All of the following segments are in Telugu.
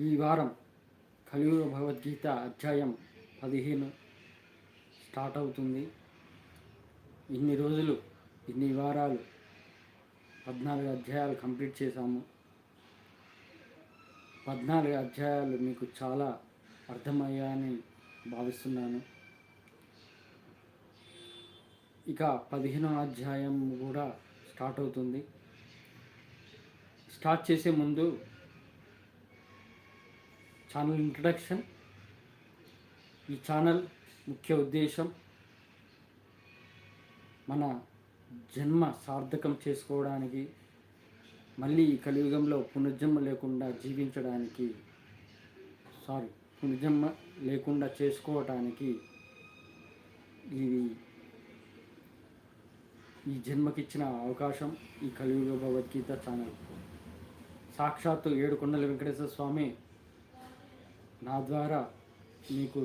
ఈ వారం కలియుగ భగవద్గీత అధ్యాయం 15 స్టార్ట్ అవుతుంది. ఇన్ని రోజులు ఇన్ని వారాలు 14 అధ్యాయాలు కంప్లీట్ చేశాము. 14 అధ్యాయాలు మీకు చాలా అర్థమయ్యాయని భావిస్తున్నాను. ఇక 15వ అధ్యాయం కూడా స్టార్ట్ అవుతుంది. స్టార్ట్ చేసే ముందు ఛానల్ ఇంట్రడక్షన్. ఈ ఛానల్ ముఖ్య ఉద్దేశం మన జన్మ సార్థకం చేసుకోవడానికి, మళ్ళీ ఈ కలియుగంలో పునర్జన్మ లేకుండా చేసుకోవటానికి ఇది ఈ జన్మకిచ్చిన అవకాశం ఈ కలియుగ భగవద్గీత ఛానల్. సాక్షాత్తు ఏడుకొండల వెంకటేశ్వర స్వామి నా ద్వారా మీకు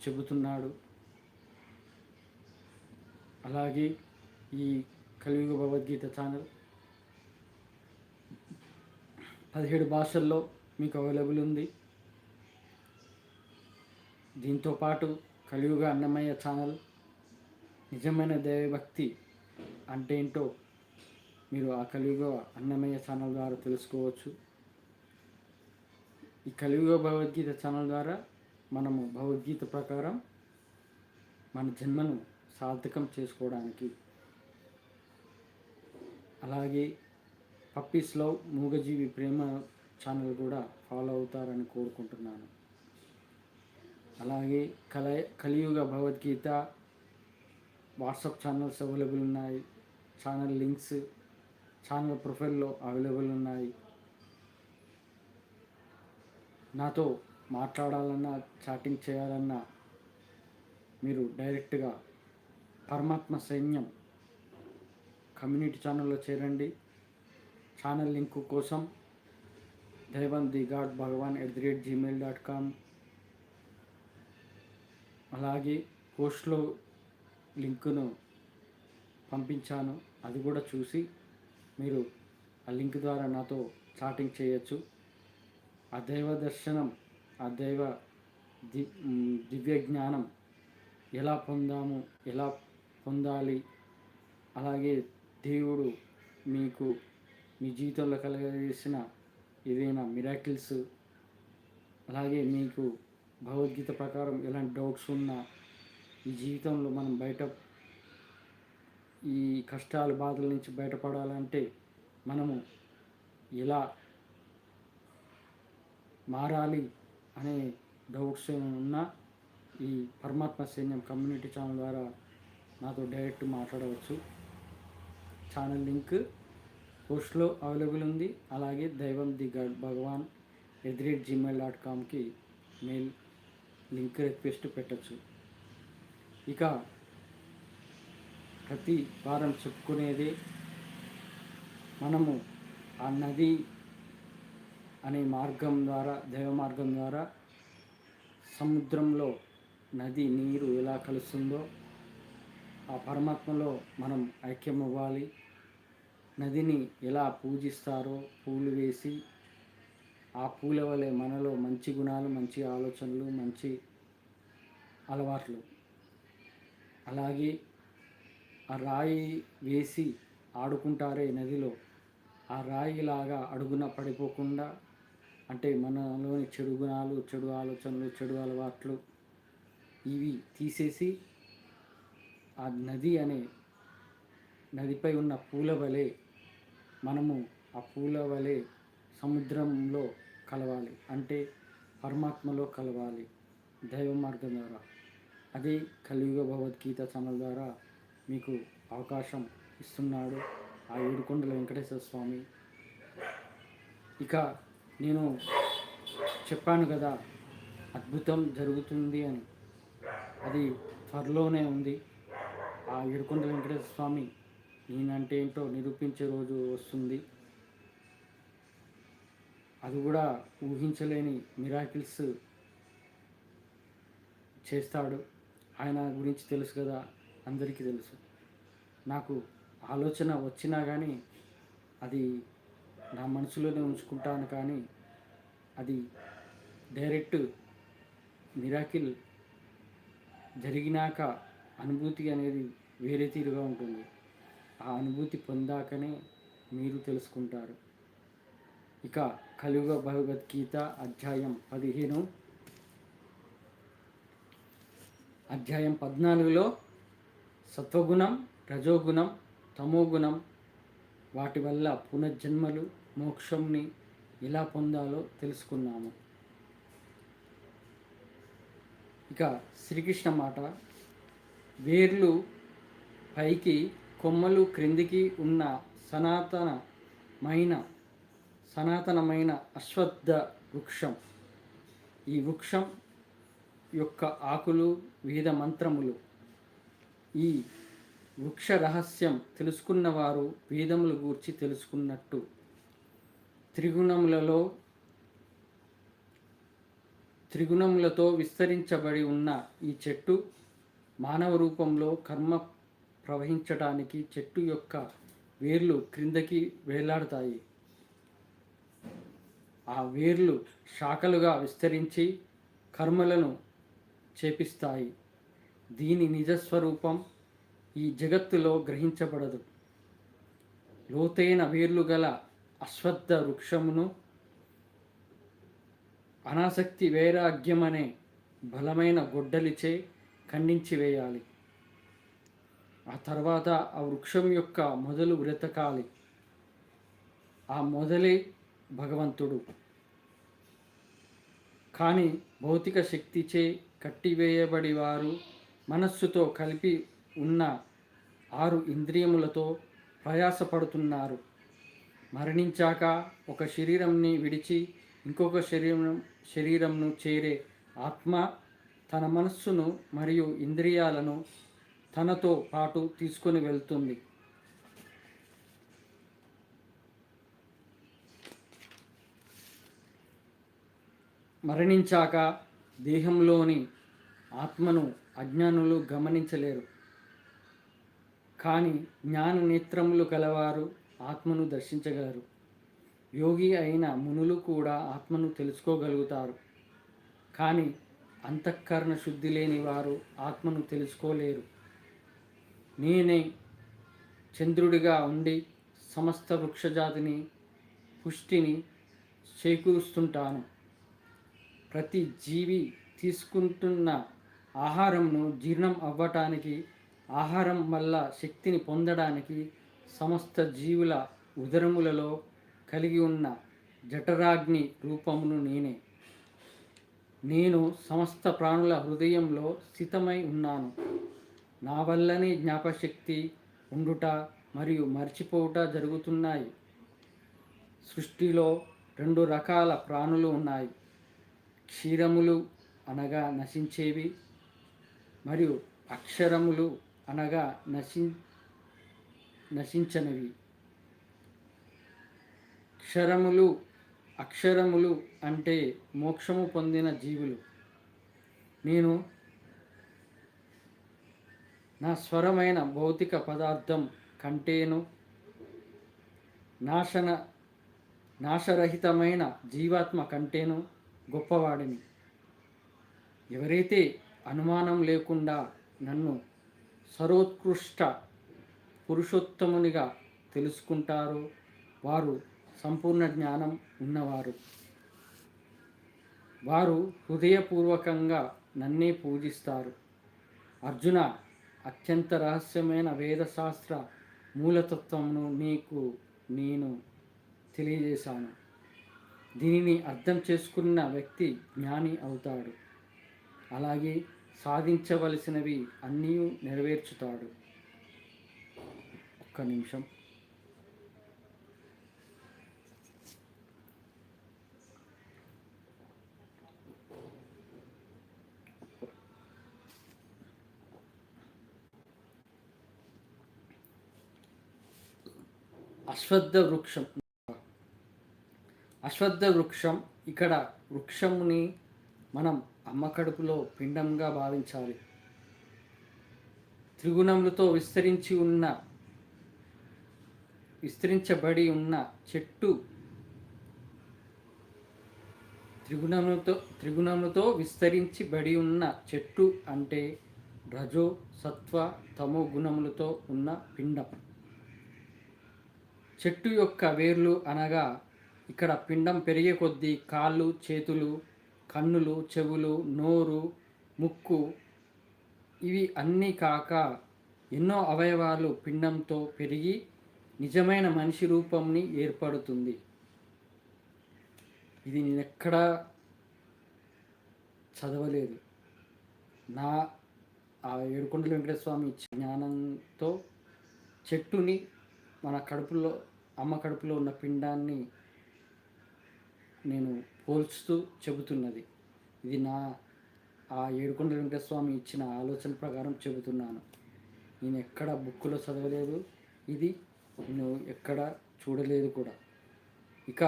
చెబుతున్నాడు. అలాగే ఈ కలియుగ భగవద్గీత ఛానల్ 17 భాషల్లో మీకు అవైలబుల్ ఉంది. దీంతోపాటు కలియుగ అన్నమయ్య ఛానల్, నిజమైన దైవభక్తి అంటే ఏంటో మీరు ఆ కలియుగ అన్నమయ్య ఛానల్ ద్వారా తెలుసుకోవచ్చు. ఈ కలియుగ భగవద్గీత ఛానల్ ద్వారా మనము భగవద్గీత ప్రకారం మన జన్మను సార్థకం చేసుకోవడానికి, అలాగే పప్పీస్ లవ్ మూగజీవి ప్రేమ ఛానల్ కూడా ఫాలో అవుతారని కోరుకుంటున్నాను. అలాగే కలియుగ భగవద్గీత వాట్సాప్ ఛానల్స్ అవైలబుల్ ఉన్నాయి. ఛానల్ లింక్స్ ఛానల్ ప్రొఫైల్లో అవైలబుల్ ఉన్నాయి. నాతో మాట్లాడాలన్నా, చాటింగ్ చేయాలన్నా మీరు డైరెక్ట్గా పరమాత్మ సైన్యం కమ్యూనిటీ ఛానల్లో చేరండి. ఛానల్ లింకు కోసం daivanthegodbhagavan@gmail.com, అలాగే పోస్ట్లో లింకును పంపించాను, అది కూడా చూసి మీరు ఆ లింక్ ద్వారా నాతో చాటింగ్ చేయొచ్చు. ఆ దైవ దర్శనం, ఆ దైవ దివ్య జ్ఞానం ఎలా పొందాలి, అలాగే దేవుడు మీకు మీ జీవితంలో కలగజేసిన ఏదైనా మిరాకిల్స్, అలాగే మీకు భగవద్గీత ప్రకారం ఎలాంటి డౌట్స్ ఉన్నా, ఈ జీవితంలో మనం ఈ కష్టాల బాధల నుంచి బయటపడాలంటే మనము ఎలా మారాలి అనే డౌట్స్ ఉన్నా ఈ పరమాత్మ సైన్యం కమ్యూనిటీ ఛానల్ ద్వారా నాతో డైరెక్ట్ మాట్లాడవచ్చు. ఛానల్ లింక్ పోస్ట్లో అవైలబుల్ ఉంది. అలాగే daivanthegodbhagavan@gmail.comకి మెయిల్ లింక్ రిక్వెస్ట్ పెట్టచ్చు. ఇక ప్రతి వారం చెప్పుకునేది, మనము ఆ నది అనే మార్గం ద్వారా, దైవ మార్గం ద్వారా సముద్రంలో నది నీరు ఎలా కలుస్తుందో ఆ పరమాత్మలో మనం ఐక్యం అవ్వాలి. నదిని ఎలా పూజిస్తారో పూలు వేసి, ఆ పూల వలె మనలో మంచి గుణాలు, మంచి ఆలోచనలు, మంచి అలవాట్లు, అలాగే ఆ రాయి వేసి ఆడుకుంటారే నదిలో, ఆ రాయిలాగా అడుగున పడిపోకుండా, అంటే మనలోని చెడు గుణాలు, చెడు ఆలోచనలు, చెడు అలవాట్లు ఇవి తీసేసి ఆ నదిపై ఉన్న పూల వలె మనము ఆ పూల వలె సముద్రంలో కలవాలి, అంటే పరమాత్మలో కలవాలి దైవ మార్గం ద్వారా. అదే కలియుగ భగవద్గీత ఛానల్ ద్వారా మీకు అవకాశం ఇస్తున్నాడు ఆ ఏడుకొండల వెంకటేశ్వర స్వామి. ఇక నేను చెప్పాను కదా అద్భుతం జరుగుతుంది అని, అది త్వరలోనే ఉంది. ఆ ఏడుకొండల వెంకటేశ్వర స్వామి నేనంటే ఏంటో నిరూపించే రోజు వస్తుంది. అది కూడా ఊహించలేని మిరాకిల్స్ చేస్తాడు. ఆయన గురించి తెలుసు కదా, అందరికీ తెలుసు. నాకు ఆలోచన వచ్చినా కానీ అది నా మనసులోనే ఉంచుకుంటాను, కానీ అది డైరెక్ట్ మిరాకిల్ జరిగినాక అనుభూతి అనేది వేరే తీరుగా ఉంటుంది. ఆ అనుభూతి పొందాకనే మీరు తెలుసుకుంటారు. ఇక కలియుగ భగవద్గీత అధ్యాయం 15 అధ్యాయం 14లో సత్వగుణం, రజోగుణం, తమోగుణం వాటి వల్ల పునర్జన్మలు, మోక్షంని ఎలా పొందాలో తెలుసుకున్నాము. ఇక శ్రీకృష్ణ మాట, వేర్లు పైకి, కొమ్మలు క్రిందికి ఉన్న సనాతనమైన అశ్వత్థ వృక్షం. ఈ వృక్షం యొక్క ఆకులు వేద మంత్రములు. ఈ వృక్ష రహస్యం తెలుసుకున్నవారు వేదముల గూర్చి తెలుసుకున్నట్టు. త్రిగుణములతో విస్తరించబడి ఉన్న ఈ చెట్టు మానవ రూపంలో కర్మ ప్రవహించడానికి చెట్టు యొక్క వేర్లు క్రిందకి వేలాడతాయి. ఆ వేర్లు శాఖలుగా విస్తరించి కర్మలను చేపిస్తాయి. దీని నిజస్వరూపం ఈ జగత్తులో గ్రహించబడదు. లోతైన వేర్లు గల అశ్వత్థ వృక్షమును అనాసక్తి వైరాగ్యమనే బలమైన గొడ్డలిచే ఖండించి వేయాలి. ఆ తర్వాత ఆ వృక్షం యొక్క మొదలు బ్రతకాలి. ఆ మొదలే భగవంతుడు. కానీ భౌతిక శక్తిచే కట్టివేయబడి వారు మనస్సుతో కలిపి ఉన్న 6 ఇంద్రియములతో ప్రయాసపడుతున్నారు. మరణించాక ఒక శరీరంని విడిచి ఇంకొక శరీరంను చేరే ఆత్మ తన మనస్సును మరియు ఇంద్రియాలను తనతో పాటు తీసుకొని వెళ్తుంది. మరణించాక దేహంలోని ఆత్మను అజ్ఞానులు గమనించలేరు. కానీ జ్ఞాన నేత్రములు కలవారు ఆత్మను దర్శించగలరు. యోగి అయిన మునులు కూడా ఆత్మను తెలుసుకోగలుగుతారు. కానీ అంతఃకరణ శుద్ధి లేని వారు ఆత్మను తెలుసుకోలేరు. నేనే చంద్రుడిగా ఉండి సమస్త వృక్షజాతిని పుష్టిని చేకూరుస్తుంటాను. ప్రతి జీవి తీసుకుంటున్న ఆహారంను జీర్ణం అవ్వటానికి, ఆహారం వల్ల శక్తిని పొందడానికి సమస్త జీవుల ఉదరములలో కలిగి ఉన్న జఠరాగ్ని రూపమును నేనే. నేను సమస్త ప్రాణుల హృదయంలో స్థితమై ఉన్నాను. నా వల్లనే జ్ఞాపశక్తి ఉండుట మరియు మర్చిపోవుట జరుగుతున్నాయి. సృష్టిలో 2 రకాల ప్రాణులు ఉన్నాయి. క్షీరములు అనగా నశించేవి, మరియు అక్షరములు అనగా నశించనివి. అక్షరములు అంటే మోక్షము పొందిన జీవులు. నేను నా స్వరమైన భౌతిక పదార్థం కంటేను నాశరహితమైన జీవాత్మ కంటేను గొప్పవాడిని. ఎవరైతే అనుమానం లేకుండా నన్ను సర్వోత్కృష్ట పురుషోత్తమునిగా తెలుసుకుంటారో వారు సంపూర్ణ జ్ఞానం ఉన్నవారు. వారు హృదయపూర్వకంగా నన్నే పూజిస్తారు. అర్జున, అత్యంత రహస్యమైన వేదశాస్త్ర మూలతత్వమును నీకు నేను తెలియజేశాను. దీనిని అర్థం చేసుకున్న వ్యక్తి జ్ఞాని అవుతాడు. అలాగే సాధించవలసినవి అన్నీ నెరవేర్చుతాడు. ఒక్క నిమిషం. అశ్వత్థ వృక్షం ఇక్కడ వృక్షముని మనం అమ్మ కడుపులో పిండంగా భావించాలి. త్రిగుణములతో విస్తరించబడి ఉన్న చెట్టు త్రిగుణములతో విస్తరించి బడి ఉన్న చెట్టు అంటే రజో సత్వ తమో గుణములతో ఉన్న పిండం. చెట్టు యొక్క వేర్లు అనగా ఇక్కడ పిండం పెరిగే కొద్దీ కాళ్ళు, చేతులు, కన్నులు, చెవులు, నోరు, ముక్కు ఇవి అన్నీ కాక ఎన్నో అవయవాలు పిండంతో పెరిగి నిజమైన మనిషి రూపంని ఏర్పడుతుంది. ఇది నేను ఎక్కడా చదవలేదు. నా ఆ ఏడుకొండల వెంకటేశ్వర స్వామి ఇచ్చే జ్ఞానంతో చెట్టుని మన కడుపులో అమ్మ కడుపులో ఉన్న పిండాన్ని నేను పోల్చుతూ చెబుతున్నది. ఇది నా ఆ ఏడుకొండల వెంకటేశ్వర స్వామి ఇచ్చిన ఆలోచన ప్రకారం చెబుతున్నాను. నేను ఎక్కడ బుక్కులో చదవలేదు, ఇది నేను ఎక్కడ చూడలేదు కూడా. ఇక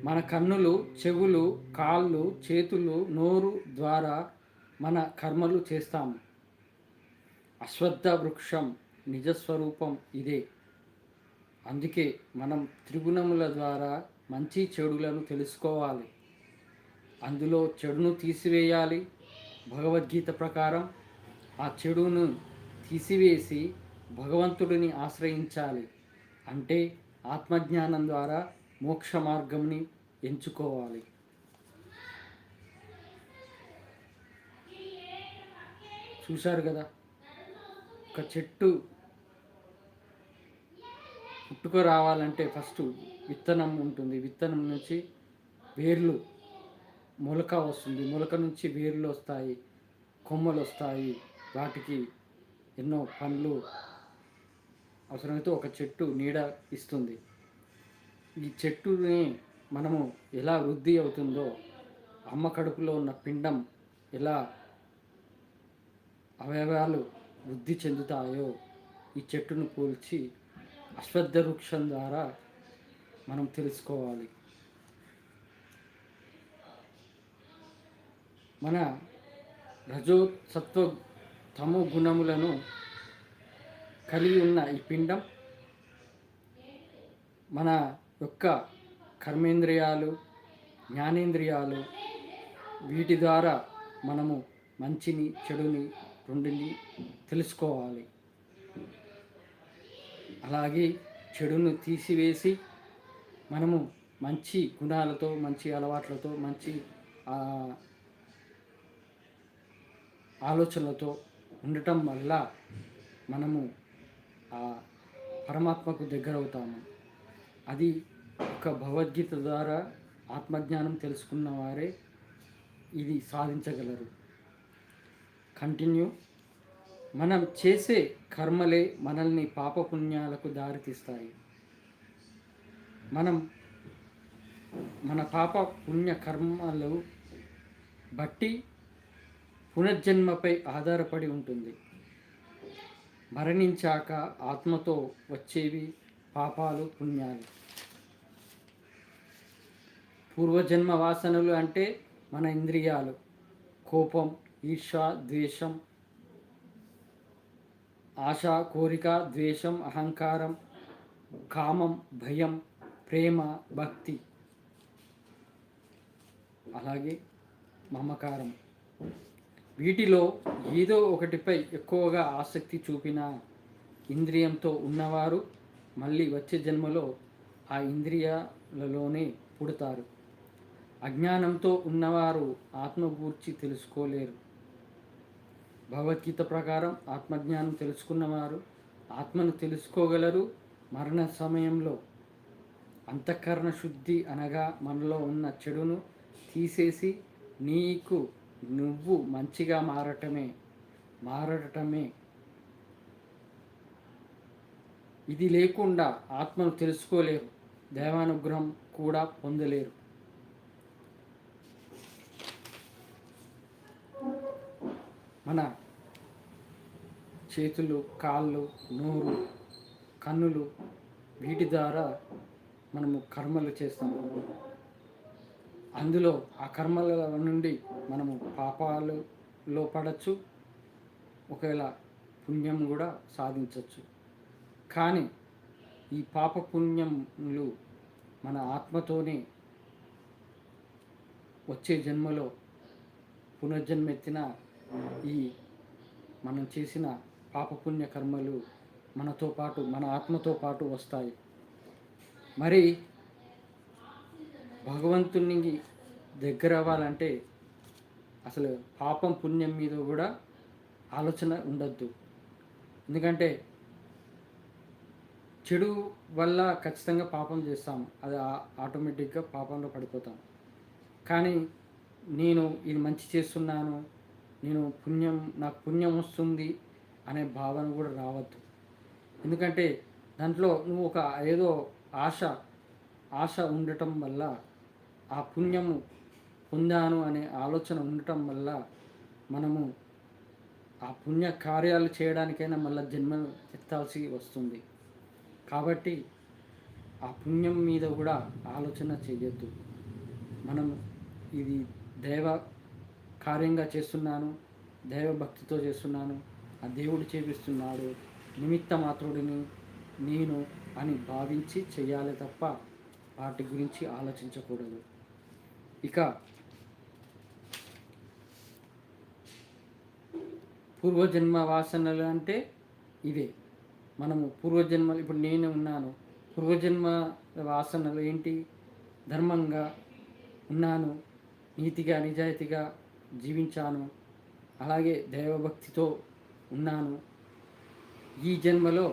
మన కన్నులు, చెవులు, కాళ్ళు, చేతులు, నోరు ద్వారా మన కర్మలు చేస్తాము. అశ్వత్థ వృక్షం నిజస్వరూపం ఇదే. అందుకే మనం త్రిగుణముల ద్వారా మంచి చెడులను తెలుసుకోవాలి. అందులో చెడును తీసివేయాలి. భగవద్గీత ప్రకారం ఆ చెడును తీసివేసి భగవంతుడిని ఆశ్రయించాలి. అంటే ఆత్మజ్ఞానం ద్వారా మోక్ష మార్గంని ఎంచుకోవాలి. చూశారు కదా, ఒక చెట్టు పుట్టుక రావాలంటే ఫస్ట్ విత్తనం ఉంటుంది. విత్తనం నుంచి వేర్లు, మొలక వస్తుంది. మొలక నుంచి వేర్లు వస్తాయి, కొమ్మలు వస్తాయి. వాటికి ఎన్నో పండ్లు అవసరమైతే ఒక చెట్టు నీడ ఇస్తుంది. ఈ చెట్టుని మనము ఎలా వృద్ధి అవుతుందో, అమ్మ కడుపులో ఉన్న పిండం ఎలా అవయవాలు వృద్ధి చెందుతాయో ఈ చెట్టును పోల్చి అశ్వత్థ వృక్షం ద్వారా మనం తెలుసుకోవాలి. మన రజో సత్వ తమో గుణములను కలిగి ఉన్న ఈ పిండం మన యొక్క కర్మేంద్రియాలు, జ్ఞానేంద్రియాలు వీటి ద్వారా మనము మంచిని చెడుని రెండుని తెలుసుకోవాలి. అలాగే చెడును తీసివేసి మనము మంచి గుణాలతో, మంచి అలవాట్లతో, మంచి ఆలోచనలతో ఉండటం వల్ల మనము ఆ పరమాత్మకు దగ్గరవుతాము. అది ఒక భగవద్గీత ద్వారా ఆత్మజ్ఞానం తెలుసుకున్న వారే ఇది సాధించగలరు. కంటిన్యూ. మనం చేసే కర్మలే మనల్ని పాపపుణ్యాలకు దారితీస్తాయి. మన పాప పుణ్య కర్మలు బట్టి పునర్జన్మపై ఆధారపడి ఉంటుంది. మరణించాక ఆత్మతో వచ్చేవి పాపాలు, పుణ్యాలు. పూర్వజన్మ వాసనలు అంటే మన ఇంద్రియాలు, కోపం, ఈర్ష, ద్వేషం, ఆశ, కోరిక, ద్వేషం, అహంకారం, కామం, భయం, ప్రేమ, భక్తి, అలాగే మమకారం. వీటిలో ఏదో ఒకటిపై ఎక్కువగా ఆసక్తి చూపిన ఇంద్రియంతో ఉన్నవారు మళ్ళీ వచ్చే జన్మలో ఆ ఇంద్రియాలలోనే పుడతారు. అజ్ఞానంతో ఉన్నవారు ఆత్మ గూర్చి తెలుసుకోలేరు. భగవద్గీత ప్రకారం ఆత్మజ్ఞానం తెలుసుకున్నవారు ఆత్మను తెలుసుకోగలరు. మరణ సమయంలో అంతఃకరణ శుద్ధి అనగా మనలో ఉన్న చెడును తీసేసి నువ్వు మంచిగా మారటమే. ఇది లేకుండా ఆత్మను తెలుసుకోలేరు, దైవానుగ్రహం కూడా పొందలేరు. మన చేతులు, కాళ్ళు, నోరు, కన్నులు వీటి ద్వారా మనము కర్మలు చేస్తాము. అందులో ఆ కర్మల నుండి మనము పాపాలలో పడవచ్చు, ఒకవేళ పుణ్యం కూడా సాధించవచ్చు. కానీ ఈ పాపపుణ్యములు మన ఆత్మతోనే వచ్చే జన్మలో పునర్జన్మెత్తిన ఈ మనం చేసిన పాపపుణ్య కర్మలు మనతో పాటు మన ఆత్మతో పాటు వస్తాయి. మరి భగవంతునికి దగ్గర అవ్వాలంటే అసలు పాపం పుణ్యం మీద కూడా ఆలోచన ఉండద్దు. ఎందుకంటే చెడు వల్ల ఖచ్చితంగా పాపం చేస్తాము, అది ఆటోమేటిక్గా పాపంలో పడిపోతాం. కానీ నేను ఇది మంచి చేస్తున్నాను, నాకు పుణ్యం వస్తుంది అనే భావన కూడా రావద్దు. ఎందుకంటే దాంట్లో నువ్వు ఒక ఏదో ఆశ ఉండటం వల్ల, ఆ పుణ్యము పొందాను అనే ఆలోచన ఉండటం వల్ల మనము ఆ పుణ్య కార్యాలు చేయడానికైనా మళ్ళీ జన్మ ఎత్తాల్సి వస్తుంది. కాబట్టి ఆ పుణ్యం మీద కూడా ఆలోచన చేయొద్దు. మనం ఇది దైవ కార్యంగా చేస్తున్నాను, దైవభక్తితో చేస్తున్నాను, ఆ దేవుడు చేపిస్తున్నాడు, నిమిత్త మాత్రుడిని నేను అని భావించి చేయాలి తప్ప వాటి గురించి ఆలోచించకూడదు. ఇక పూర్వజన్మ వాసనలు అంటే ఇవే. మనము పూర్వజన్మలు, ఇప్పుడు నేను ఉన్నాను, పూర్వజన్మ వాసనలు ఏంటి? ధర్మంగా ఉన్నాను, నీతిగా నిజాయితీగా జీవించాను, అలాగే దైవభక్తితో ఉన్నాను. ఈ జన్మలో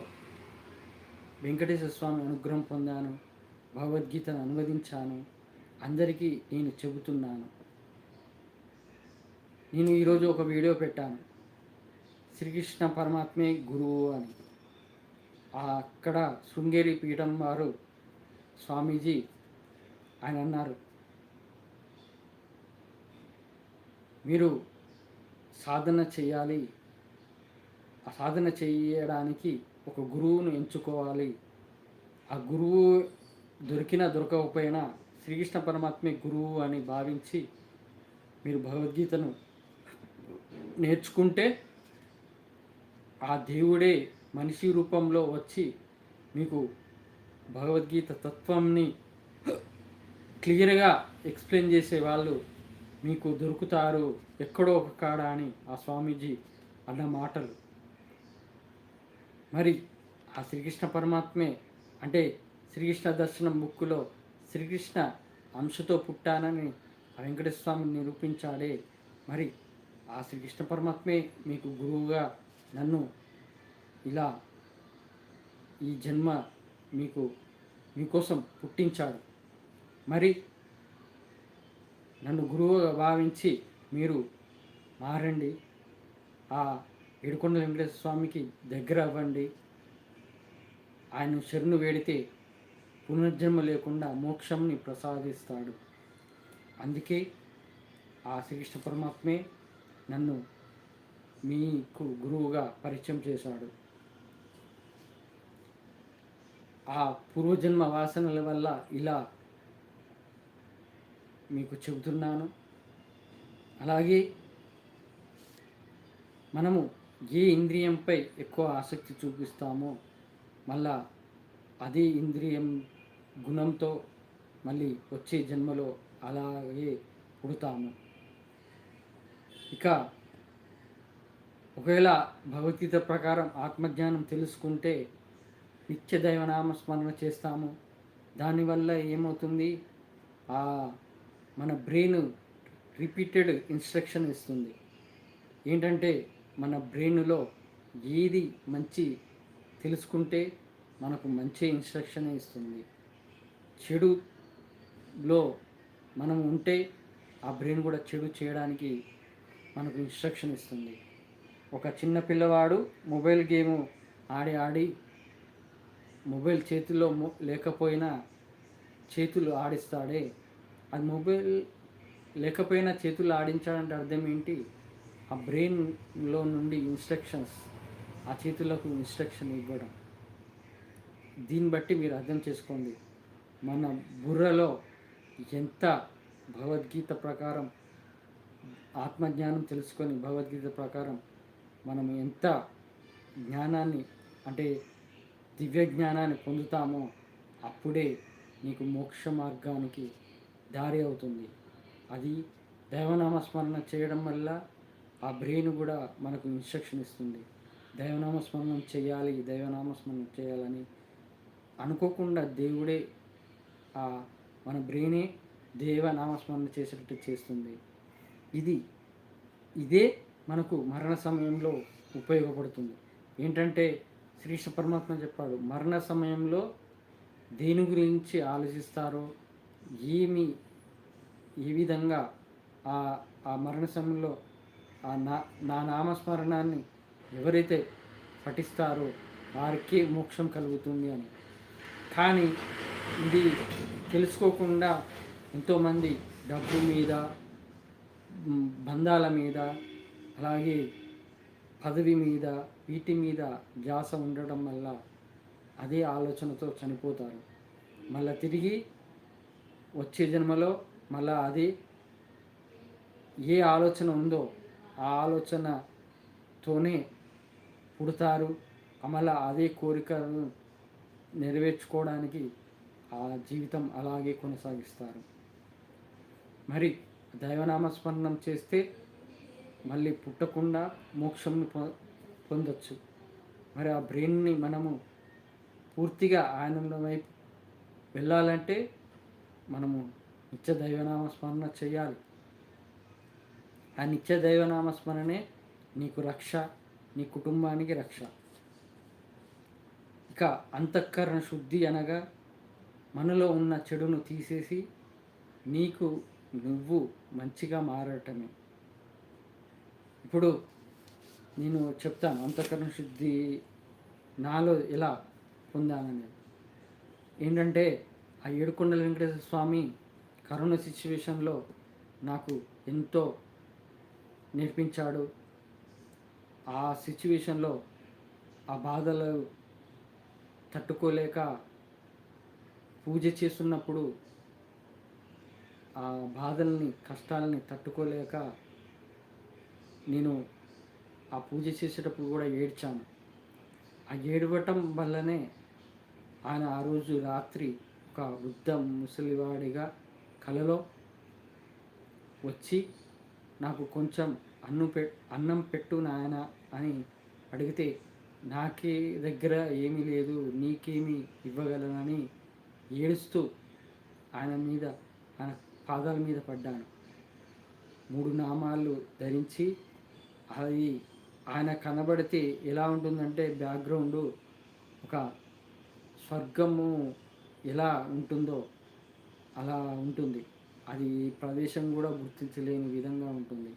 వెంకటేశ్వర స్వామి అనుగ్రహం పొందాను, భగవద్గీతను అనువదించాను, అందరికీ నేను చెబుతున్నాను. నేను ఈరోజు ఒక వీడియో పెట్టాను, శ్రీకృష్ణ పరమాత్మే గురువు అని. అక్కడ శృంగేరి పీఠం వారు స్వామీజీ ఆయన అన్నారు, మీరు సాధన చేయాలి, ఆ సాధన చేయడానికి ఒక గురువును ఎంచుకోవాలి. ఆ గురువు దొరికినా దొరకకపోయినా శ్రీకృష్ణ పరమాత్మే గురువు అని భావించి మీరు భగవద్గీతను నేర్చుకుంటే ఆ దేవుడే మనిషి రూపంలో వచ్చి మీకు భగవద్గీత తత్వంని క్లియర్గా ఎక్స్ప్లెయిన్ చేసే వాళ్ళు మీకు దొరుకుతారు ఎక్కడో ఒక కాడ అని ఆ స్వామీజీ అన్న మాటలు. మరి ఆ శ్రీకృష్ణ పరమాత్మే అంటే శ్రీకృష్ణ దర్శనం బుక్కులో శ్రీకృష్ణ అంశతో పుట్టానని వెంకటేశ్వర స్వామి నిరూపించాడే. మరి ఆ శ్రీకృష్ణ పరమాత్మే మీకు గురువుగా నన్ను ఇలా ఈ జన్మ మీకోసం పుట్టించాడు. మరి నన్ను గురువుగా భావించి మీరు మారండి, ఆ ఏడుకొండల వెంకటేశ్వర స్వామికి దగ్గర అవ్వండి. ఆయన శరణు వేడితే పునర్జన్మ లేకుండా మోక్షంని ప్రసాదిస్తాడు. అందుకే ఆ శ్రీకృష్ణ పరమాత్మే నన్ను మీకు గురువుగా పరిచయం చేశాడు. ఆ పూర్వజన్మ వాసనల వల్ల ఇలా మీకు చెబుతున్నాను. అలాగే మనము ఏ ఇంద్రియంపై ఎక్కువ ఆసక్తి చూపిస్తామో మళ్ళా అదే ఇంద్రియం గుణంతో మళ్ళీ వచ్చే జన్మలో అలాగే పుడతాము. ఇక ఒకవేళ భగవద్గీత ప్రకారం ఆత్మజ్ఞానం తెలుసుకుంటే నిత్య దైవనామ స్మరణ చేస్తాము. దానివల్ల ఏమవుతుంది, మన బ్రెయిన్ రిపీటెడ్ ఇన్స్ట్రక్షన్ ఇస్తుంది. ఏంటంటే మన బ్రెయిన్లో ఏది మంచి తెలుసుకుంటే మనకు మంచి ఇన్స్ట్రక్షన్ ఇస్తుంది. చెడులో మనం ఉంటే ఆ బ్రెయిన్ కూడా చెడు చేయడానికి మనకు ఇన్స్ట్రక్షన్ ఇస్తుంది. ఒక చిన్న పిల్లవాడు మొబైల్ గేమ్ ఆడి మొబైల్ చేతిలో లేకపోయినా చేతులు ఆడిస్తాడే, అది మొబైల్ లేకపోయినా చేతులు ఆడించాడంటే అర్థం ఏంటి? ఆ బ్రెయిన్లో నుండి ఇన్స్ట్రక్షన్స్ ఆ చేతులకు ఇన్స్ట్రక్షన్ ఇవ్వడం. దీన్ని బట్టి మీరు అర్థం చేసుకోండి మన బుర్రలో ఎంత భగవద్గీత ప్రకారం ఆత్మజ్ఞానం తెలుసుకొని భగవద్గీత ప్రకారం మనం ఎంత జ్ఞానాన్ని అంటే దివ్య జ్ఞానాన్ని పొందుతామో అప్పుడే నీకు మోక్ష మార్గానికి దారి అవుతుంది. అది దైవనామస్మరణ చేయడం వల్ల ఆ బ్రెయిన్ కూడా మనకు ఇన్స్ట్రక్షన్ ఇస్తుంది. దైవనామస్మరణం చేయాలి, దైవనామస్మరణం చేయాలని అనుకోకుండా దేవుడే మన బ్రెయినే దేవనామస్మరణ చేసేటట్టు చేస్తుంది. ఇదే మనకు మరణ సమయంలో ఉపయోగపడుతుంది. ఏంటంటే శ్రీకృష్ణ పరమాత్మ చెప్పాడు, మరణ సమయంలో దేని గురించి ఆలోచిస్తారో, ఏ విధంగా ఆ మరణ సమయంలో నా నామస్మరణాన్ని ఎవరైతే పఠిస్తారో వారికి మోక్షం కలుగుతుంది అని. కానీ ఇది తెలుసుకోకుండా ఎంతోమంది డబ్బు మీద, బంధాల మీద, అలాగే పదవి మీద, వీటి మీద ధ్యాస ఉండడం వల్ల అదే ఆలోచనతో చనిపోతారు. మళ్ళీ తిరిగి వచ్చే జన్మలో మళ్ళీ అది ఏ ఆలోచన ఉందో ఆ ఆలోచనతోనే పుడతారు. మళ్ళీ అదే కోరికను నెరవేర్చుకోవడానికి ఆ జీవితం అలాగే కొనసాగిస్తారు. మరి దైవనామస్మరణం చేస్తే మళ్ళీ పుట్టకుండా మోక్షంని పొందొచ్చు. మరి ఆ బ్రెయిన్ని మనము పూర్తిగా ఆనందం వైపు వెళ్ళాలంటే మనము నిత్య దైవనామస్మరణ చేయాలి. ఆ నిత్య దైవనామస్మరణే నీకు రక్ష, నీ కుటుంబానికి రక్ష. ఇక అంతఃకరణ శుద్ధి అనగా మనలో ఉన్న చెడును తీసేసి నువ్వు మంచిగా మారటమే. ఇప్పుడు నేను చెప్తాను అంతఃకరణ శుద్ధి నాలో ఎలా పొందాననేది. ఏంటంటే ఆ ఏడుకొండల వెంకటేశ్వర స్వామి కరోనా సిచ్యువేషన్లో నాకు ఎంతో నేర్పించాడు. ఆ సిచ్యువేషన్లో ఆ బాధలు తట్టుకోలేక పూజ చేస్తున్నప్పుడు ఆ బాధల్ని, కష్టాలని తట్టుకోలేక నేను ఆ పూజ చేసేటప్పుడు కూడా ఏడ్చాను. ఆ ఏడవటం వల్లనే ఆయన ఆ రోజు రాత్రి ఒక వృద్ధ ముసలివాడిగా కలలో వచ్చి నాకు కొంచెం అన్నం పెట్టు నాయన అని అడిగితే, నాకే దగ్గర ఏమీ లేదు, నీకేమి ఇవ్వగలనని ఏడుస్తూ ఆయన పాదాల మీద పడ్డాను. 3 నామాలు ధరించి అది ఆయన కనబడితే ఎలా ఉంటుందంటే బ్యాక్గ్రౌండ్ ఒక స్వర్గము ఎలా ఉంటుందో అలా ఉంటుంది. అది ప్రదేశం కూడా గుర్తించలేని విధంగా ఉంటుంది.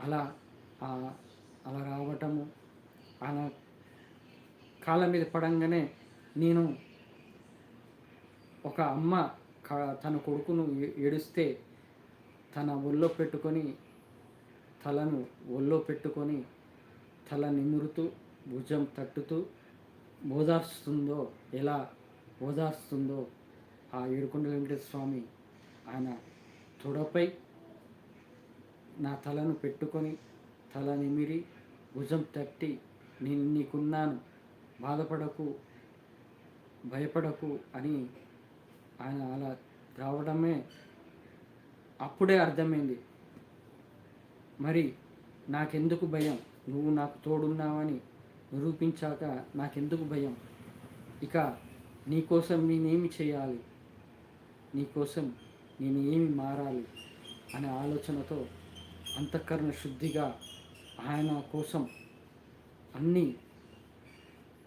అలా రావటము, ఆయన కాళ్ళ మీద పడంగానే నేను ఒక అమ్మ తన కొడుకును ఏడుస్తే తన ఒళ్ళో పెట్టుకొని తల నిమురుతూ భుజం తట్టుతూ ఎలా ఓదార్స్తుందో ఆ ఏడుకొండల వెంకటేశ్వర స్వామి ఆయన తొడపై నా తలను పెట్టుకొని తల నిమిరి భుజం తట్టి, నేను నీకున్నాను, బాధపడకు, భయపడకు అని ఆయన అలా రావడమే అప్పుడే అర్థమైంది. మరి నాకెందుకు భయం, నువ్వు నాకు తోడున్నావని నిరూపించాక నాకెందుకు భయం, ఇక నీకోసం నేనేమి చేయాలి, నీకోసం నేను ఏమి మారాలి అనే ఆలోచనతో అంతఃకరణ శుద్ధిగా ఆయన కోసం అన్నీ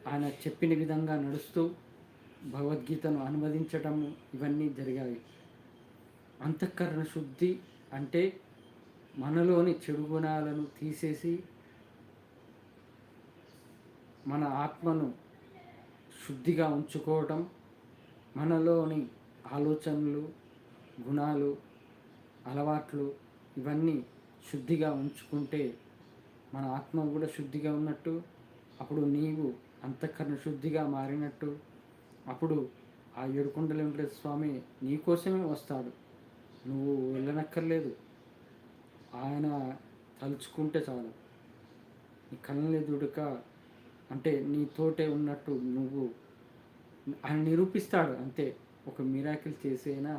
ఆయన చెప్పిన విధంగా నడుస్తూ భగవద్గీతను అనువదించటము ఇవన్నీ జరిగాయి. అంతఃకరణ శుద్ధి అంటే మనలోని చెడు గుణాలను తీసేసి మన ఆత్మను శుద్ధిగా ఉంచుకోవటం, మనలోని ఆలోచనలు, గుణాలు, అలవాట్లు ఇవన్నీ శుద్ధిగా ఉంచుకుంటే మన ఆత్మ కూడా శుద్ధిగా ఉన్నట్టు, అప్పుడు నీవు అంతఃకరణ శుద్ధిగా మారినట్టు. అప్పుడు ఆ ఏడుకొండల వెంకటేశ్వర స్వామి నీకోసమే వస్తాడు, నువ్వు వెళ్ళనక్కర్లేదు. ఆయన తలుచుకుంటే చాలు, నీ కళ్ళెదుడుక అంటే నీతోటే ఉన్నట్టు నువ్వు ఆయన నిరూపిస్తాడు అంతే. ఒక మిరాకిల్ చేసైనా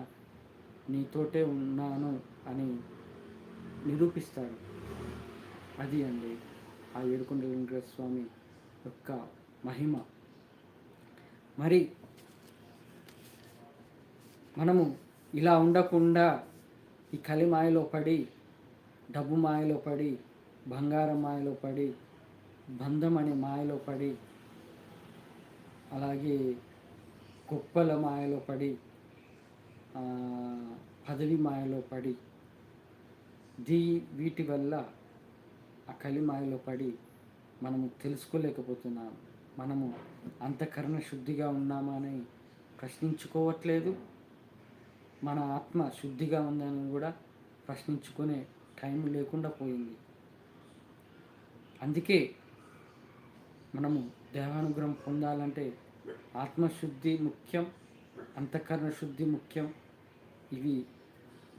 నీతోటే ఉన్నాను అని నిరూపిస్తాడు. అది అండి ఆ ఏడుకొండల వెంకటేశ్వర స్వామి యొక్క మహిమ. మరి మనము ఇలా ఉండకుండా ఈ కలి మాయలో పడి, డబ్బు మాయలో పడి, బంగారం మాయలో పడి, బంధం అనే మాయలో పడి, అలాగే గొప్పల మాయలో పడి, పదవి మాయలో పడి, వీటి వల్ల ఆ కలి మాయలో పడి మనము తెలుసుకోలేకపోతున్నాము. మనము అంతఃకరణ శుద్ధిగా ఉన్నామా అని ప్రశ్నించుకోవట్లేదు. మన ఆత్మ శుద్ధిగా ఉందని కూడా ప్రశ్నించుకునే టైం లేకుండా పోయింది. అందుకే మనము దేవానుగ్రహం పొందాలంటే ఆత్మశుద్ధి ముఖ్యం, అంతఃకరణ శుద్ధి ముఖ్యం. ఇవి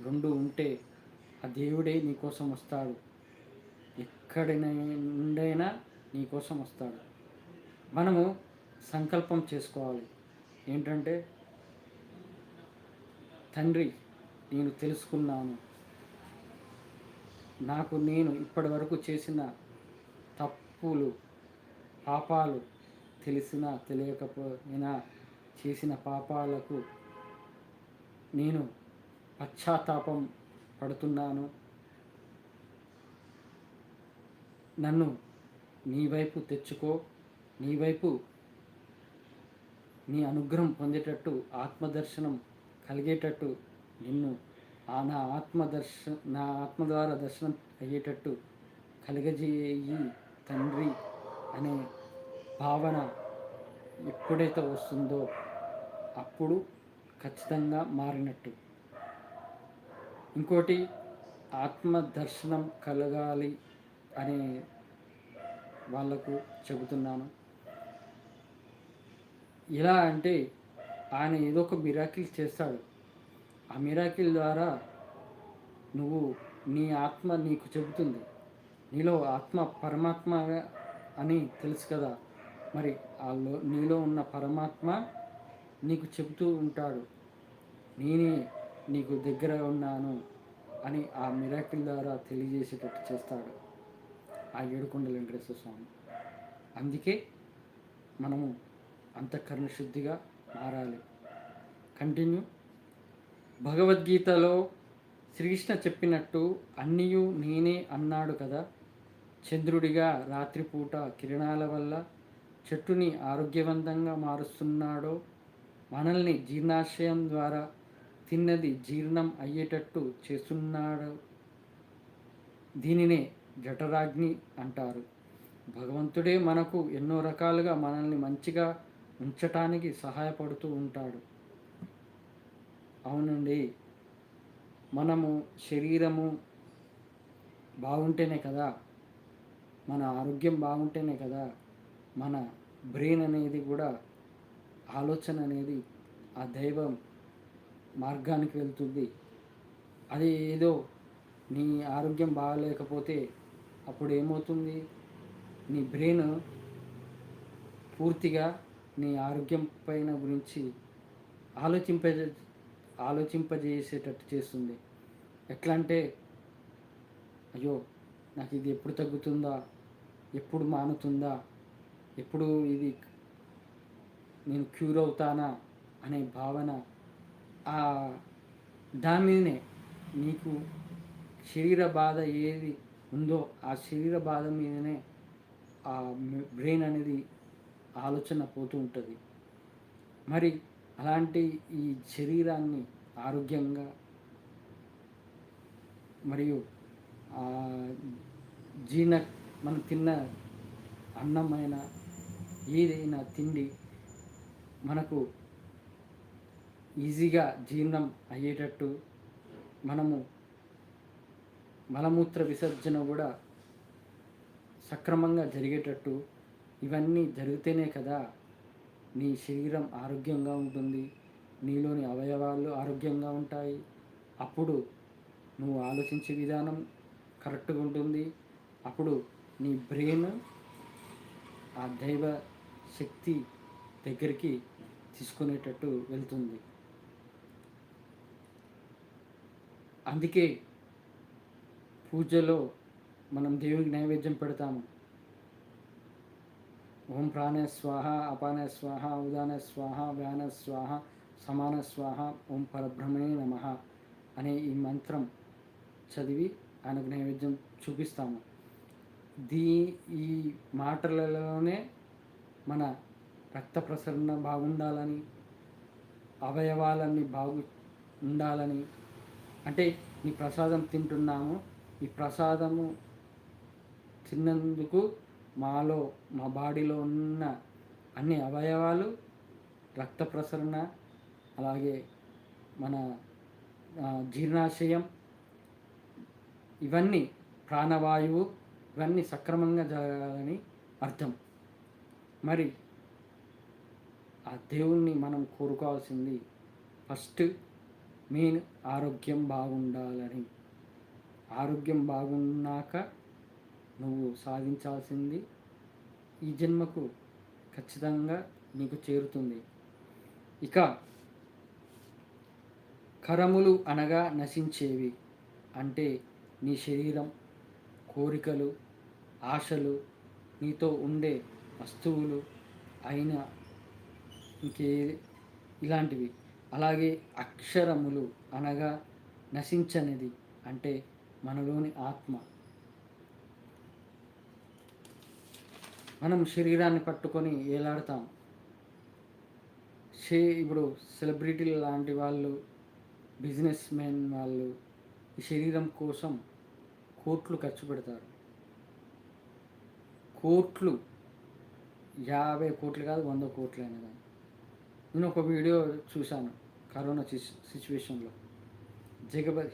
రెండు ఉంటే ఆ దేవుడే నీకోసం వస్తాడు. ఎక్కడి నుండైనా నీకోసం వస్తాడు. మనము సంకల్పం చేసుకోవాలి. ఏంటంటే, తండ్రి నేను తెలుసుకున్నాను, నాకు నేను ఇప్పటి వరకు చేసిన తప్పులు పాపాలు తెలిసినా తెలియకపోయినా చేసిన పాపాలకు నేను పశ్చాత్తాపం పడుతున్నాను. నన్ను నీ వైపు తెచ్చుకో, నీ వైపు నీ అనుగ్రహం పొందేటట్టు, ఆత్మదర్శనం కలిగేటట్టు, నిన్ను నా ఆత్మ ద్వారా దర్శనం అయ్యేటట్టు కలిగజేయి తండ్రి అనే భావన ఎప్పుడైతే వస్తుందో అప్పుడు ఖచ్చితంగా మారినట్టు. ఇంకోటి, ఆత్మ దర్శనం కలగాలి అనే వాళ్ళకు చెబుతున్నాను. ఎలా అంటే, ఆయన ఏదో ఒక మిరాకిల్ చేస్తాడు. ఆ మిరాకిల్ ద్వారా నీ ఆత్మ నీకు చెబుతుంది, నీలో ఆత్మ పరమాత్మ అని తెలుసు కదా. మరి నీలో ఉన్న పరమాత్మ నీకు చెబుతూ ఉంటాడు, నేనే నీకు దగ్గర ఉన్నాను అని ఆ మిరాకిల్ ద్వారా తెలియజేసేటట్టు చేస్తాడు ఆ ఏడుకొండల వెంకటేశ్వర స్వామి. అందుకే మనము అంతఃకరణ శుద్ధిగా మారాలి. కంటిన్యూ. భగవద్గీతలో శ్రీకృష్ణ చెప్పినట్టు అన్నీయు నేనే అన్నాడు కదా. చంద్రుడిగా రాత్రిపూట కిరణాల వల్ల చెట్టుని ఆరోగ్యవంతంగా మారుస్తున్నాడో, మనల్ని జీర్ణాశయం ద్వారా తిన్నది జీర్ణం అయ్యేటట్టు చేస్తున్నాడు. దీనినే జఠరాగ్ని అంటారు. భగవంతుడే మనకు ఎన్నో రకాలుగా మనల్ని మంచిగా ఉంచటానికి సహాయపడుతూ ఉంటాడు. అవునండి, మనము శరీరము బాగుంటేనే కదా, మన ఆరోగ్యం బాగుంటేనే కదా మన బ్రెయిన్ అనేది కూడా, ఆలోచన అనేది ఆ దైవం మార్గానికి వెళ్తుంది. అది ఏదో నీ ఆరోగ్యం బాగలేకపోతే అప్పుడు ఏమవుతుంది, నీ బ్రెయిన్ పూర్తిగా నీ ఆరోగ్యం పైన గురించి ఆలోచింపజేసేటట్టు చేస్తుంది. ఎట్లా అంటే, అయ్యో నాకు ఇది ఎప్పుడు తగ్గుతుందా, ఎప్పుడు మానుతుందా, ఎప్పుడు ఇది నేను క్యూర్ అవుతానా అనే భావన, దాని మీదనే నీకు శరీర బాధ ఏది ఉందో ఆ శరీర బాధ మీదనే ఆ బ్రెయిన్ అనేది ఆలోచన పోతూ ఉంటుంది. మరి అలాంటి ఈ శరీరాన్ని ఆరోగ్యంగా మరియు మనం తిన్న అన్నమైన ఏదైనా తిండి మనకు ఈజీగా జీర్ణం అయ్యేటట్టు, మనము మలమూత్ర విసర్జన కూడా సక్రమంగా జరిగేటట్టు, ఇవన్నీ జరిగితేనే కదా నీ శరీరం ఆరోగ్యంగా ఉంటుంది, నీలోని అవయవాలు ఆరోగ్యంగా ఉంటాయి. అప్పుడు నువ్వు ఆలోచించే విధానం కరెక్ట్గా ఉంటుంది. అప్పుడు నీ బ్రెయిన్ ఆ దైవ శక్తి దగ్గరికి తీసుకునేటట్టు వెళ్తుంది. అందుకే పూజలో మనం దేవునికి నైవేద్యం పెడతాము. ఓం ప్రాణ స్వాహ, అపాన స్వాహ, ఉదాన స్వాహ, వ్యాన స్వాహ, సమాన స్వాహ, ఓం పరబ్రహ్మణే నమః అనే ఈ మంత్రం చదివి ఆయనకు నైవేద్యం చూపిస్తాము. ఈ మాటలలోనే మన రక్త ప్రసరణ బాగుండాలని, అవయవాలన్నీ ఉండాలని, అంటే ఈ ప్రసాదం తింటున్నాము, ఈ ప్రసాదము తిన్నందుకు మా బాడీలో ఉన్న అన్ని అవయవాలు, రక్త ప్రసరణ, అలాగే మన జీర్ణాశయం, ఇవన్నీ ప్రాణవాయువు, ఇవన్నీ సక్రమంగా జరగాలని అర్థం. మరి ఆ దేవుణ్ణి మనం కోరుకోవాల్సింది ఫస్ట్ మెయిన్ ఆరోగ్యం బాగుండాలని. ఆరోగ్యం బాగున్నాక నువ్వు సాధించాల్సింది ఈ జన్మకు ఖచ్చితంగా నీకు చేరుతుంది. ఇక కరములు అనగా నశించేవి, అంటే నీ శరీరం, కోరికలు, ఆశలు, నీతో ఉండే వస్తువులు అయిన ఇలాంటివి. అలాగే అక్షరములు అనగా నశించనిది, అంటే మనలోని ఆత్మ. మనం శరీరాన్ని పట్టుకొని ఏలాడతాం. ఇప్పుడు సెలబ్రిటీలు లాంటి వాళ్ళు, బిజినెస్ మెన్ వాళ్ళు ఈ శరీరం కోసం కోట్లు ఖర్చు పెడతారు. కోట్లు, 50 కోట్లు కాదు, 100 కోట్లు అయినా కానీ. నేను ఒక వీడియో చూశాను కరోనా సిచ్యువేషన్లో.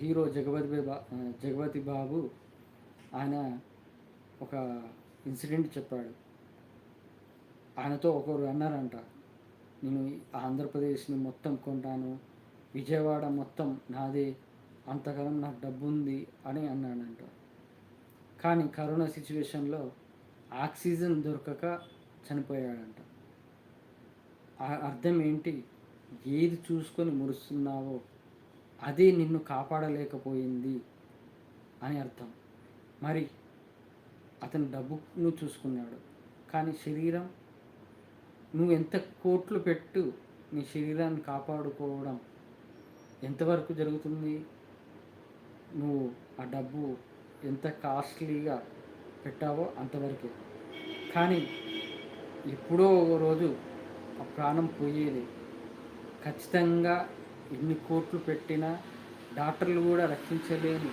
హీరో జగపతి బాబు ఆయన ఒక ఇన్సిడెంట్ చెప్పాడు. ఆయనతో ఒకరు అన్నారంట, నేను ఆంధ్రప్రదేశ్ని మొత్తం కొంటాను, విజయవాడ మొత్తం నాదే, అంతకాలం నాకు డబ్బు ఉంది అని అన్నాడంట. కానీ కరోనా సిచ్యువేషన్లో ఆక్సిజన్ దొరకక చనిపోయాడంట. అర్థం ఏంటి? ఏది చూసుకొని మురుస్తున్నావో అదే నిన్ను కాపాడలేకపోయింది అని అర్థం. మరి అతను డబ్బును చూసుకున్నాడు, కానీ శరీరం, నువ్వు ఎంత కోట్లు పెట్టు నీ శరీరాన్ని కాపాడుకోవడం ఎంతవరకు జరుగుతుంది? నువ్వు ఆ డబ్బు ఎంత కాస్ట్లీగా పెట్టావో అంతవరకే. కానీ ఎప్పుడో ఒక రోజు ఆ ప్రాణం పోయేది. ఖచ్చితంగా ఎన్ని కోట్లు పెట్టినా డాక్టర్లు కూడా రక్షించలేని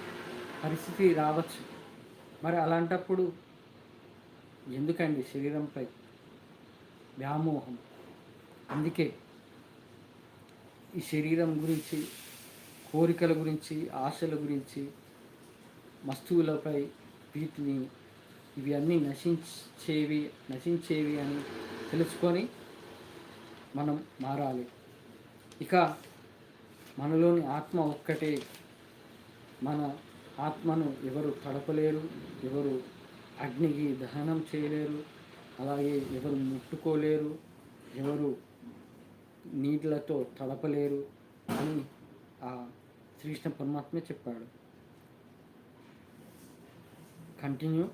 పరిస్థితి రావచ్చు. మరి అలాంటప్పుడు ఎందుకండి శరీరంపై వ్యామోహం? అందుకే ఈ శరీరం గురించి, కోరికల గురించి, ఆశల గురించి, వస్తువులపై వీటిని, ఇవి అన్నీ నశించేవి అని తెలుసుకొని మనం మారాలి. ఇక మనలోని ఆత్మ ఒక్కటే. మన ఆత్మను ఎవరు తడపలేరు, ఎవరు అగ్నికి దహనం చేయలేరు, అలాగే ఎవరు ముట్టుకోలేరు, ఎవరు నీళ్ళతో తడపలేరు అని ఆ శ్రీకృష్ణ పరమాత్మే చెప్పాడు. కంటిన్యూ.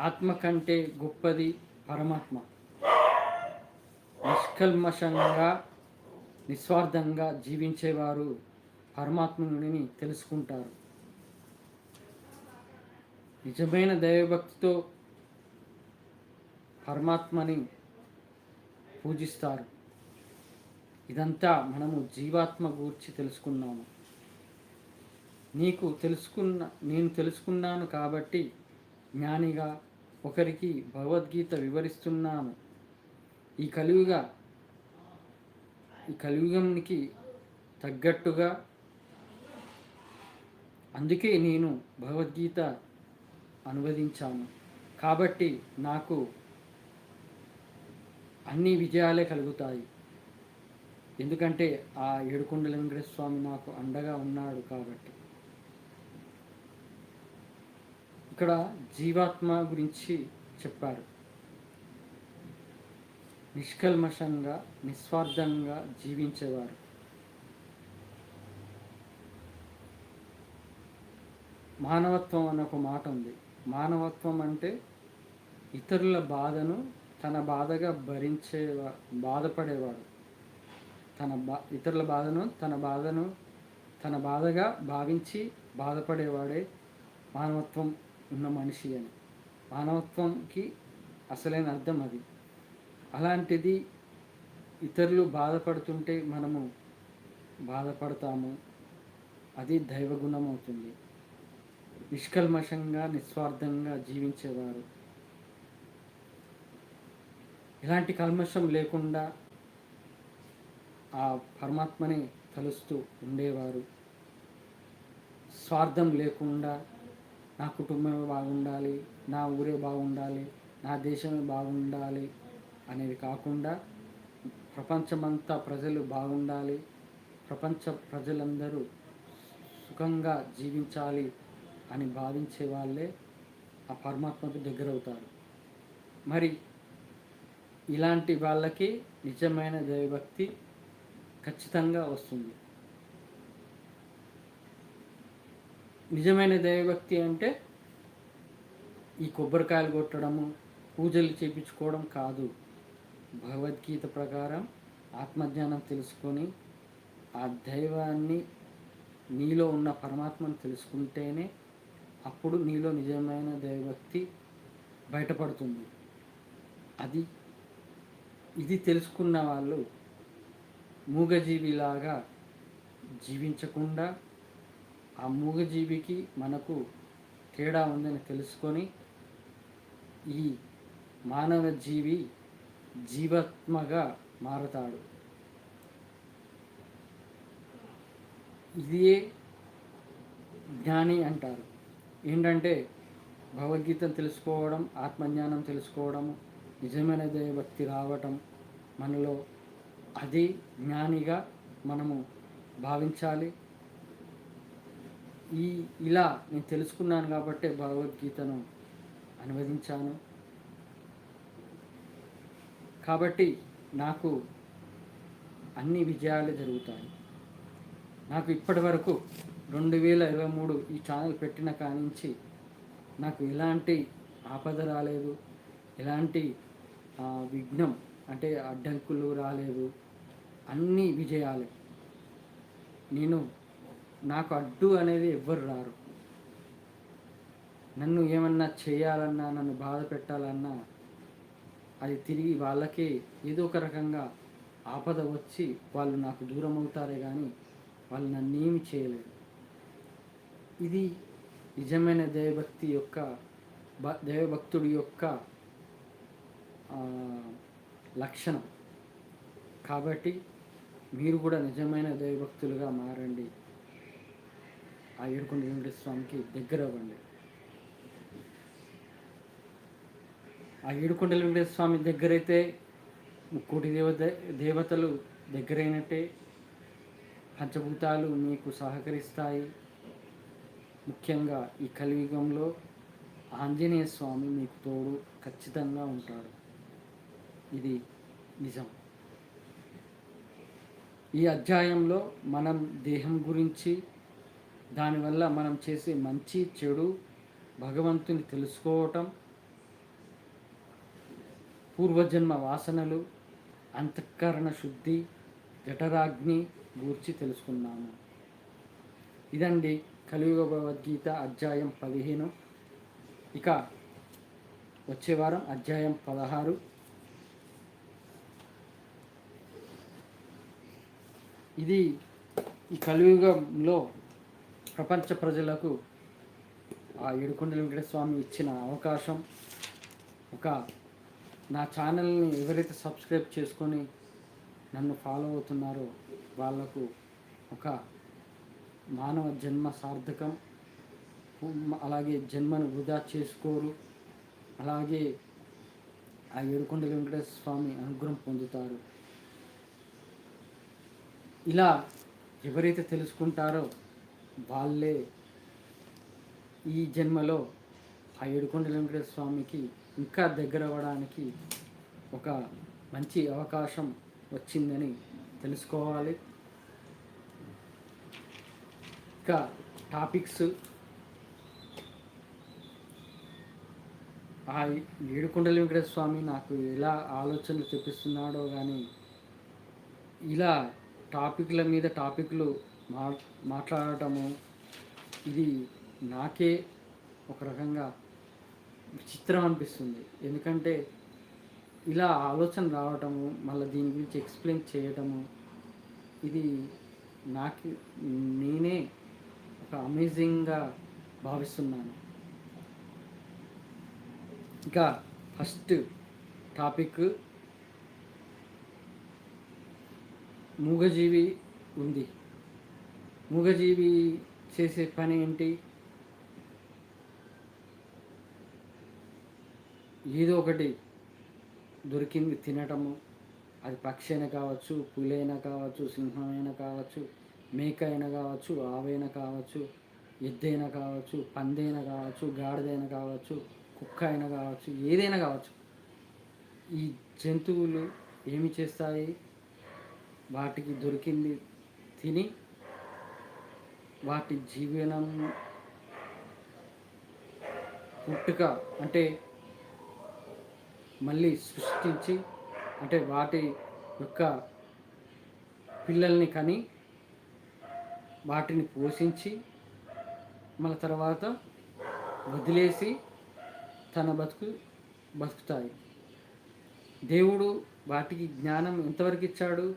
ఆత్మ కంటే గొప్పది పరమాత్మ. నిష్కల్మషంగా, నిస్వార్థంగా జీవించేవారు పరమాత్ముని తెలుసుకుంటారు. నిజమైన దైవభక్తితో పరమాత్మని పూజిస్తారు. ఇదంతా మనము జీవాత్మ గూర్చి తెలుసుకున్నాము. నేను తెలుసుకున్నాను కాబట్టి జ్ఞానిగా ఒకరికి భగవద్గీత వివరిస్తున్నాను. ఈ కలియుగంకి తగ్గట్టుగా. అందుకే నేను భగవద్గీత అనువదించాను. కాబట్టి నాకు అన్ని విజయాలే కలుగుతాయి. ఎందుకంటే ఆ ఏడుకొండల వెంకటేశ్వర స్వామి నాకు అండగా ఉన్నాడు కాబట్టి. ఇక్కడ జీవాత్మ గురించి చెప్పారు. నిష్కల్మషంగా నిస్వార్థంగా జీవించేవారు. మానవత్వం అనే ఒక మాట ఉంది. మానవత్వం అంటే ఇతరుల బాధను తన బాధగా బాధపడేవాడు. ఇతరుల బాధను తన బాధగా భావించి బాధపడేవాడే మానవత్వం ఉన్న మనిషి అని. మానవత్వంకి అసలైన అర్థం అది. అలాంటిది ఇతరులు బాధపడుతుంటే మనము బాధపడతాము, అది దైవగుణం అవుతుంది. నిష్కల్మషంగా నిస్వార్థంగా జీవించేవారు, ఎలాంటి కల్మషం లేకుండా ఆ పరమాత్మని తలుస్తూ ఉండేవారు. స్వార్థం లేకుండా నా కుటుంబమే బాగుండాలి, నా ఊరే బాగుండాలి, నా దేశమే బాగుండాలి అనేది కాకుండా ప్రపంచమంతా ప్రజలు బాగుండాలి, ప్రపంచ ప్రజలందరూ సుఖంగా జీవించాలి అని భావించే వాళ్ళే ఆ పరమాత్మకు దగ్గరవుతారు. మరి ఇలాంటి వాళ్ళకి నిజమైన దైవభక్తి ఖచ్చితంగా వస్తుంది. నిజమైన దైవభక్తి అంటే ఈ కొబ్బరికాయలు కొట్టడము, పూజలు చేయించుకోవడం కాదు. భగవద్గీత ప్రకారం ఆత్మజ్ఞానం తెలుసుకొని ఆ దైవాన్ని, నీలో ఉన్న పరమాత్మను తెలుసుకుంటేనే అప్పుడు నీలో నిజమైన దైవభక్తి బయటపడుతుంది. ఇది తెలుసుకున్న వాళ్ళు మూగజీవిలాగా జీవించకుండా ఆ మూగజీవికి మనకు తేడా ఉందని తెలుసుకొని ఈ మానవ జీవి జీవాత్మగా మారతాడు. ఇదే జ్ఞాని అంటారు. ఏంటంటే భగవద్గీతను తెలుసుకోవడం, ఆత్మజ్ఞానం తెలుసుకోవడము, నిజమైన దైవభక్తి రావటం మనలో, అది జ్ఞానిగా మనము భావించాలి. ఇలా నేను తెలుసుకున్నాను కాబట్టే భగవద్గీతను అనువదించాను. కాబట్టి నాకు అన్ని విజయాలు జరుగుతాయి. నాకు ఇప్పటి వరకు 2023 ఈ ఛానల్ పెట్టిన కానించి నాకు ఎలాంటి ఆపద రాలేదు, ఎలాంటి విఘ్నం అంటే అడ్డంకులు రాలేదు, అన్ని విజయాలే. నాకు అడ్డు అనేది ఎవ్వరు రారు. నన్ను ఏమన్నా చేయాలన్నా, నన్ను బాధ పెట్టాలన్నా అది తిరిగి వాళ్ళకే ఏదో ఒక రకంగా ఆపద వచ్చి వాళ్ళు నాకు దూరం అవుతారే కానీ వాళ్ళు నన్ను ఏమి చేయలేరు. ఇది నిజమైన దైవభక్తుడి యొక్క లక్షణం. కాబట్టి మీరు కూడా నిజమైన దైవభక్తులుగా మారండి. ఆ ఏడుకొండ వెంకటేశ్వర స్వామికి దగ్గర అవ్వండి. ఆ ఏడుకొండల వెంకటేశ్వర స్వామి దగ్గరైతే ముక్కోటి దేవతలు దగ్గరైనట్టే. పంచభూతాలు మీకు సహకరిస్తాయి. ముఖ్యంగా ఈ కలియుగంలో ఆంజనేయ స్వామి మీకు తోడు ఖచ్చితంగా ఉంటాడు. ఇది నిజం. ఈ అధ్యాయంలో మనం దేహం గురించి, దానివల్ల మనం చేసే మంచి చెడు, భగవంతుని తెలుసుకోవటం, పూర్వజన్మ వాసనలు, అంతఃకరణ శుద్ధి, జఠరాగ్ని గూర్చి తెలుసుకున్నాము. ఇదండి కలియుగ భగవద్గీత అధ్యాయం 15. ఇక వచ్చే వారం అధ్యాయం 16. ఇది ఈ కలియుగంలో ప్రపంచ ప్రజలకు ఆ ఏడుకొండల వెంకటేశ్వర స్వామి ఇచ్చిన అవకాశం. నా ఛానల్ని ఎవరైతే సబ్స్క్రైబ్ చేసుకొని నన్ను ఫాలో అవుతున్నారో వాళ్లకు ఒక మానవ జన్మ సార్థకం. అలాగే జన్మను వృధా చేసుకోరు. అలాగే ఆ ఏడుకొండల వెంకటేశ్వర స్వామి అనుగ్రహం పొందుతారు. ఇలా ఎవరైతే తెలుసుకుంటారో వాళ్ళే ఈ జన్మలో ఆ ఏడుకొండల వెంకటేశ్వర స్వామికి ఇంకా దగ్గర అవ్వడానికి ఒక మంచి అవకాశం వచ్చిందని తెలుసుకోవాలి. ఇంకా టాపిక్స్ ఆ ఏడుకొండల వెంకటేశ్వర స్వామి నాకు ఎలా ఆలోచనలు తెప్పిస్తున్నాడో కానీ ఇలా టాపిక్ల మీద టాపిక్లు మాట్లాడటము ఇది నాకే ఒక రకంగా విచిత్రం అనిపిస్తుంది. ఎందుకంటే ఇలా ఆలోచన రావటము, మళ్ళీ దీని గురించి ఎక్స్ప్లెయిన్ చేయటము, ఇది నాకు నేనే ఒక అమేజింగ్గా భావిస్తున్నాను. ఇంకా ఫస్ట్ టాపిక్ మూగజీవి ఉంది. మూగజీవి చేసే పని ఏంటి? ఏదో ఒకటి దొరికింది తినటము. అది పక్షి అయినా కావచ్చు, పులి అయినా కావచ్చు, సింహం అయినా కావచ్చు, మేక అయినా కావచ్చు, ఆవైనా కావచ్చు, ఎద్దైనా కావచ్చు, పందైనా కావచ్చు, గాడిదైనా కావచ్చు, కుక్క అయినా కావచ్చు, ఏదైనా కావచ్చు. ఈ జంతువులు ఏమి చేస్తాయి? వాటికి దొరికింది తిని వాటి జీవనం పుట్టుక అంటే మళ్ళీ సృష్టించి, అంటే వాటి యొక్క పిల్లల్ని కని వాటిని పోషించి మన తర్వాత వదిలేసి తన బతుకుతాయి. దేవుడు వాటికి జ్ఞానం ఎంతవరకు ఇచ్చాడు?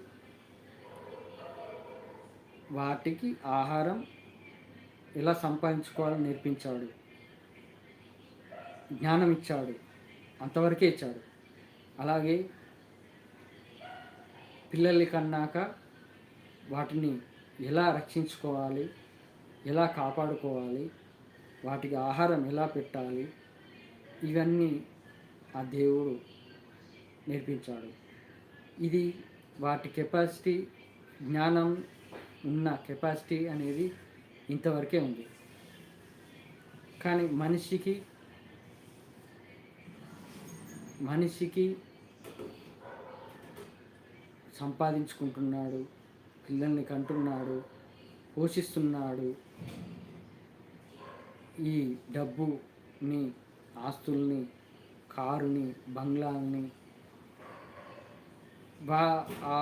వాటికి ఆహారం ఎలా సంపాదించుకోవాలని నేర్పించాడు, జ్ఞానం ఇచ్చాడు, అంతవరకే ఇచ్చాడు. అలాగే పిల్లల్ని కన్నాక వాటిని ఎలా రక్షించుకోవాలి, ఎలా కాపాడుకోవాలి, వాటికి ఆహారం ఎలా పెట్టాలి, ఇవన్నీ ఆ దేవుడు నేర్పించాడు. ఇది వాటి కెపాసిటీ, జ్ఞానం ఉన్న కెపాసిటీ అనేది ఇంతవరకే ఉంది. కానీ మనిషికి సంపాదించుకుంటున్నాడు, పిల్లల్ని కంటున్నాడు, పోషిస్తున్నాడు. ఈ డబ్బుని, ఆస్తుల్ని, కారుని, బంగ్లాల్ని ఆ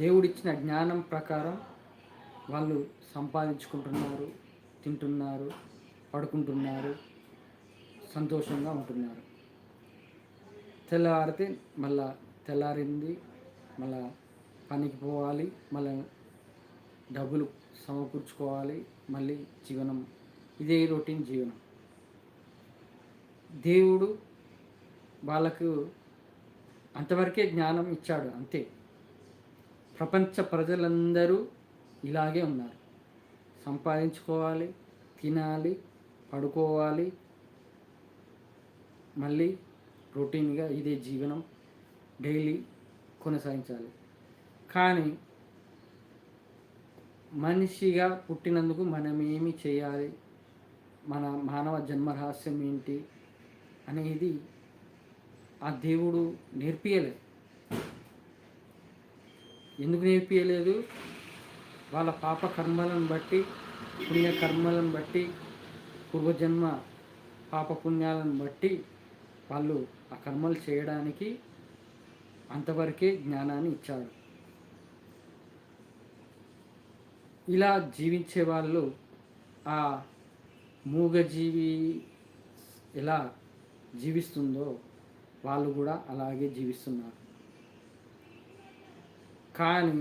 దేవుడిచ్చిన జ్ఞానం ప్రకారం వాళ్ళు సంపాదించుకుంటున్నారు, తింటున్నారు, పడుకుంటున్నారు, సంతోషంగా ఉంటున్నారు. తెల్లవారితే మళ్ళా తెల్లారింది, మళ్ళా పనికి పోవాలి, మళ్ళీ డబ్బులు సమకూర్చుకోవాలి, మళ్ళీ జీవనం ఇదే రొటీన్ జీవనం. దేవుడు వాళ్ళకు అంతవరకే జ్ఞానం ఇచ్చాడు, అంతే. ప్రపంచ ప్రజలందరూ ఇలాగే ఉన్నారు. సంపాదించుకోవాలి, తినాలి, పడుకోవాలి, మళ్ళీ రొటీన్గా ఇదే జీవనం డైలీ కొనసాగించాలి. కానీ మనిషిగా పుట్టినందుకు మనం ఏమి చేయాలి, మన మానవ జన్మ రహస్యం ఏంటి అనేది ఆ దేవుడు నేర్పియలేదు. ఎందుకు నేర్పియలేదు? వాళ్ళ పాప కర్మలను బట్టి, పుణ్యకర్మలను బట్టి, పూర్వజన్మ పాప పుణ్యాలను బట్టి వాళ్ళు ఆ కర్మలు చేయడానికి అంతవరకే జ్ఞానాన్ని ఇచ్చాడు. ఇలా జీవించే వాళ్ళు ఆ మూగజీవి ఎలా జీవిస్తుందో వాళ్ళు కూడా అలాగే జీవిస్తున్నారు. కానీ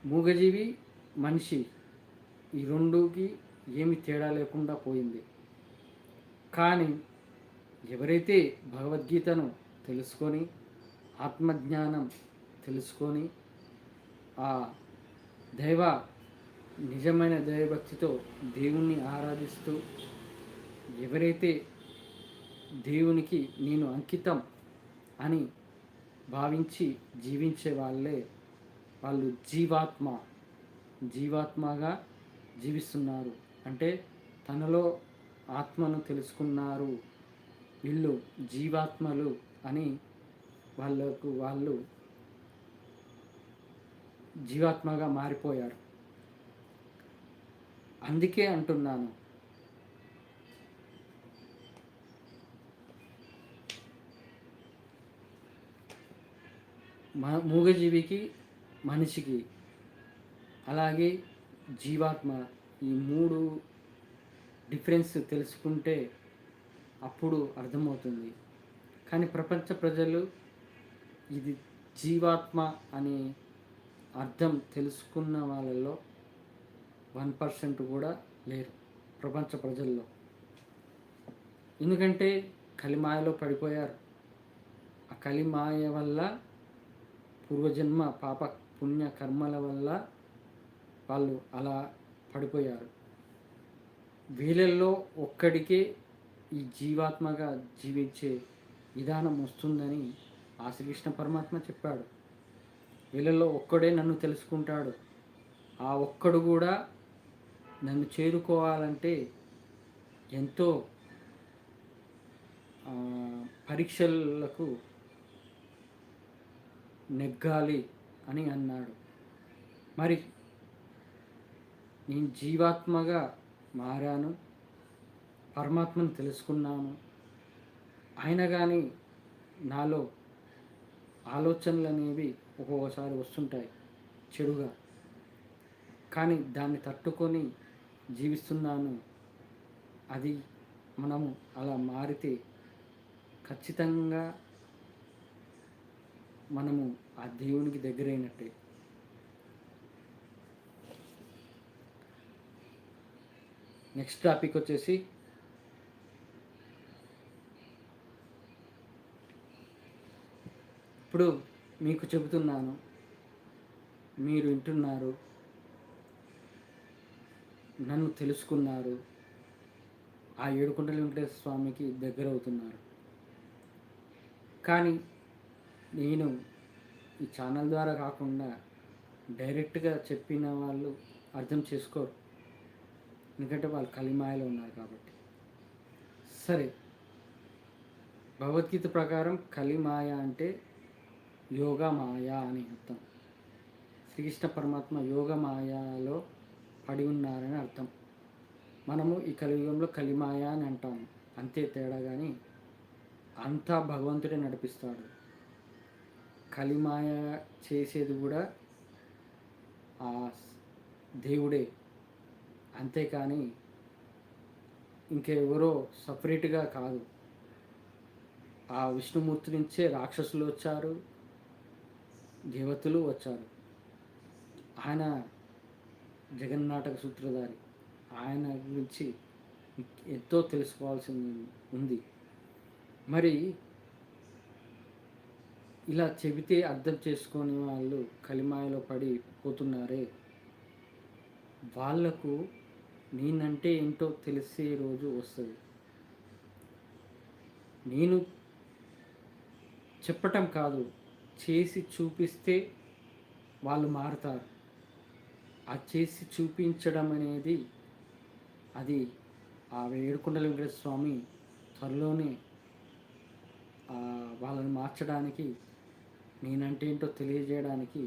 మూగజీవి, మనిషి ఈ రెండుకి ఏమి తేడా లేకుండా పోయింది. కానీ ఎవరైతే భగవద్గీతను తెలుసుకొని, ఆత్మజ్ఞానం తెలుసుకొని, ఆ నిజమైన దైవభక్తితో దేవుణ్ణి ఆరాధిస్తూ, ఎవరైతే దేవునికి నేను అంకితం అని భావించి జీవించే వాళ్ళు జీవాత్మగా జీవిస్తున్నారు. అంటే తనలో ఆత్మను తెలుసుకున్నారు వీళ్ళు జీవాత్మలు అని వాళ్ళు జీవాత్మగా మారిపోయారు. అందుకే అంటున్నాను, మూగజీవికి, మనిషికి, అలాగే జీవాత్మ, ఈ 3 డిఫరెన్స్ తెలుసుకుంటే అప్పుడు అర్థమవుతుంది. కానీ ప్రపంచ ప్రజలు ఇది జీవాత్మ అని అర్థం తెలుసుకున్న వాళ్ళలో 1% కూడా లేరు ప్రపంచ ప్రజల్లో. ఎందుకంటే కలిమాయలో పడిపోయారు. ఆ కలిమాయ వల్ల, పూర్వజన్మ పాప పుణ్య కర్మల వల్ల వాళ్ళు అలా పడిపోయారు. వీళ్ళల్లో ఒక్కడికే ఈ జీవాత్మగా జీవించే విధానం వస్తుందని ఆ శ్రీకృష్ణ పరమాత్మ చెప్పాడు. వీళ్ళల్లో ఒక్కడే నన్ను తెలుసుకుంటాడు. ఆ ఒక్కడు కూడా నన్ను చేరుకోవాలంటే ఎంతో పరీక్షలకు నెగ్గాలి అని అన్నాడు. మరి నేను జీవాత్మగా మారాను, పరమాత్మను తెలుసుకున్నాను. అయినా కానీ నాలో ఆలోచనలు అనేవి ఒక్కొక్కసారి వస్తుంటాయి చెడుగా, కానీ దాన్ని తట్టుకొని జీవిస్తున్నాను. అది మనము అలా మారితే ఖచ్చితంగా మనము ఆ దేవునికి దగ్గరైనట్టే. నెక్స్ట్ టాపిక్ వచ్చేసి ఇప్పుడు మీకు చెబుతున్నాను, మీరు వింటున్నారు, నన్ను తెలుసుకున్నారు, ఆ ఏడుకొండల వెంకటేశ్వర స్వామికి దగ్గర అవుతున్నారు. కానీ నేను ఈ ఛానల్ ద్వారా కాకుండా డైరెక్ట్గా చెప్పిన వాళ్ళు అర్థం చేసుకోరు, ఎందుకంటే వాళ్ళు కలిమాయలో ఉన్నారు కాబట్టి. సరే, భగవద్గీత ప్రకారం కలిమాయ అంటే యోగమాయ అని అర్థం. శ్రీకృష్ణ పరమాత్మ యోగమాయలో పడి ఉన్నారని అర్థం. మనము ఈ కలియుగంలో కలిమాయ అని అంటాము, అంతే తేడా. కానీ అంతా భగవంతుడే నడిపిస్తాడు. కలిమాయ చేసేది కూడా ఆ దేవుడే, అంతేకాని ఇంకెవరో సపరేట్గా కాదు. ఆ విష్ణుమూర్తి నుంచే రాక్షసులు వచ్చారు, దేవతలు వచ్చారు. ఆయన జగన్నాటక సూత్రధారి, ఆయన గురించి ఎంతో తెలుసుకోవాల్సి ఉంది. మరి ఇలా చెబితే అర్థం చేసుకొని వాళ్ళు కలిమాయలో పడిపోతున్నారే, వాళ్లకు నేనంటే ఏంటో తెలిసే రోజు వస్తుంది. నేను చెప్పటం కాదు, చేసి చూపిస్తే వాళ్ళు మారుతారు. ఆ చేసి చూపించడం అనేది అది ఆ ఏడుకొండల వెంకటేశ్వర స్వామి త్వరలోనే వాళ్ళని మార్చడానికి, నేనంటే ఏంటో తెలియజేయడానికి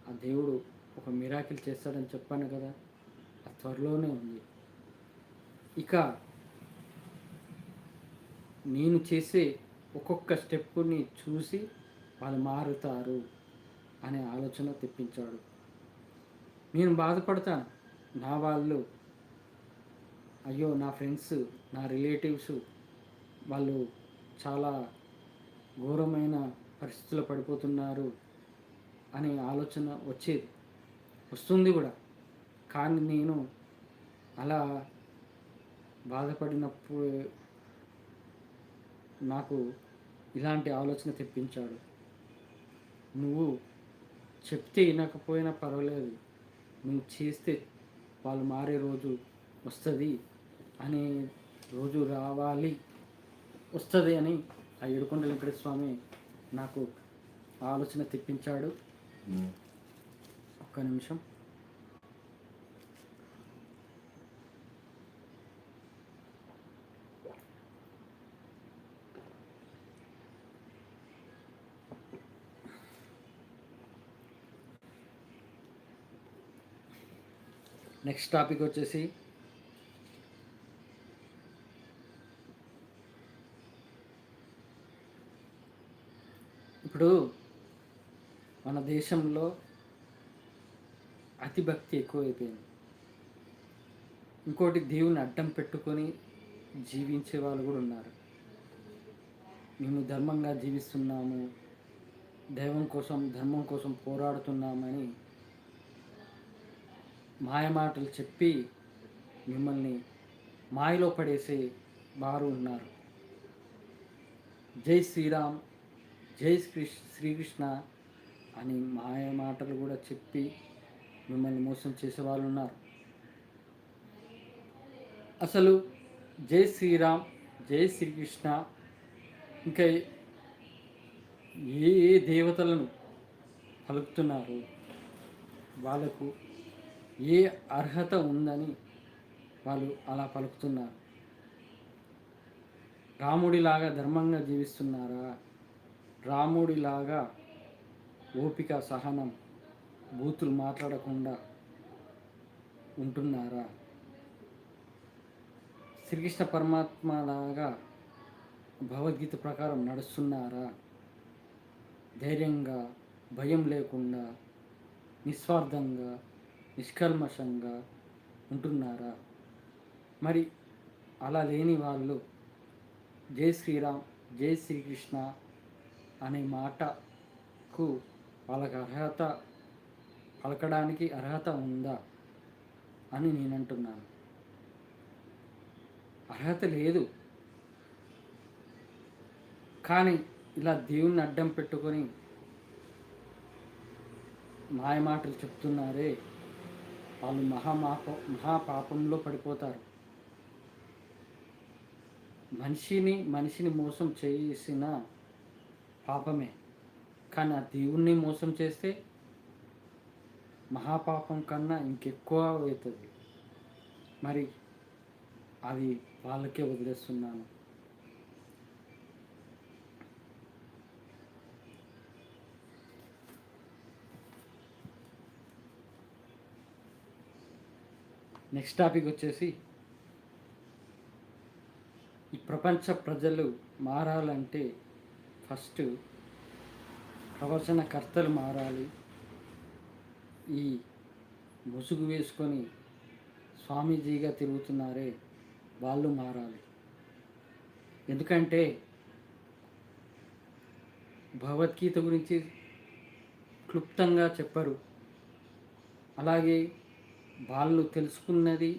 ఆ దేవుడు ఒక మిరాకిల్ చేస్తాడని చెప్పాను కదా, అది త్వరలోనే ఉంది. ఇక నేను చేసే ఒక్కొక్క స్టెప్పుని చూసి వాళ్ళు మారుతారు అనే ఆలోచన తెప్పించాడు. నేను బాధపడతాను, నా వాళ్ళు, అయ్యో నా ఫ్రెండ్స్, నా రిలేటివ్స్ వాళ్ళు చాలా ఘోరమైన పరిస్థితుల్లో పడిపోతున్నారు అనే ఆలోచన వస్తుంది కూడా. కానీ నేను అలా బాధపడినప్పుడు నాకు ఇలాంటి ఆలోచన తెప్పించాడు. నువ్వు చెప్తే వినకపోయినా పర్వాలేదు, నువ్వు చేస్తే వాళ్ళు మారే రోజు వస్తుంది అనే రోజు వస్తుంది అని ఆ ఏడుకొండల వెంకటేశ్వర స్వామి నాకు ఆలోచన తెప్పించాడు. ఒక్క నిమిషం. నెక్స్ట్ టాపిక్ వచ్చేసి ఇప్పుడు మన దేశంలో అతి భక్తి ఎక్కువైపోయింది. ఇంకోటి దేవుని అడ్డం పెట్టుకొని జీవించే వాళ్ళు కూడా ఉన్నారు. మేము ధర్మంగా జీవిస్తున్నాము, ధర్మం కోసం పోరాడుతున్నామని మాయమాటలు చెప్పి మిమ్మల్ని మాయలో పడేసే వారు ఉన్నారు. జై శ్రీరామ్, జై శ్రీకృష్ణ అని మాయ మాటలు కూడా చెప్పి మిమ్మల్ని మోసం చేసే వాళ్ళు ఉన్నారు. అసలు జై శ్రీరామ్, జై శ్రీకృష్ణ ఇంకా ఏ ఏ దేవతలను పలుకుతున్నారు, వాళ్ళకు ఏ అర్హత ఉందని వాళ్ళు అలా పలుకుతున్నారు? రాముడిలాగా ధర్మంగా జీవిస్తున్నారా? రాముడిలాగా ఓపిక, సహనం, బూతులు మాట్లాడకుండా ఉంటున్నారా? శ్రీకృష్ణ పరమాత్మలాగా భగవద్గీత ప్రకారం నడుస్తున్నారా? ధైర్యంగా, భయం లేకుండా, నిస్వార్థంగా, నిష్కల్మషంగా ఉంటున్నారా? మరి అలా లేని వాళ్ళు జై శ్రీరామ్, జై శ్రీకృష్ణ అనే మాటకు వాళ్ళకి పలకడానికి అర్హత ఉందా అని నేను అంటున్నాను. అర్హత లేదు. కానీ ఇలా దేవుణ్ణి అడ్డం పెట్టుకొని మాయమాటలు చెప్తున్నారే, వాళ్ళు మహాపాపంలో పడిపోతారు. మనిషిని మోసం చేసిన పాపమే, కానీ ఆ దేవుణ్ణి మోసం చేస్తే మహాపాపం కన్నా ఇంకెక్కువ అవుతుంది. మరి అది వాళ్ళకే వదిలేస్తున్నాను. నెక్స్ట్ టాపిక్ వచ్చేసి, ఈ ప్రపంచ ప్రజలు మారాలంటే ఫస్ట్ ప్రవచనకర్తలు మారాలి. ఈ ముసుగు వేసుకొని స్వామీజీగా తిరుగుతున్నారే, వాళ్ళు మారాలి. ఎందుకంటే భగవద్గీత గురించి క్లుప్తంగా చెప్పరు. అలాగే వాళ్ళు తెలుసుకున్నది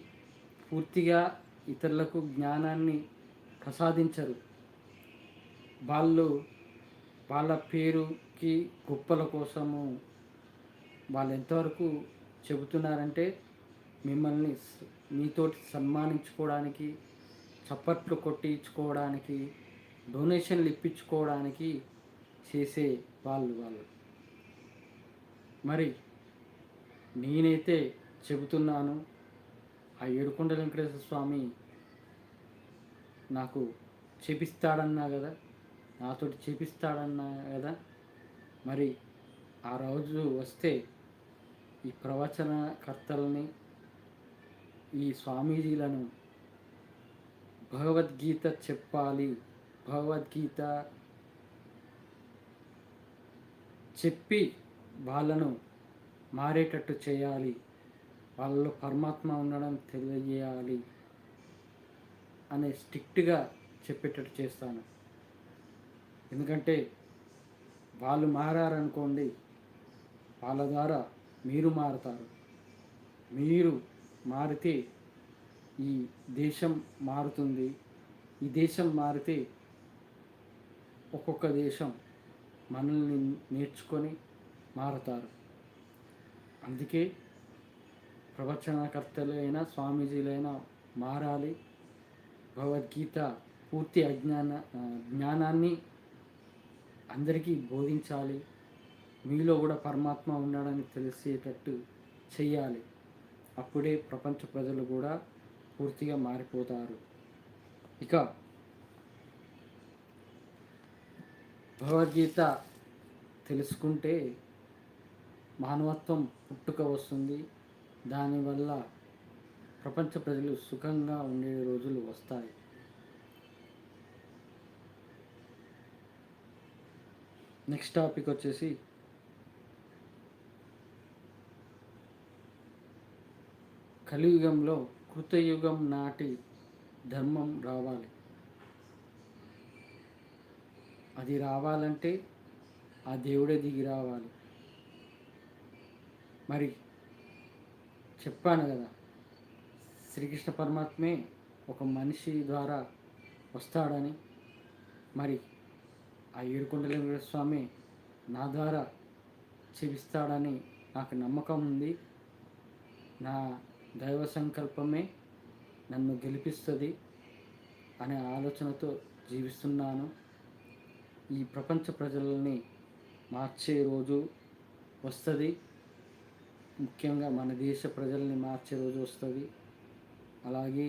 పూర్తిగా ఇతరులకు జ్ఞానాన్ని ప్రసాదించరు. వాళ్ళ పేరుకి గొప్పల కోసము వాళ్ళు ఎంతవరకు చెబుతున్నారంటే, మిమ్మల్ని మీతోటి సన్మానించుకోవడానికి, చప్పట్లు కొట్టించుకోవడానికి, డొనేషన్లు ఇప్పించుకోవడానికి చేసే వాళ్ళు. మరి నేనైతే చెబుతున్నాను, ఆ ఏడుకొండల వెంకటేశ్వర స్వామి నాకు చేపిస్తాడన్నా కదా, నాతోటి చేపిస్తాడన్నా కదా. మరి ఆ రోజు వస్తే ఈ ప్రవచనకర్తలని, ఈ స్వామీజీలను భగవద్గీత చెప్పాలి, భగవద్గీత చెప్పి వాళ్ళను మారేటట్టు చేయాలి, వాళ్ళలో పరమాత్మ ఉండడం తెలియజేయాలి అనే స్ట్రిక్ట్గా చెప్పేటట్టు చేస్తాను. ఎందుకంటే వాళ్ళు మారారనుకోండి, వాళ్ళ ద్వారా మీరు మారుతారు. మీరు మారితే ఈ దేశం మారుతుంది. ఈ దేశం మారితే ఒక్కొక్క దేశం మనల్ని నేర్చుకొని మారుతారు. అందుకే ప్రవచనకర్తలైన స్వామీజీలైనా మారాలి. భగవద్గీత పూర్తి జ్ఞానాన్ని అందరికీ బోధించాలి. మీలో కూడా పరమాత్మ ఉండడానికి తెలిసేటట్టు చెయ్యాలి. అప్పుడే ప్రపంచ ప్రజలు కూడా పూర్తిగా మారిపోతారు. ఇక భగవద్గీత తెలుసుకుంటే మానవత్వం పుట్టుక వస్తుంది. దానివల్ల ప్రపంచ ప్రజలు సుఖంగా ఉండే రోజులు వస్తాయి. నెక్స్ట్ టాపిక్ వచ్చేసి కలియుగంలో కృతయుగం నాటి ధర్మం రావాలి. అది రావాలంటే ఆ దేవుడే దిగి రావాలి. మరి చెప్పాను కదా, శ్రీకృష్ణ పరమాత్మే ఒక మనిషి ద్వారా వస్తాడని. మరి ఆ ఏడుకొండలింగేశ్వర స్వామి నా ద్వారా చెబిస్తాడని నాకు నమ్మకం ఉంది. నా దైవ సంకల్పమే నన్ను గెలిపిస్తుంది అనే ఆలోచనతో జీవిస్తున్నాను. ఈ ప్రపంచ ప్రజలని మార్చే రోజు వస్తుంది. ముఖ్యంగా మన దేశ ప్రజల్ని మార్చే రోజు వస్తుంది. అలాగే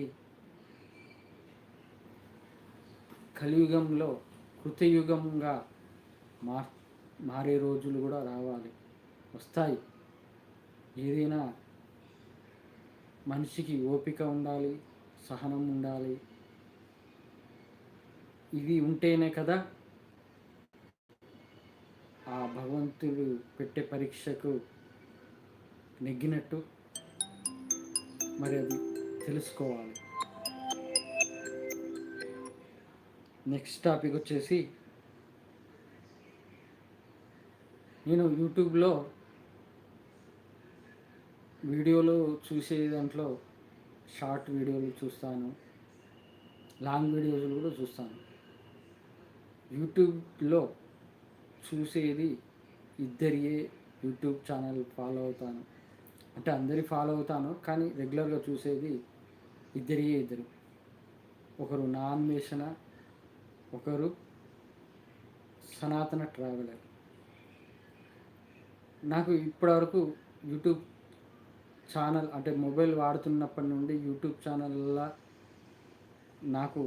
కలియుగంలో కృతయుగంగా మారే రోజులు కూడా రావాలి, వస్తాయి. ఏదైనా మనిషికి ఓపిక ఉండాలి, సహనం ఉండాలి. ఇవి ఉంటేనే కదా ఆ భగవంతుడు పెట్టే పరీక్షకు నెగ్గినట్టు. మరి అది తెలుసుకోవాలి. నెక్స్ట్ టాపిక్ వచ్చేసి నేను యూట్యూబ్లో వీడియోలు చూసే దాంట్లో షార్ట్ వీడియోలు చూస్తాను, లాంగ్ వీడియోలు కూడా చూస్తాను. యూట్యూబ్లో చూసేది ఇద్దరియే యూట్యూబ్ ఛానల్ ఫాలో అవుతాను. అంటే అందరి ఫాలో అవుతాను, కానీ రెగ్యులర్గా చూసేది ఇద్దరు. ఒకరు నా అన్వేషణ, ఒకరు సనాతన ట్రావెలర్. నాకు ఇప్పటివరకు యూట్యూబ్ ఛానల్ అంటే మొబైల్ వాడుతున్నప్పటి నుండి యూట్యూబ్ ఛానల్లో నాకు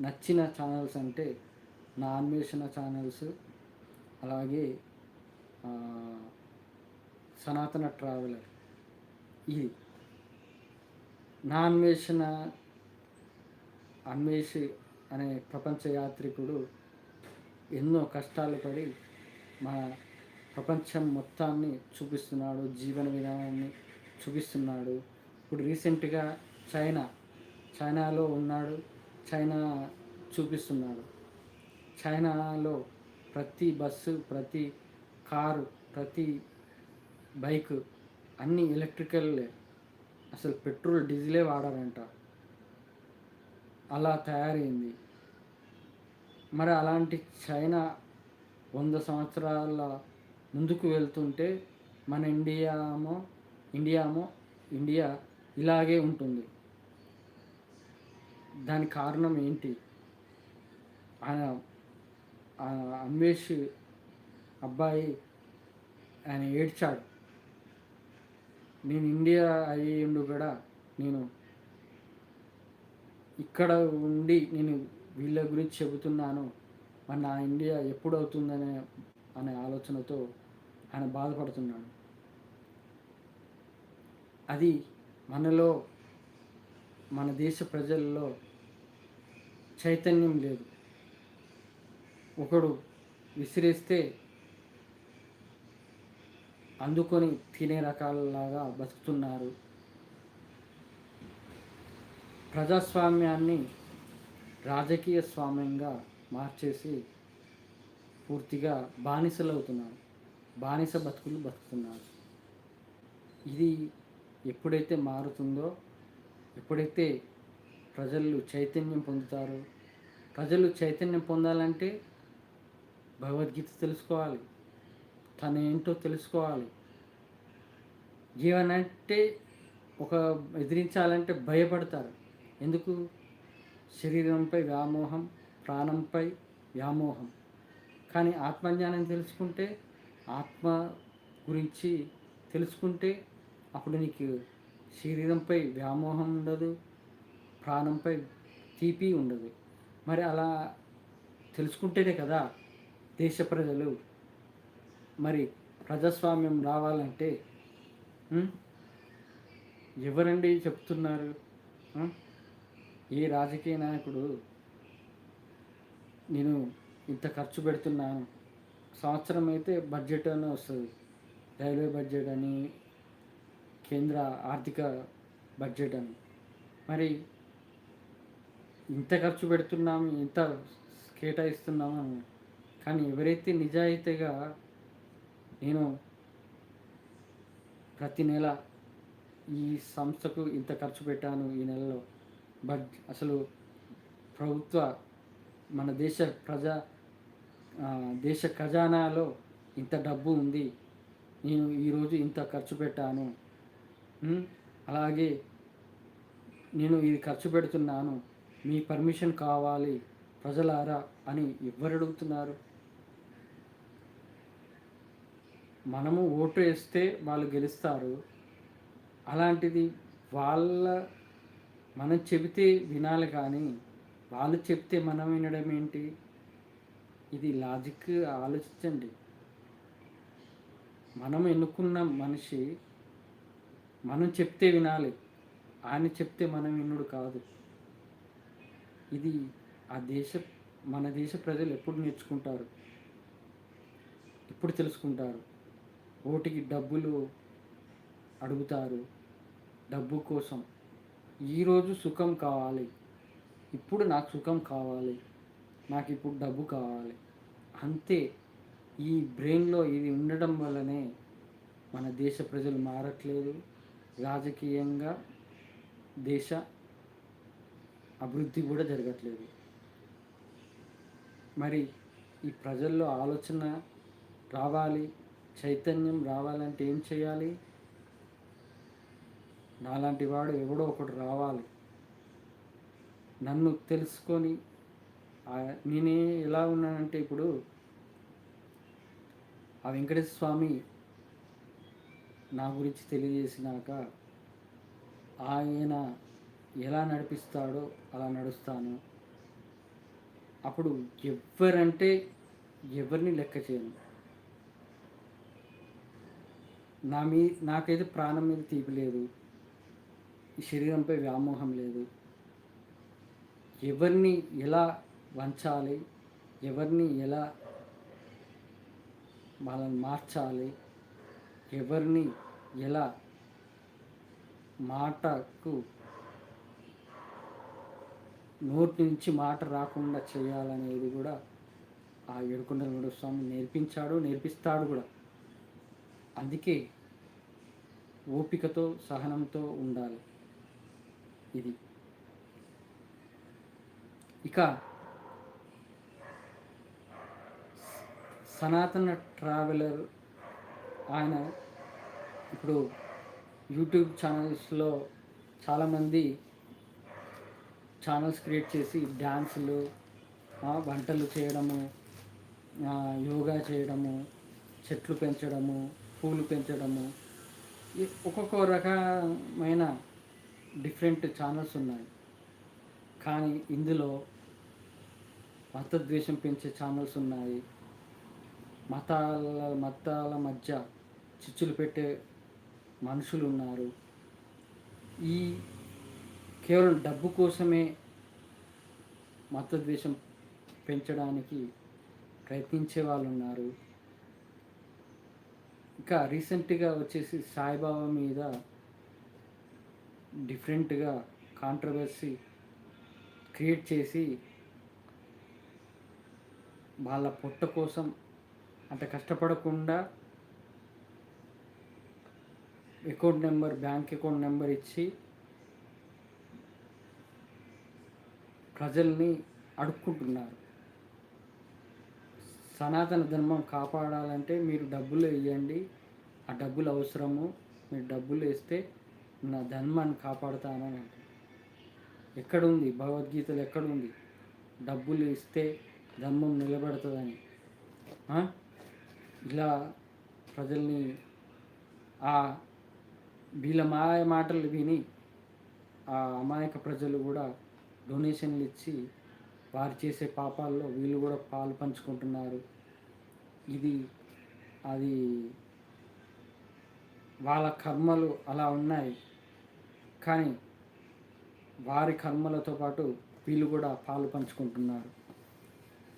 నచ్చిన ఛానల్స్ అంటే నా అన్వేషణ ఛానల్స్, అలాగే సనాతన ట్రావెలర్. ఇది నా అన్వేషి అనే ప్రపంచ యాత్రికుడు ఎన్నో కష్టాలు పడి మన ప్రపంచం మొత్తాన్ని చూపిస్తున్నాడు, జీవన విధానాన్ని చూపిస్తున్నాడు. ఇప్పుడు రీసెంట్గా చైనాలో ఉన్నాడు, చైనా చూపిస్తున్నాడు. చైనాలో ప్రతి బస్సు, ప్రతి కారు, ప్రతి బైక్ అన్నీ ఎలక్ట్రికల్లే, అసలు పెట్రోల్ డీజిలే వాడారంట. అలా తయారైంది. మరి అలాంటి చైనా 100 సంవత్సరాల ముందుకు వెళ్తుంటే మన ఇండియా ఇలాగే ఉంటుంది. దానికి కారణం ఏంటి? ఆయన అన్వేష్ అబ్బాయి ఆయన ఏడ్చాడు. నేను ఇండియా అయ్యిండు కూడా నేను ఇక్కడ ఉండి నేను వీళ్ళ గురించి చెబుతున్నాను, మరి నా ఇండియా ఎప్పుడు అనే ఆలోచనతో ఆయన బాధపడుతున్నాడు. అది మనలో, మన దేశ ప్రజల్లో చైతన్యం లేదు. ఒకడు విసిరేస్తే అందుకొని తినే రకాలలాగా బతుకుతున్నారు. ప్రజాస్వామ్యాన్ని రాజకీయ స్వామ్యంగా మార్చేసి పూర్తిగా బానిసలు బతుకుతున్నారు. ఇది ఎప్పుడైతే మారుతుందో, ఎప్పుడైతే ప్రజలు చైతన్యం పొందుతారో, ప్రజలు చైతన్యం పొందాలంటే భగవద్గీత తెలుసుకోవాలి, తన ఏంటో తెలుసుకోవాలి. జీవనంటే ఎదిరించాలంటే భయపడతారు. ఎందుకు? శరీరంపై వ్యామోహం, ప్రాణంపై వ్యామోహం. కానీ ఆత్మజ్ఞానం తెలుసుకుంటే, ఆత్మ గురించి తెలుసుకుంటే అప్పుడు నీకు శరీరంపై వ్యామోహం ఉండదు, ప్రాణంపై తీపి ఉండదు. మరి అలా తెలుసుకుంటేనే కదా దేశ ప్రజలు మరి ప్రజాస్వామ్యం రావాలంటే ఎవరండి చెప్తున్నారు? ఆ? ఏ రాజకీయ నాయకుడు నేను ఇంత ఖర్చు పెడుతున్నాను, సంవత్సరం అయితే బడ్జెట్ అని వస్తుంది, రైల్వే బడ్జెట్ అని, కేంద్ర ఆర్థిక బడ్జెట్ అని, మరి ఇంత ఖర్చు పెడుతున్నాము, ఇంత కేటాయిస్తున్నాము అని. కానీ ఎవరైతే నిజాయితీగా నేను ప్రతి నెల ఈ సంస్థకు ఇంత ఖర్చు పెట్టాను ఈ నెలలో, అసలు ప్రభుత్వ మన దేశ ఖజానాలో ఇంత డబ్బు ఉంది, నేను ఈరోజు ఇంత ఖర్చు పెట్టాను, అలాగే నేను ఇది ఖర్చు పెడుతున్నాను, మీ పర్మిషన్ కావాలి ప్రజలారా అని ఎవరు అడుగుతున్నారు? మనము ఓటు వేస్తే వాళ్ళు గెలుస్తారు. అలాంటిది మనం చెబితే వినాలి, కానీ వాళ్ళు చెప్తే మనం వినడం ఏంటి? ఇది లాజిక్ ఆలోచించండి. మనం ఎన్నుకున్న మనిషి మనం చెప్తే వినాలి, ఆయన చెప్తే మనం వినుడు కాదు. ఇది మన దేశ ప్రజలు ఎప్పుడు నేర్చుకుంటారు, ఎప్పుడు తెలుసుకుంటారు? ఓటికి డబ్బులు అడుగుతారు, డబ్బు కోసం. ఈరోజు సుఖం కావాలి, ఇప్పుడు నాకు సుఖం కావాలి, నాకు ఇప్పుడు డబ్బు కావాలి, అంతే. ఈ బ్రెయిన్లో ఇది ఉండడం వల్లనే మన దేశ ప్రజలు మారట్లేదు, రాజకీయంగా దేశ అభివృద్ధి కూడా జరగట్లేదు. మరి ఈ ప్రజల్లో ఆలోచన రావాలి, చైతన్యం రావాలంటే ఏం చేయాలి? నాలాంటి వాడు ఎవడో ఒకడు రావాలి, నన్ను తెలుసుకొని. నేనే ఎలా ఉన్నానంటే, ఇప్పుడు ఆ వెంకటేశ్వర స్వామి నా గురించి తెలియజేసినాక ఆయన ఎలా నడిపిస్తాడో అలా నడుస్తాను. అప్పుడు ఎవరిని లెక్క చేయను. నాకైతే ప్రాణం మీద తీపి లేదు, ఈ శరీరంపై వ్యామోహం లేదు. ఎవరిని ఎలా వంచాలి, ఎవరిని ఎలా వాళ్ళని మార్చాలి, ఎవరిని ఎలా మాటకు నోటి నుంచి మాట రాకుండా చేయాలనేది కూడా ఆ ఏడుకొండల స్వామి నేర్పిస్తాడు కూడా. అందుకే ఓపికతో సహనంతో ఉండాలి. ఇది ఇక సనాతన ట్రావెలర్ ఆయన ఇప్పుడు యూట్యూబ్ ఛానల్స్లో చాలామంది ఛానల్స్ క్రియేట్ చేసి డ్యాన్సులు, వంటలు చేయడము, యోగా చేయడము, చెట్లు పెంచడము, పూలు పెంచడము, ఒక్కొక్క రకమైన డిఫరెంట్ ఛానల్స్ ఉన్నాయి. కానీ ఇందులో మతద్వేషం పెంచే ఛానల్స్ ఉన్నాయి, మతాల మధ్య చిచ్చులు పెట్టే మనుషులు ఉన్నారు, ఈ కేవలం డబ్బు కోసమే మతద్వేషం పెంచడానికి ప్రయత్నించే వాళ్ళు ఉన్నారు. ఇంకా రీసెంట్గా వచ్చేసి సాయిబాబా మీద డిఫరెంట్గా కాంట్రవర్సీ క్రియేట్ చేసి వాళ్ళ పొట్ట కోసం అంత కష్టపడకుండా బ్యాంక్ అకౌంట్ నెంబర్ ఇచ్చి ప్రజల్ని అడుక్కుంటున్నారు. సనాతన ధర్మం కాపాడాలంటే మీరు డబ్బులు ఇవ్వండి, ఆ డబ్బులు అవసరము, మీరు డబ్బులు వేస్తే నా ధర్మాన్ని కాపాడుతానని అంటే ఎక్కడుంది? భగవద్గీతలో ఎక్కడుంది డబ్బులు ఇస్తే ధర్మం నిలబడుతుందని? ఇలా ప్రజల్ని వీళ్ళ మాటలు విని ఆ అమాయక ప్రజలు కూడా డొనేషన్లు ఇచ్చి వారు చేసే పాపాల్లో వీళ్ళు కూడా పాలు పంచుకుంటున్నారు. అది వాళ్ళ కర్మలు అలా ఉన్నాయి. కానీ వారి కర్మలతో పాటు వీళ్ళు కూడా పాలు పంచుకుంటున్నారు.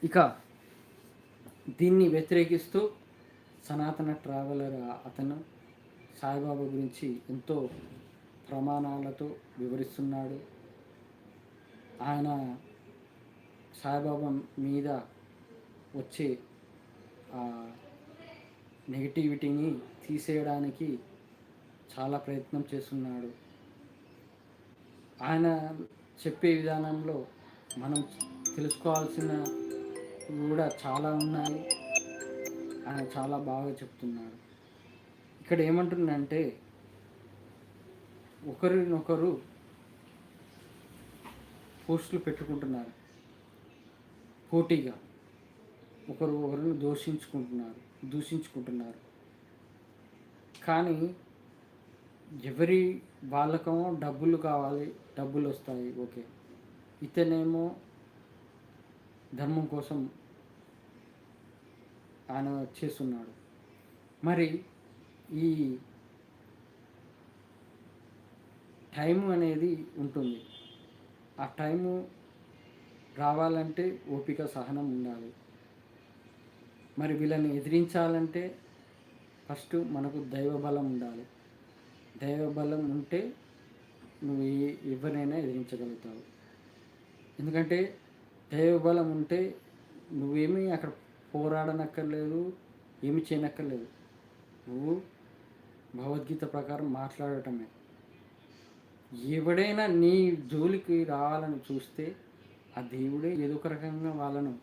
ఇక దీన్ని వ్యతిరేకిస్తూ సనాతన ట్రావెలర్ అతను సాయిబాబా గురించి ఎంతో ప్రమాణాలతో వివరిస్తున్నాడు. ఆయన సాయిబాబా మీద వచ్చే నెగిటివిటీని తీసేయడానికి చాలా ప్రయత్నం చేస్తున్నాడు. ఆయన చెప్పే విధానంలో మనం తెలుసుకోవాల్సిన కూడా చాలా ఉన్నాయి. ఆయన చాలా బాగా చెప్తున్నాడు. ఇక్కడ ఏమంటుందంటే, ఒకరినొకరు పోస్టులు పెట్టుకుంటున్నారు, పోటీగా ఒకరిని దూషించుకుంటున్నారు. కానీ ఎవరి వాళ్ళకేమో డబ్బులు కావాలి, డబ్బులు వస్తాయి, ఓకే. ఇతనేమో ధర్మం కోసం ఆయన చేస్తున్నాడు. మరి ఈ టైము అనేది ఉంటుంది. ఆ టైము రావాలంటే ఓపిక, సహనం ఉండాలి. మరి వీళ్ళని ఎదిరించాలంటే ఫస్ట్ మనకు దైవబలం ఉండాలి. దైవబలం ఉంటే నువ్వు ఎవరినైనా ఎదిరించగలుగుతావు. ఎందుకంటే దైవబలం ఉంటే నువ్వేమీ అక్కడ పోరాడనక్కర్లేదు, ఏమి చేయనక్కర్లేదు. నువ్వు భగవద్గీత ప్రకారం మాట్లాడటమే. ఎవడైనా నీ జోలికి రావాలని చూస్తే ఆ దేవుడే ఏదో ఒక రకంగా వాళ్ళను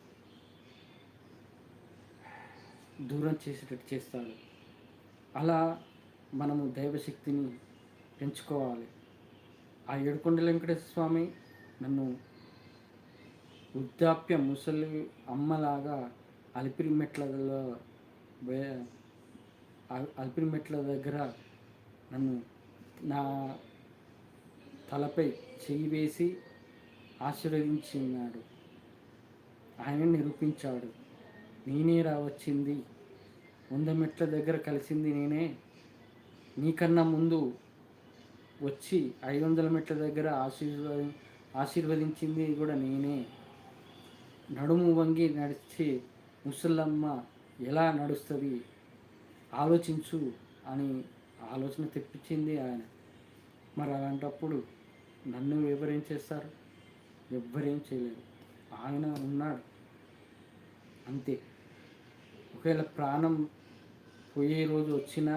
దూరం చేసేటట్టు చేస్తాడు. అలా మనము దైవశక్తిని పెంచుకోవాలి. ఆ ఏడుకొండల వెంకటేశ్వర స్వామి నన్ను వృద్ధాప్య ముసలి అమ్మలాగా అలిపిరి మెట్ల దగ్గర నన్ను నా తలపై చెయ్యి వేసి ఆశీర్వదించినాడు. ఆయన నిరూపించాడు, నేనే వచ్చింది 100 మెట్ల దగ్గర కలిసింది నేనే, నీకన్నా ముందు వచ్చి 500 మెట్ల దగ్గర ఆశీర్వదించింది కూడా నేనే. నడుము వంగి నడిచి ముసలమ్మ ఎలా నడుస్తుంది ఆలోచించు అని ఆలోచన తెప్పించింది ఆయన. మరి అలాంటప్పుడు నన్ను ఎవరేం చేస్తారు? ఎవ్వరేం చేయలేరు. ఆయన ఉన్నాడు అంతే. ఒకవేళ ప్రాణం పోయే రోజు వచ్చినా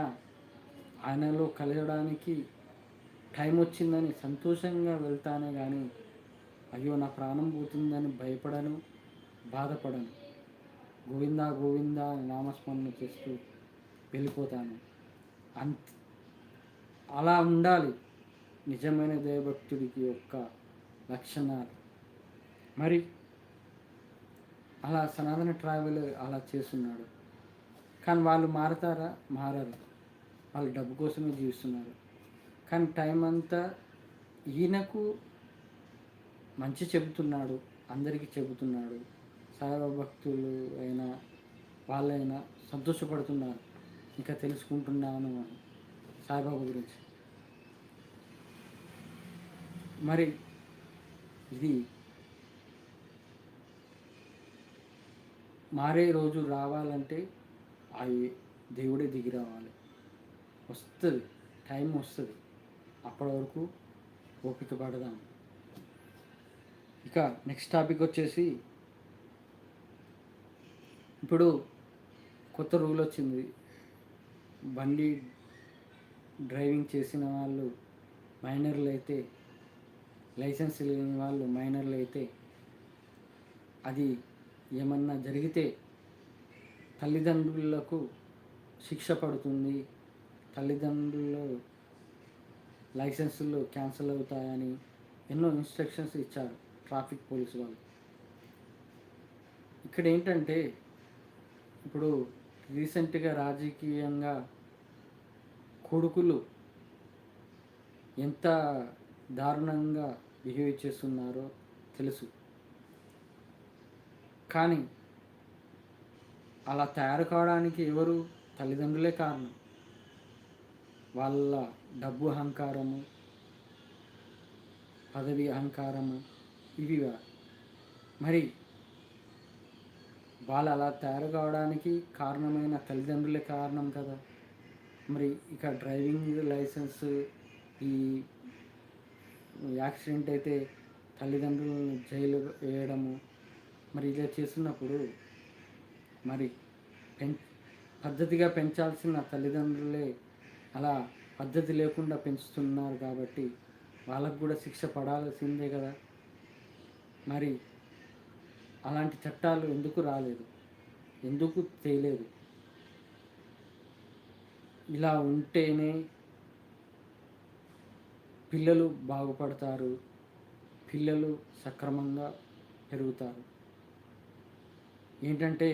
ఆయనలో కలగడానికి టైం వచ్చిందని సంతోషంగా వెళ్తానే కానీ అయ్యో నా ప్రాణం పోతుందని భయపడను, బాధపడను. గోవిందా గోవిందా నామస్మరణ చేస్తూ వెళ్ళిపోతాను. అలా ఉండాలి నిజమైన దైవభక్తుడికి యొక్క లక్షణాలు. మరి అలా సనాతన ట్రావెల్ అలా చేస్తున్నాడు. కానీ వాళ్ళు మారతారా? మారరు. వాళ్ళు డబ్బు కోసమే జీవిస్తున్నారు. కానీ టైం అంతా ఈయనకు మంచి చెబుతున్నాడు, అందరికీ చెబుతున్నాడు. సాయిబాబా భక్తులు అయినా వాళ్ళైనా సంతోషపడుతున్నారు, ఇంకా తెలుసుకుంటున్నాను అని సాయిబాబా గురించి. మరి ఇది మారే రోజు రావాలంటే ఆ దేవుడే దిగి రావాలి. వస్తుంది, టైం వస్తుంది. అప్పటి వరకు ఓపిక పడదాం. ఇక నెక్స్ట్ టాపిక్ వచ్చేసి, ఇప్పుడు కొత్త రూల్ వచ్చింది. బండి డ్రైవింగ్ చేసిన వాళ్ళు మైనర్లు అయితే, లైసెన్స్ లేని వాళ్ళు మైనర్లు అయితే, అది ఏమన్నా జరిగితే తల్లిదండ్రులకు శిక్ష పడుతుంది, తల్లిదండ్రులు లైసెన్సులు క్యాన్సిల్ అవుతాయని ఎన్నో ఇన్స్ట్రక్షన్స్ ఇచ్చారు ట్రాఫిక్ పోలీసు వాళ్ళు. ఇక్కడ ఏంటంటే, ఇప్పుడు రీసెంట్గా రాజకీయంగా కొడుకులు ఎంత దారుణంగా బిహేవ్ చేస్తున్నారో తెలుసు. కానీ అలా తయారు కావడానికి ఎవరు? తల్లిదండ్రులే కారణం. వాళ్ళ డబ్బు అహంకారము, పదవి అహంకారము ఇవిగా. మరి వాళ్ళు అలా తయారు కావడానికి కారణమైన తల్లిదండ్రులే కారణం కదా. మరి ఇక డ్రైవింగ్ లైసెన్స్ ఈ యాక్సిడెంట్ అయితే తల్లిదండ్రులను జైలు వేయడము, మరి ఇలా చేస్తున్నప్పుడు మరి పద్ధతిగా పెంచాల్సిన తల్లిదండ్రులే అలా పద్ధతి లేకుండా పెంచుతున్నారు కాబట్టి వాళ్ళకు కూడా శిక్ష పడాల్సిందే కదా. మరి అలాంటి చట్టాలు ఎందుకు రాలేదు, ఎందుకు తేలేదు? ఇలా ఉంటేనే పిల్లలు బాగుపడతారు, పిల్లలు సక్రమంగా పెరుగుతారు. ఏంటంటే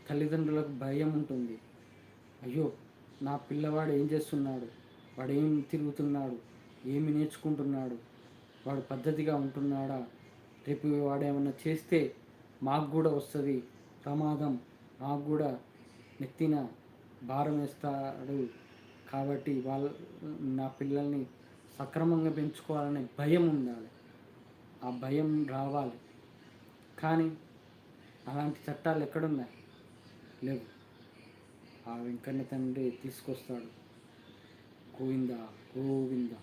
తల్లిదండ్రులకు భయం ఉంటుంది. అయ్యో, నా పిల్లవాడు ఏం చేస్తున్నాడు, వాడు ఏం తిరుగుతున్నాడు, ఏమి నేర్చుకుంటున్నాడు, వాడు పద్ధతిగా ఉంటున్నాడా, రేపు వాడు ఏమన్నా చేస్తే మాకు కూడా వస్తుంది ప్రమాదం, మాకు కూడా నెత్తిన భారం వేస్తాడు. కాబట్టి నా పిల్లల్ని సక్రమంగా పెంచుకోవాలనే భయం ఉండాలి, ఆ భయం రావాలి. కానీ అలాంటి చట్టాలు ఎక్కడున్నాయి? లేవు. ఆ వెంకన్న తండ్రి తీసుకొస్తాడు. గోవింద గోవింద.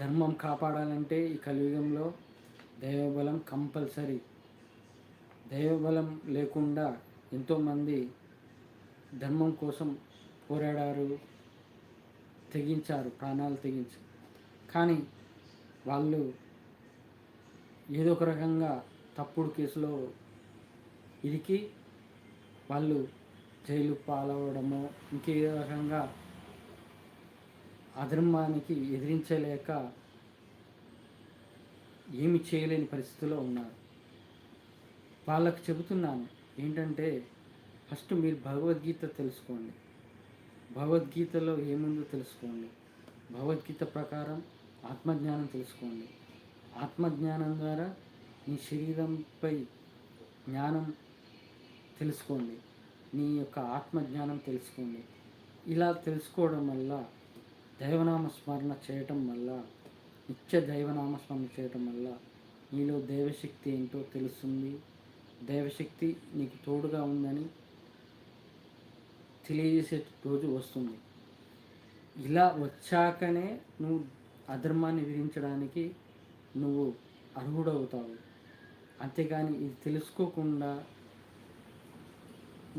ధర్మం కాపాడాలంటే ఈ కలియుగంలో దైవబలం కంపల్సరీ. దైవబలం లేకుండా ఎంతోమంది ధర్మం కోసం పోరాడారు, తెగించారు, ప్రాణాలు తెగించారు. కానీ వాళ్ళు ఏదో ఒక రకంగా తప్పుడు కేసులో ఇరికి వాళ్ళు జైలు పాలవడము, ఇంకేదో రకంగా అధర్మానికి ఎదిరించలేక ఏమి చేయలేని పరిస్థితిలో ఉన్నారు. వాళ్ళకు చెబుతున్నాను ఏంటంటే, ఫస్ట్ మీరు భగవద్గీత తెలుసుకోండి, భగవద్గీతలో ఏముందో తెలుసుకోండి, భగవద్గీత ప్రకారం ఆత్మజ్ఞానం తెలుసుకోండి. ఆత్మజ్ఞానం ద్వారా నీ శరీరంపై జ్ఞానం తెలుసుకోండి, నీ యొక్క ఆత్మజ్ఞానం తెలుసుకోండి. ఇలా తెలుసుకోవడం వల్ల దైవనామ స్మరణ చేయటం వల్ల, నిత్య దైవనామ స్మరణ చేయటం వల్ల నీలో దైవశక్తి ఏంటో తెలుస్తుంది. దైవశక్తి నీకు తోడుగా ఉందని తెలియజేసే రోజు వస్తుంది. ఇలా వచ్చాకనే నువ్వు అధర్మాన్ని విధించడానికి నువ్వు అర్హుడవుతావు. అంతేగాని ఇది తెలుసుకోకుండా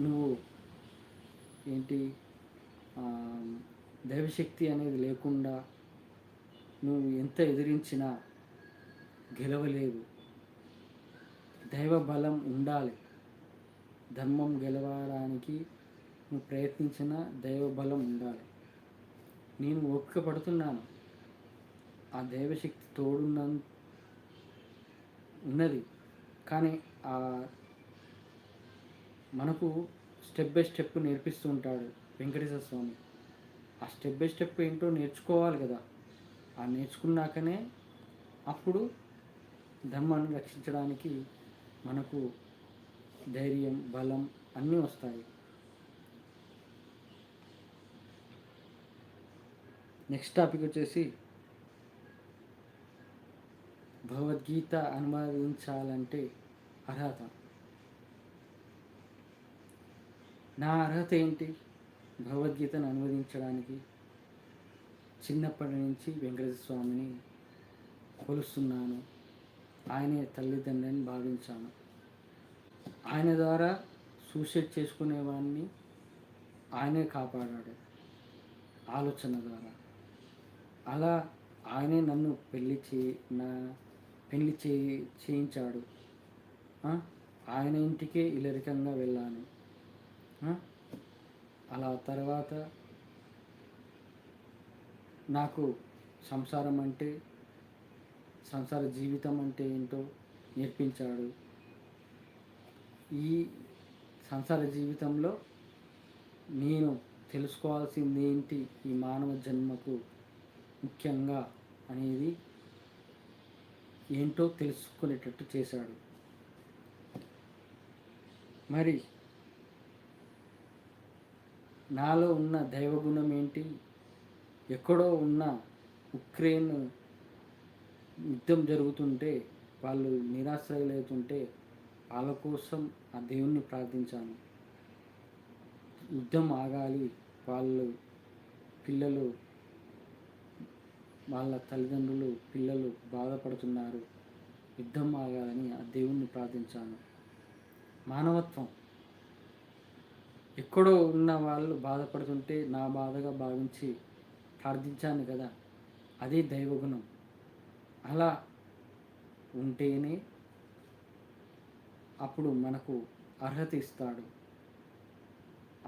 నువ్వు ఏంటి దైవశక్తి అనేది లేకుండా నువ్వు ఎంత ఎదిరించినా గెలవలేవు. దైవ బలం ఉండాలి. ధర్మం గెలవడానికి నువ్వు ప్రయత్నించిన దైవ బలం ఉండాలి. నేను ఓపిక పడుతున్నాను, ఆ దైవశక్తి ఉన్నది. కానీ మనకు స్టెప్ బై స్టెప్ నేర్పిస్తూ ఉంటాడు వెంకటేశ్వర స్వామి. ఆ స్టెప్ బై స్టెప్ ఏంటో నేర్చుకోవాలి కదా. ఆ నేర్చుకున్నాకనే అప్పుడు ధర్మాన్ని రక్షించడానికి మనకు ధైర్యం, బలం అన్నీ వస్తాయి. నెక్స్ట్ టాపిక్ వచ్చేసి భగవద్గీత అనువాదించాలంటే అర్హత. నా అర్హత ఏంటి? భగవద్గీతను అనువదించడానికి చిన్నప్పటి నుంచి వెంకటేశ్వర స్వామిని కొలుస్తున్నాను. ఆయనే తల్లిదండ్రులని భావించాను. ఆయన ద్వారా సూసైడ్ చేసుకునేవాడిని ఆయనే కాపాడాడు ఆలోచన ద్వారా. అలా ఆయనే నన్ను పెళ్ళి చేయించాడు. ఆయన ఇంటికే ఇల్లరికంగా వెళ్ళాను. అలా తర్వాత నాకు సంసార జీవితం అంటే ఏంటో నేర్పించాడు. ఈ సంసార జీవితంలో నేను తెలుసుకోవాల్సింది ఏంటి, ఈ మానవ జన్మకు ముఖ్యంగా అనేది ఏంటో తెలుసుకునేటట్టు చేశాడు. మరి నాలో ఉన్న దైవగుణం ఏంటి? ఎక్కడో ఉన్న ఉక్రెయిన్ యుద్ధం జరుగుతుంటే వాళ్ళు నిరాశ్రయులవుతుంటే వాళ్ళ కోసం ఆ దేవుణ్ణి ప్రార్థించాను. యుద్ధం ఆగాలి, వాళ్ళు పిల్లలు, వాళ్ళ తల్లిదండ్రులు, పిల్లలు బాధపడుతున్నారు, యుద్ధం ఆగాలని ఆ దేవుణ్ణి ప్రార్థించాను. మానవత్వం, ఎక్కడో ఉన్న వాళ్ళు బాధపడుతుంటే నా బాధగా భావించి ప్రార్థించాను కదా, అదే దైవగుణం. అలా ఉంటేనే అప్పుడు మనకు అర్హత ఇస్తాడు.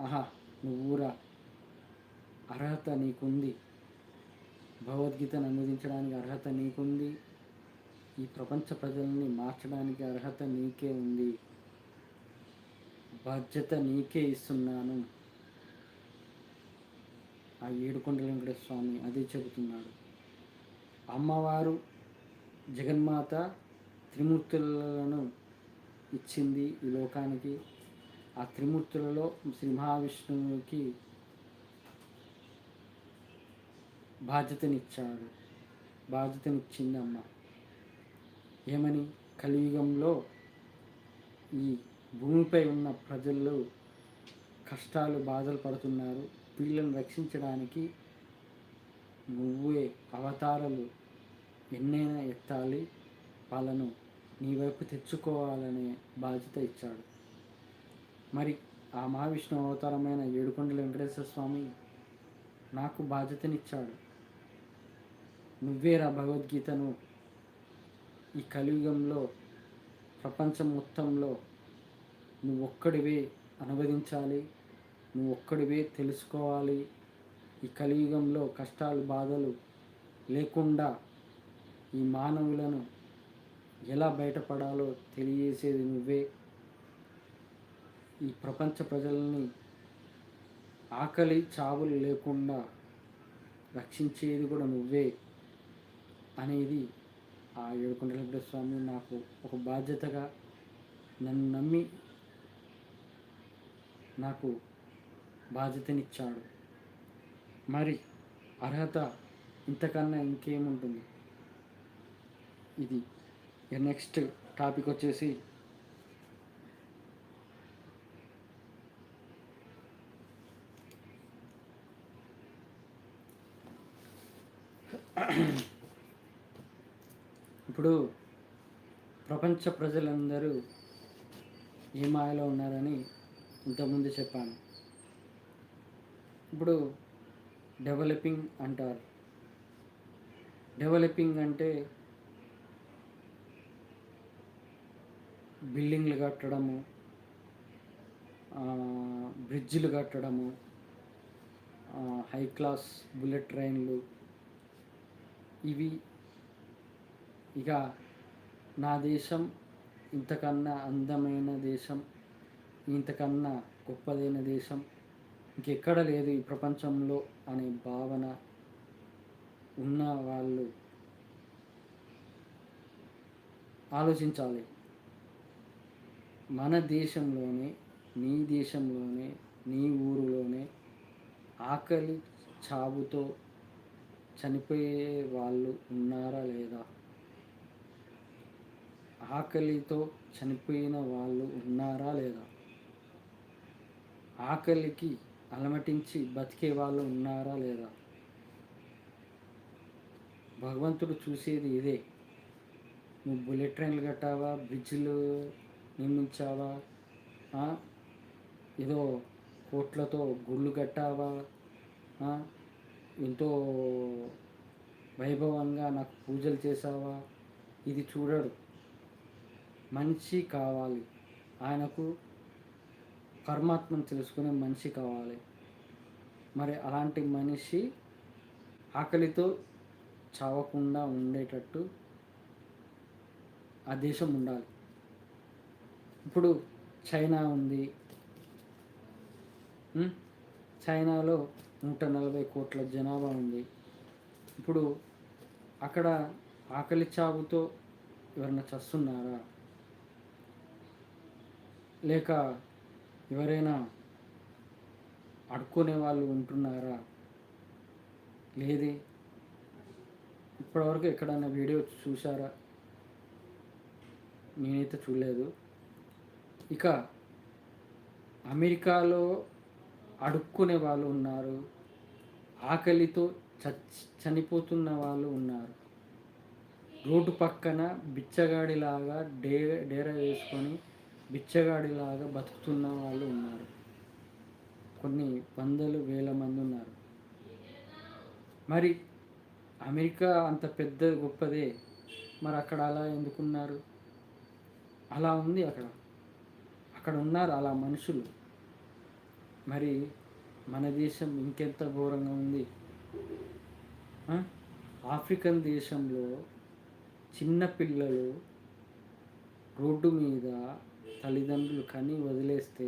ఆహా, నువ్వురా, అర్హత నీకుంది, భగవద్గీతను అనువదించడానికి అర్హత నీకుంది, ఈ ప్రపంచ ప్రజల్ని మార్చడానికి అర్హత నీకే ఉంది, బాధ్యత నీకే ఇస్తున్నాను. ఆ ఏడుకొండల వెంకటేశ్వర స్వామి అదే చెబుతున్నాడు. అమ్మవారు జగన్మాత త్రిమూర్తులను ఇచ్చింది ఈ లోకానికి. ఆ త్రిమూర్తులలో శ్రీ మహావిష్ణువుకి బాధ్యతనిచ్చింది అమ్మ. ఏమని? కలియుగంలో ఈ భూమిపై ఉన్న ప్రజలు కష్టాలు బాధలు పడుతున్నారు, వీళ్ళని రక్షించడానికి నువ్వే అవతారాలు ఎన్నైనా ఎత్తాలి, వాళ్ళను నీ వైపు తెచ్చుకోవాలనే బాధ్యత ఇచ్చాడు. మరి ఆ మహావిష్ణు అవతారమైన ఏడుకొండల వెంకటేశ్వర స్వామి నాకు బాధ్యతనిచ్చాడు. నువ్వేరా భగవద్గీతను ఈ కలియుగంలో ప్రపంచం మొత్తంలో నువ్వొక్కడివే అనువదించాలి, నువ్వొక్కడివే తెలుసుకోవాలి. ఈ కలియుగంలో కష్టాలు బాధలు లేకుండా ఈ మానవులను ఎలా బయటపడాలో తెలియజేసేది నువ్వే. ఈ ప్రపంచ ప్రజల్ని ఆకలి చావులు లేకుండా రక్షించేది కూడా నువ్వే అనేది ఆ ఏడుకొండల వెంకటేశ్వర స్వామి నాకు ఒక బాధ్యతగా నన్ను నమ్మి నాకు బాధ్యతనిచ్చాడు. మరి అర్హత ఇంతకన్నా ఇంకేముంటుంది? ఇది నెక్స్ట్ టాపిక్ వచ్చేసి ఇప్పుడు ప్రపంచ ప్రజలందరూ ఏ మాయలో ఉన్నారని ఇంతకుముందు చెప్పాను. ఇప్పుడు డెవలపింగ్ అంటారు. డెవలపింగ్ అంటే బిల్డింగ్లు కట్టడము, బ్రిడ్జిలు కట్టడము, హై క్లాస్ బుల్లెట్ ట్రైన్లు, ఇవి. ఇక నా దేశం ఇంతకన్నా అందమైన దేశం, ఇంతకన్నా గొప్పదైన దేశం ఇంకెక్కడ లేదు ఈ ప్రపంచంలో అనే భావన ఉన్న వాళ్ళు ఆలోచించాలి. మన దేశంలోనే, నీ దేశంలోనే, నీ ఊరిలోనే ఆకలి చావుతో చనిపోయే వాళ్ళు ఉన్నారా లేదా? ఆకలితో చనిపోయిన వాళ్ళు ఉన్నారా లేదా? ఆకలికి అలమటించి బతికే వాళ్ళు ఉన్నారా లేదా? భగవంతుడు చూసేది ఇదే. నువ్వు బుల్లెట్ ట్రైన్లు కట్టావా, బ్రిడ్జిలు నిర్మించావా, ఏదో కోట్లతో గుళ్ళు కట్టావా, ఎంతో వైభవంగా నాకు పూజలు చేసావా, ఇది చూడడు. మనిషి కావాలి, ఆయనకు పరమాత్మను తెలుసుకునే మనిషి కావాలి. మరి అలాంటి మనిషి ఆకలితో చావకుండా ఉండేటట్టు ఆ దేశం ఉండాలి. ఇప్పుడు చైనా ఉంది. చైనాలో 140 కోట్ల జనాభా ఉంది. ఇప్పుడు అక్కడ ఆకలి చావుతో ఎవరైనా చస్తున్నారా? లేక ఎవరైనా అడుక్కునే వాళ్ళు ఉంటున్నారా? లేదే. ఇప్పటివరకు ఎక్కడైనా వీడియో చూసారా? నేనైతే చూడలేదు. ఇక అమెరికాలో అడుక్కునే వాళ్ళు ఉన్నారు, ఆకలితో చనిపోతున్న వాళ్ళు ఉన్నారు, రోడ్డు పక్కన బిచ్చగాడిలాగా డేరా వేసుకొని బిచ్చగాడిలాగా బతుకుతున్న వాళ్ళు ఉన్నారు. కొన్ని వందలు వేల మంది ఉన్నారు. మరి అమెరికా అంత పెద్ద గొప్పదే, మరి అక్కడ అలా ఎందుకున్నారు? అలా ఉంది అక్కడ ఉన్నారు అలా మనుషులు. మరి మన దేశం ఇంకెంత ఘోరంగా ఉంది. ఆఫ్రికన్ దేశంలో చిన్న పిల్లలు రోడ్డు మీద తల్లిదండ్రులు కని వదిలేస్తే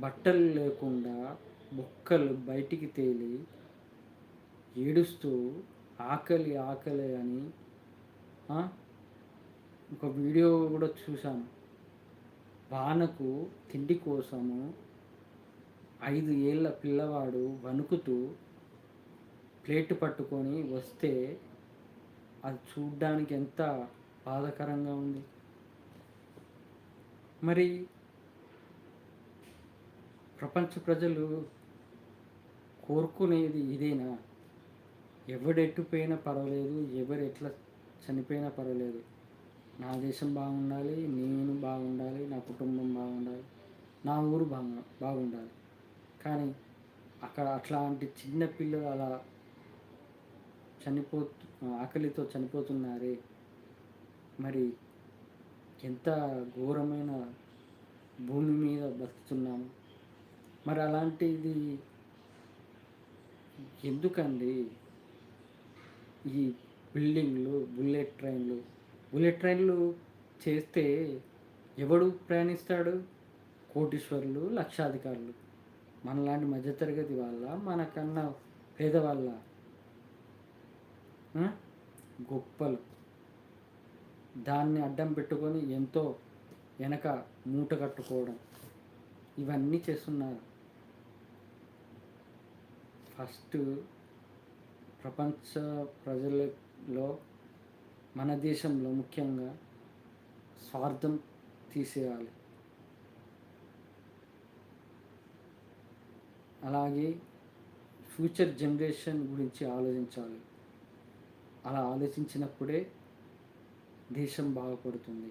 బట్టలు లేకుండా బొక్కలు బయటికి తేలి ఏడుస్తూ ఆకలి ఆకలి అని ఒక వీడియో కూడా చూశాను. వానకు తిండి కోసము 5 ఏళ్ళ పిల్లవాడు వణుకుతూ ప్లేట్ పట్టుకొని వస్తే అది చూడ్డానికి ఎంత బాధాకరంగా ఉంది. మరి ప్రపంచ ప్రజలు కోరుకునేది ఇదేనా? ఎవడెట్టుపోయినా పర్వాలేదు, ఎవరు ఎట్లా చనిపోయినా పర్వాలేదు, నా దేశం బాగుండాలి, నేను బాగుండాలి, నా కుటుంబం బాగుండాలి, నా ఊరు బాగుండాలి. కానీ అక్కడ అట్లాంటి చిన్న పిల్లలు అలా ఆకలితో చనిపోతున్నారే. మరి ఎంత ఘోరమైన భూమి మీద బతుకుతున్నాము. మరి అలాంటిది ఎందుకండి? ఈ బిల్డింగ్లు, బుల్లెట్ ట్రైన్లు చేస్తే ఎవడు ప్రయాణిస్తాడు? కోటీశ్వరులు, లక్షాధికారులు. మనలాంటి మధ్యతరగతి వాళ్ళ, మనకన్నా పేదవాళ్ళ? గొప్పలు దాన్ని అడ్డం పెట్టుకొని ఎంతో వెనక మూట కట్టుకోవడం, ఇవన్నీ చేస్తున్నారు. ఫస్ట్ ప్రపంచ ప్రజలలో మన దేశంలో ముఖ్యంగా స్వార్థం తీసేయాలి. అలాగే ఫ్యూచర్ జనరేషన్ గురించి ఆలోచించాలి. అలా ఆలోచించినప్పుడే దేశం బాగుపడుతుంది.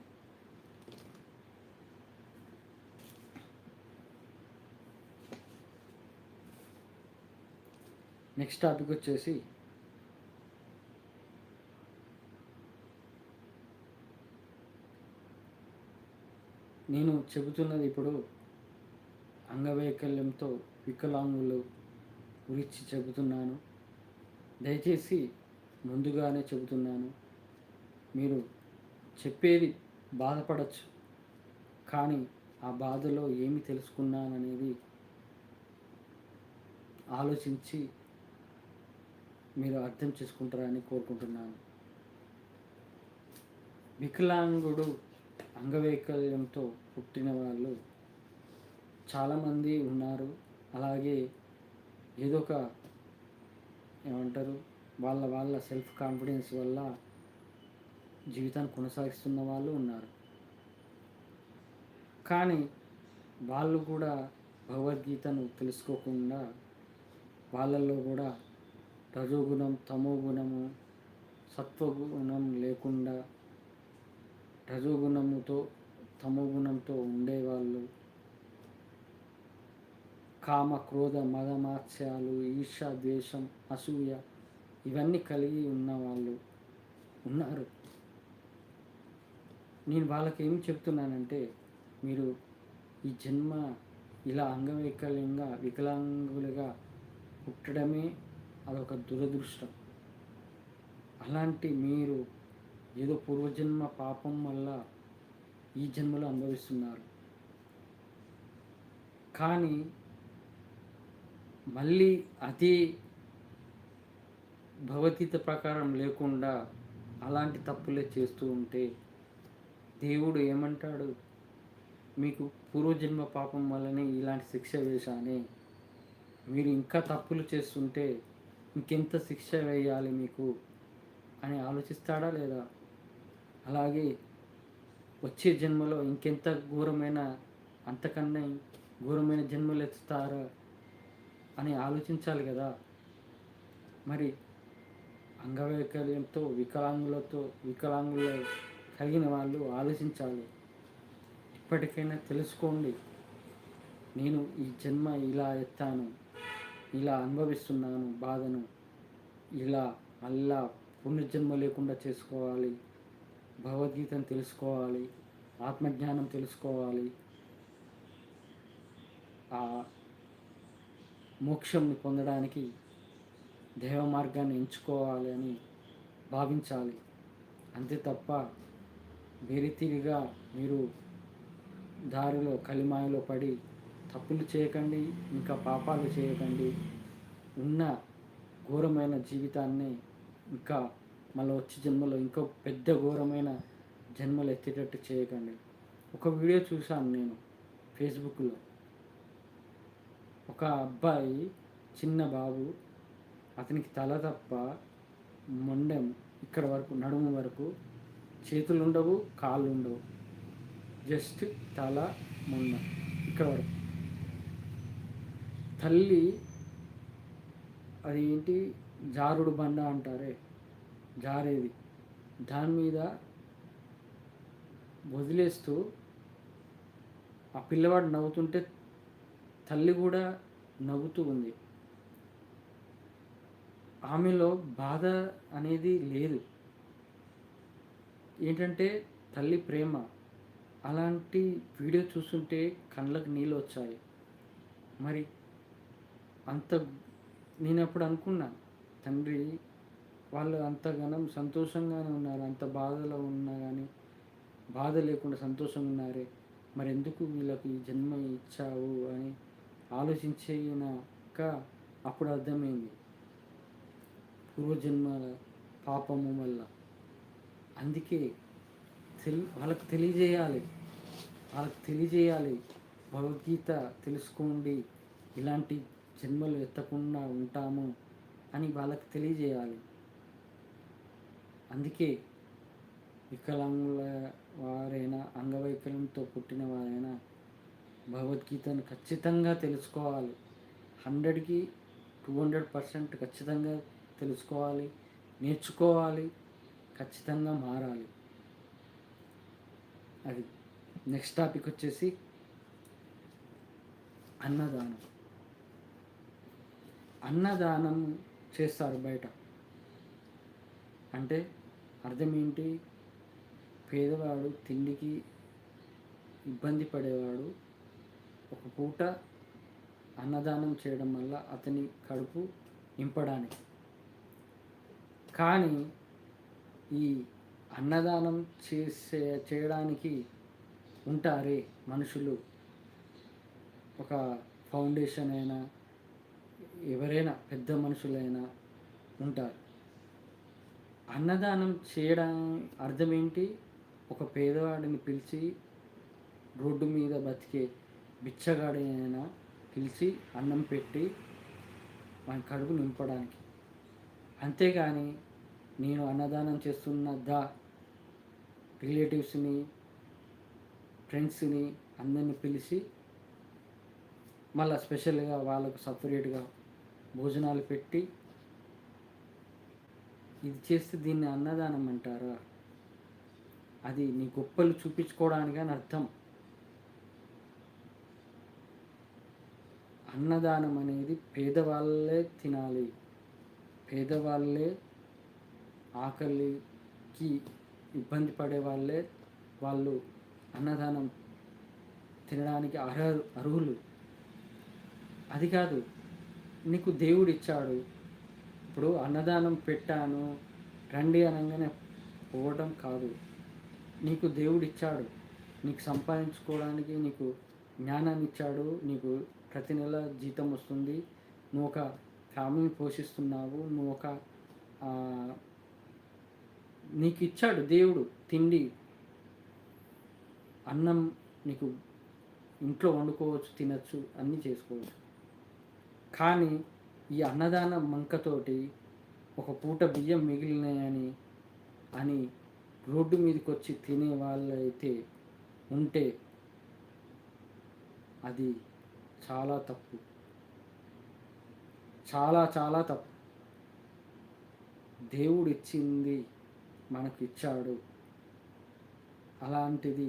నెక్స్ట్ టాపిక్ వచ్చేసి నేను చెబుతున్నది ఇప్పుడు అంగవైకల్యంతో వికలాంగులు గురించి చెబుతున్నాను. దయచేసి ముందుగానే చెబుతున్నాను, మీరు చెప్పేది బాధపడచ్చు, కానీ ఆ బాధలో ఏమి తెలుసుకున్నాననేది ఆలోచించి మీరు అర్థం చేసుకుంటారని కోరుకుంటున్నాను. వికలాంగుడు, అంగవైకల్యంతో పుట్టిన వాళ్ళు చాలామంది ఉన్నారు. అలాగే ఏదో ఒక ఏమంటారు, వాళ్ళ సెల్ఫ్ కాన్ఫిడెన్స్ వల్ల జీవితాన్ని కొనసాగిస్తున్న వాళ్ళు ఉన్నారు. కానీ వాళ్ళు కూడా భగవద్గీతను తెలుసుకోకుండా వాళ్ళల్లో కూడా రజోగుణం, తమోగుణము, సత్వగుణం లేకుండా రజోగుణముతో తమోగుణంతో ఉండేవాళ్ళు, కామ, క్రోధ, మదమాత్స్యాలు, ఈర్ష, ద్వేషం, అసూయ ఇవన్నీ కలిగి ఉన్న వాళ్ళు ఉన్నారు. నేను వాళ్ళకి ఏం చెప్తున్నానంటే, మీరు ఈ జన్మ ఇలా అంగవైకల్యంగా వికలాంగులుగా పుట్టడమే అదొక దురదృష్టం. అలాంటి మీరు ఏదో పూర్వజన్మ పాపం వల్ల ఈ జన్మలో అనుభవిస్తున్నారు. కానీ మళ్ళీ అదే భగవద్గీత ప్రకారం లేకుండా అలాంటి తప్పులే చేస్తూ ఉంటే దేవుడు ఏమంటాడు? మీకు పూర్వజన్మ పాపం వల్లనే ఇలాంటి శిక్ష వేశానే, మీరు ఇంకా తప్పులు చేస్తుంటే ఇంకెంత శిక్ష వేయాలి మీకు అని ఆలోచిస్తాడా లేదా? అలాగే వచ్చే జన్మలో ఇంకెంత ఘోరమైన, అంతకన్నా ఘోరమైన జన్మలు ఎత్తుతారా అని ఆలోచించాలి కదా. మరి అంగవైకల్యంతో వికలాంగుల కలిగిన వాళ్ళు ఆలోచించాలి. ఇప్పటికైనా తెలుసుకోండి, నేను ఈ జన్మ ఇలా ఎత్తాను, ఇలా అనుభవిస్తున్నాను బాధను, ఇలా మళ్ళా పునర్జన్మ లేకుండా చేసుకోవాలి, భగవద్గీతను తెలుసుకోవాలి, ఆత్మజ్ఞానం తెలుసుకోవాలి, ఆ మోక్షంని పొందడానికి దేవ మార్గాన్ని ఎంచుకోవాలి అని భావించాలి. అంతే తప్ప వేరేతీరిగా మీరు దారిలో కలిమాయలో పడి తప్పులు చేయకండి, ఇంకా పాపాలు చేయకండి. ఉన్న ఘోరమైన జీవితాన్ని ఇంకా మళ్ళీ వచ్చే జన్మలో ఇంకో పెద్ద ఘోరమైన జన్మలు ఎత్తేటట్టు చేయకండి. ఒక వీడియో చూశాను నేను ఫేస్బుక్లో. ఒక అబ్బాయి, చిన్న బాబు, అతనికి తల తప్ప మొండెం ఇక్కడ వరకు, నడుము వరకు, చేతులు ఉండవు, కాళ్ళు ఉండవు, జస్ట్ తల, మొండెం ఇక్కడ వరకు. తల్లి అది ఏంటి, జారుడు బండ అంటారే, జారేది, దాని మీద వదిలేస్తూ ఆ పిల్లవాడు నవ్వుతుంటే తల్లి కూడా నవ్వుతూ ఉంది. ఆమెలో బాధ అనేది లేదు. ఏంటంటే తల్లి ప్రేమ. అలాంటి వీడియో చూస్తుంటే కళ్ళకు నీళ్ళు వచ్చాయి. మరి అంత నేను అప్పుడు అనుకున్నా, తండ్రి వాళ్ళు అంతగానం సంతోషంగానే ఉన్నారు, అంత బాధలో ఉన్నా కానీ బాధ లేకుండా సంతోషంగా ఉన్నారే, మరి ఎందుకు వీళ్ళకి ఈ జన్మ ఇచ్చావు అని ఆలోచించాక అప్పుడు అర్థమైంది, పూర్వజన్మల పాపము వల్ల. అందుకే వాళ్ళకి తెలియజేయాలి, భగవద్గీత తెలుసుకోండి, ఇలాంటి జన్మలు ఎత్తకుండా ఉంటాము అని వాళ్ళకి తెలియజేయాలి. అందుకే వికలాంగుల వారైనా, అంగవైకల్యంతో పుట్టిన వారైనా భగవద్గీతను ఖచ్చితంగా తెలుసుకోవాలి. 100కి 200% ఖచ్చితంగా తెలుసుకోవాలి, నేర్చుకోవాలి, ఖచ్చితంగా మారాలి. అది నెక్స్ట్ టాపిక్ వచ్చేసి అన్నదానం. అన్నదానం చేస్తారు బయట అంటే అర్థం ఏంటి, పేదవాడు తిండికి ఇబ్బంది పడేవాడు ఒక పూట అన్నదానం చేయడం వల్ల అతని కడుపు నింపడానికి. కానీ ఈ అన్నదానం చేయడానికి ఉంటారే మనుషులు, ఒక ఫౌండేషన్ అయినా ఎవరైనా పెద్ద మనుషులైనా ఉంటారు. అన్నదానం చేయడం అర్థం ఏంటి, ఒక పేదవాడిని పిలిచి, రోడ్డు మీద బతికే బిచ్చగాడినైనా పిలిచి అన్నం పెట్టి మన కడుపు నింపడానికి. అంతేగాని నేను అన్నదానం చేస్తున్న రిలేటివ్స్ని, ఫ్రెండ్స్ని అందరిని పిలిచి మళ్ళీ స్పెషల్గా వాళ్ళకు సపరేట్గా భోజనాలు పెట్టి ఇది చేస్తే దీన్ని అన్నదానం అంటారా? అది నీ గొప్పలు చూపించుకోవడానికి అని అర్థం. అన్నదానం అనేది పేదవాళ్ళే తినాలి, పేదవాళ్ళే, ఆకలికి ఇబ్బంది పడే వాళ్ళే వాళ్ళు అన్నదానం తినడానికి అర్హులు. అది కాదు, నీకు దేవుడు ఇచ్చాడు, ఇప్పుడు అన్నదానం పెట్టాను రండి అనగానే పోవడం కాదు, నీకు దేవుడు ఇచ్చాడు, నీకు సంపాదించుకోవడానికి నీకు జ్ఞానాన్ని ఇచ్చాడు, నీకు ప్రతి నెల జీతం వస్తుంది, నువ్వు ఒక ఫ్యామిలీని పోషిస్తున్నావు, నీకు ఇచ్చాడు దేవుడు తిండి, అన్నం నీకు ఇంట్లో వండుకోవచ్చు, తినచ్చు, అన్నీ చేసుకోవచ్చు. కానీ ఈ అన్నదాన మంకతోటి ఒక పూట బియ్యం మిగిలినాయని అని రోడ్డు మీదకి వచ్చి తినే వాళ్ళైతే ఉంటే అది చాలా తప్పు, చాలా చాలా తప్పు. దేవుడు ఇచ్చింది మనకు ఇచ్చాడు, అలాంటిది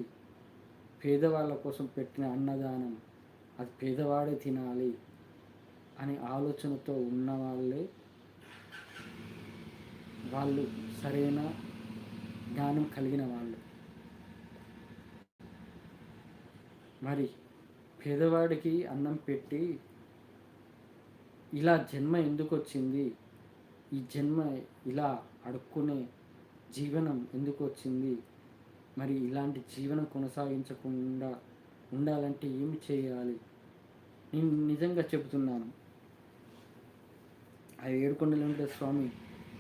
పేదవాళ్ళ కోసం పెట్టిన అన్నదానం అది పేదవాడే తినాలి అనే ఆలోచనతో ఉన్న వాళ్ళు సరైన జ్ఞానం కలిగిన వాళ్ళు. మరి పేదవాడికి అన్నం పెట్టి ఇలా జన్మ ఎందుకు వచ్చింది, ఈ జన్మ ఇలా అడుక్కునే జీవనం ఎందుకు వచ్చింది, మరి ఇలాంటి జీవనం కొనసాగించకుండా ఉండాలంటే ఏమి చేయాలి? నేను నిజంగా చెబుతున్నాను, ఆ ఏడుకొండల వెంకటేశ్వర స్వామి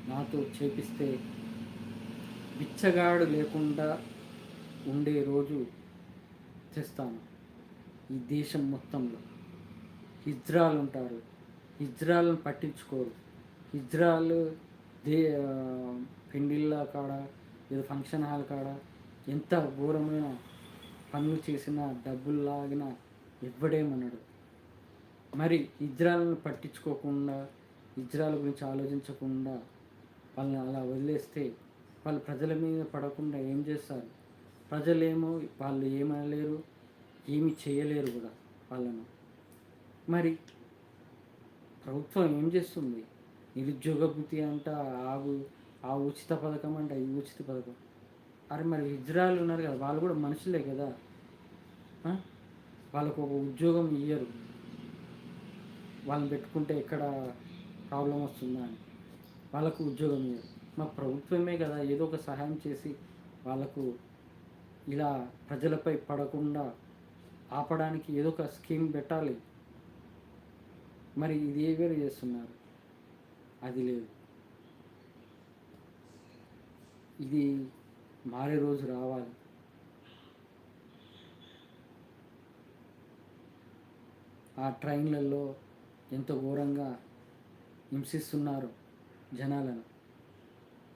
నాతో చేపిస్తే బిచ్చగాడు లేకుండా ఉండే రోజు తెస్తాను. ఈ దేశం మొత్తంలో హిజ్రాలు ఉంటారు, హిజ్రాలను పట్టించుకోరు. హిజ్రాలు పెండిళ్ళ కాడ, ఏదో ఫంక్షన్ హాల్ కాడ ఎంత ఘోరమైన పనులు చేసినా, డబ్బులు లాగినా ఇవ్వడేమన్నాడు. మరి హిజ్రాలను పట్టించుకోకుండా, హిజ్రాల గురించి ఆలోచించకుండా వాళ్ళని అలా వదిలేస్తే వాళ్ళు ప్రజల మీద పడకుండా ఏం చేస్తారు? ప్రజలేమో వాళ్ళు ఏమనలేరు, ఏమి చేయలేరు కూడా వాళ్ళను. మరి ప్రభుత్వం ఏం చేస్తుంది? నిరుద్యోగ భృతి అంట, ఆ ఉచిత పథకం అంట, ఈ ఉచిత పథకం. అరే మరి హిజ్రాలు ఉన్నారు కదా, వాళ్ళు కూడా మనుషులే కదా, వాళ్ళకు ఒక ఉద్యోగం ఇయ్యరు. వాళ్ళని పెట్టుకుంటే ఎక్కడ ప్రాబ్లం వస్తుందా అని వాళ్ళకు ఉద్యోగం ఇయ్యరు. మా ప్రభుత్వమే కదా ఏదో ఒక సహాయం చేసి వాళ్ళకు ఇలా ప్రజలపై పడకుండా ఆపడానికి ఏదో ఒక స్కీమ్ పెట్టాలి. మరి ఇది ఏవేరు చేస్తున్నారు? అది లేదు. ఇది మారే రోజు రావాలి. ఆ ట్రైన్లలో ఎంత ఘోరంగా హింసిస్తున్నారు జనాలను.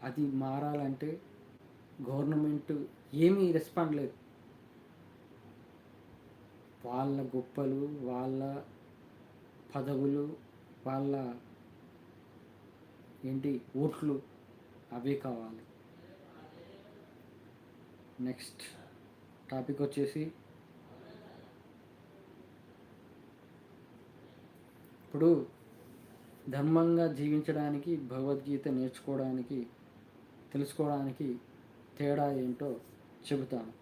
అది మారాలంటే గవర్నమెంట్ ఏమీ రెస్పాండ్ లేదు. వాళ్ళ గొప్పలు, వాళ్ళ పదవులు, వాళ్ళ ఓట్లు అవే కావాలి. నెక్స్ట్ టాపిక్ వచ్చేసి, ఇప్పుడు ధర్మంగా జీవించడానికి, భగవద్గీత నేర్చుకోవడానికి, తెలుసుకోవడానికి తేడా ఏంటో చెబుతాను.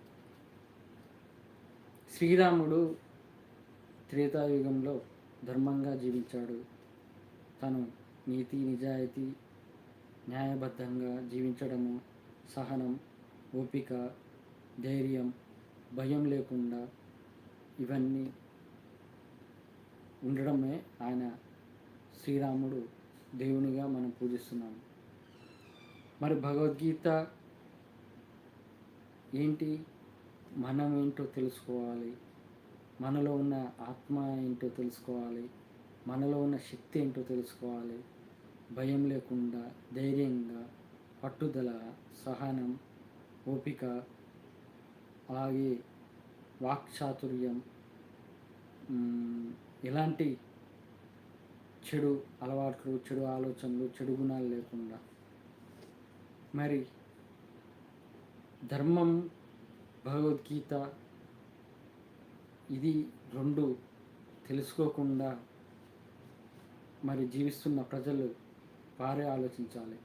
శ్రీరాముడు త్రేతాయుగంలో ధర్మంగా జీవించాడు. తను నీతి, నిజాయితీ, న్యాయబద్ధంగా జీవించడము, సహనం, ఓపిక, ధైర్యం, భయం లేకుండా ఇవన్నీ ఉండడమే ఆయన శ్రీరాముడు దేవునిగా మనం పూజిస్తున్నాము. మరి భగవద్గీత ఏంటి? మనం ఏంటో తెలుసుకోవాలి, మనలో ఉన్న ఆత్మ ఏంటో తెలుసుకోవాలి, మనలో ఉన్న శక్తి ఏంటో తెలుసుకోవాలి. భయం లేకుండా, ధైర్యంగా, పట్టుదల, సహనం, ఓపిక, అలాగే వాక్చాతుర్యం, ఎలాంటి చెడు అలవాట్లు, చెడు ఆలోచనలు, చెడు గుణాలు లేకుండా. మరి ధర్మం, భగవద్గీత ఇది రెండు తెలుసుకోకుండా మరి జీవిస్తున్న ప్రజలు వారే ఆలోచించాలి.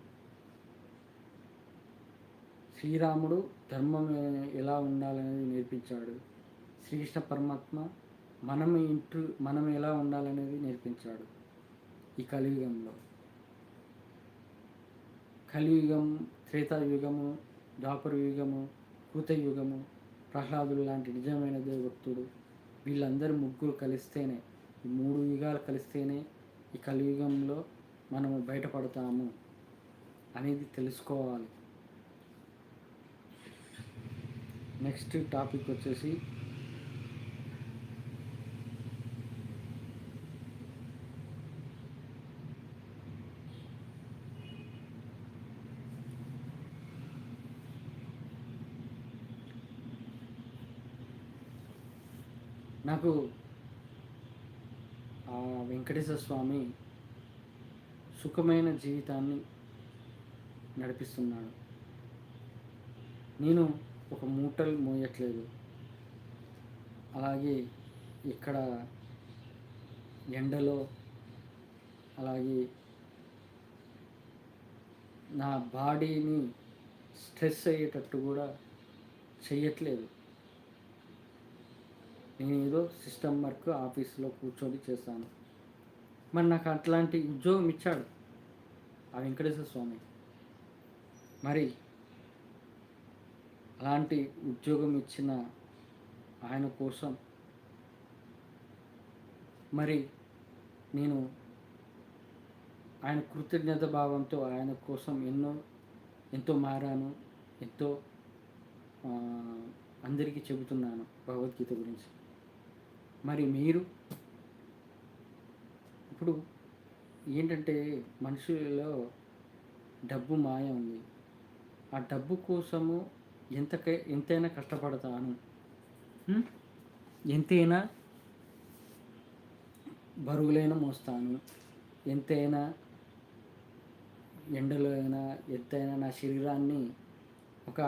శ్రీరాముడు ధర్మం ఎలా ఉండాలనేది నేర్పించాడు. శ్రీకృష్ణ పరమాత్మ మనం ఎలా ఉండాలనేది నేర్పించాడు. ఈ కలియుగంలో, కలియుగం, త్రేతాయుగము, ద్వాపర యుగము, కృతయుగము, ప్రహ్లాదుడు లాంటి నిజమైన దేవభక్తుడు, వీళ్ళందరూ ముగ్గురు కలిస్తేనే, ఈ 3 యుగాలు కలిస్తేనే ఈ కలియుగంలో మనము బయటపడతాము అనేది తెలుసుకోవాలి. నెక్స్ట్ టాపిక్ వచ్చేసి, నాకు ఆ వెంకటేశ్వర స్వామి సుఖమైన జీవితాన్ని నడిపిస్తున్నాడు. నేను ఒక మూటలు మోయట్లేదు. అలాగే ఇక్కడ ఎండలో అలాగే నా బాడీని స్ట్రెస్ అయ్యేటట్టు కూడా చెయ్యట్లేదు. నేను ఏదో సిస్టమ్ వర్క్ ఆఫీస్లో కూర్చొని చేస్తాను. మరి నాకు అట్లాంటి ఉద్యోగం ఇచ్చాడు ఆ వెంకటేశ్వర స్వామి. మరి అలాంటి ఉద్యోగం ఇచ్చిన ఆయన కోసం మరి నేను ఆయన కృతజ్ఞత భావంతో ఆయన కోసం ఎంతో మారాను, ఎంతో అందరికీ చెబుతున్నాను భగవద్గీత గురించి. మరి మీరు ఇప్పుడు ఏంటంటే మనుషులలో డబ్బు మాయ ఉంది. ఆ డబ్బు కోసము ఎంతైనా కష్టపడతాను, ఎంతైనా బరువులైనా మోస్తాను, ఎంతైనా ఎండలో అయినా ఎంతైనా నా శరీరాన్ని ఒక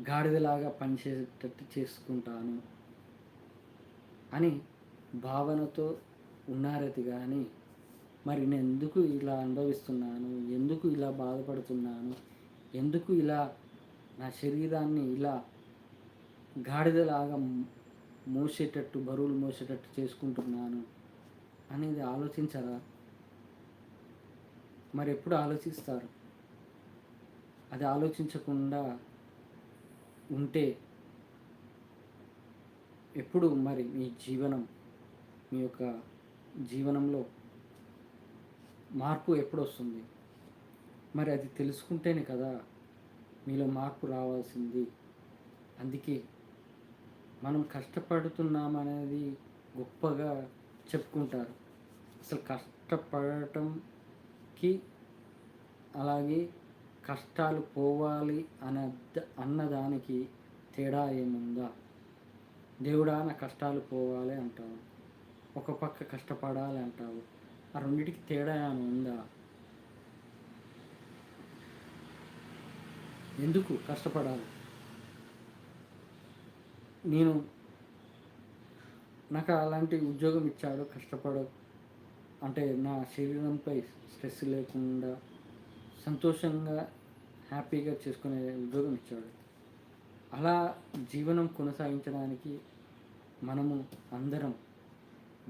గాడిదలాగా పనిచేసేటట్టు చేసుకుంటాను అని భావనతో ఉన్నారది. కానీ మరి నేను ఎందుకు ఇలా అనుభవిస్తున్నాను, ఎందుకు ఇలా బాధపడుతున్నాను, ఎందుకు ఇలా నా శరీరాన్ని ఇలా గాడిదలాగా మోసేటట్టు, బరువులు మోసేటట్టు చేసుకుంటున్నాను అనేది ఆలోచించరా? మరి ఎప్పుడు ఆలోచిస్తారు? అది ఆలోచించకుండా ఉంటే ఎప్పుడు మరి మీ యొక్క జీవనంలో మార్పు ఎప్పుడు వస్తుంది? మరి అది తెలుసుకుంటేనే కదా మీలో మార్పు రావాల్సింది. అందుకే మనం కష్టపడుతున్నామనేది గొప్పగా చెప్పుకుంటారు. అసలు కష్టపడటంకి అలాగే కష్టాలు పోవాలి అన్నదానికి తేడా ఏముందా? దేవుడా నా కష్టాలు పోవాలి అంటావు, ఒక పక్క కష్టపడాలి అంటావు. ఆ రెండింటికి తేడా ఏమైనా ఉందా? ఎందుకు కష్టపడాలి? నాకు అలాంటి ఉద్యోగం ఇచ్చాడు, అంటే నా శరీరంపై స్ట్రెస్ లేకుండా సంతోషంగా హ్యాపీగా చేసుకునే ఉద్యోగం ఇచ్చాడు. అలా జీవనం కొనసాగించడానికి మనము అందరం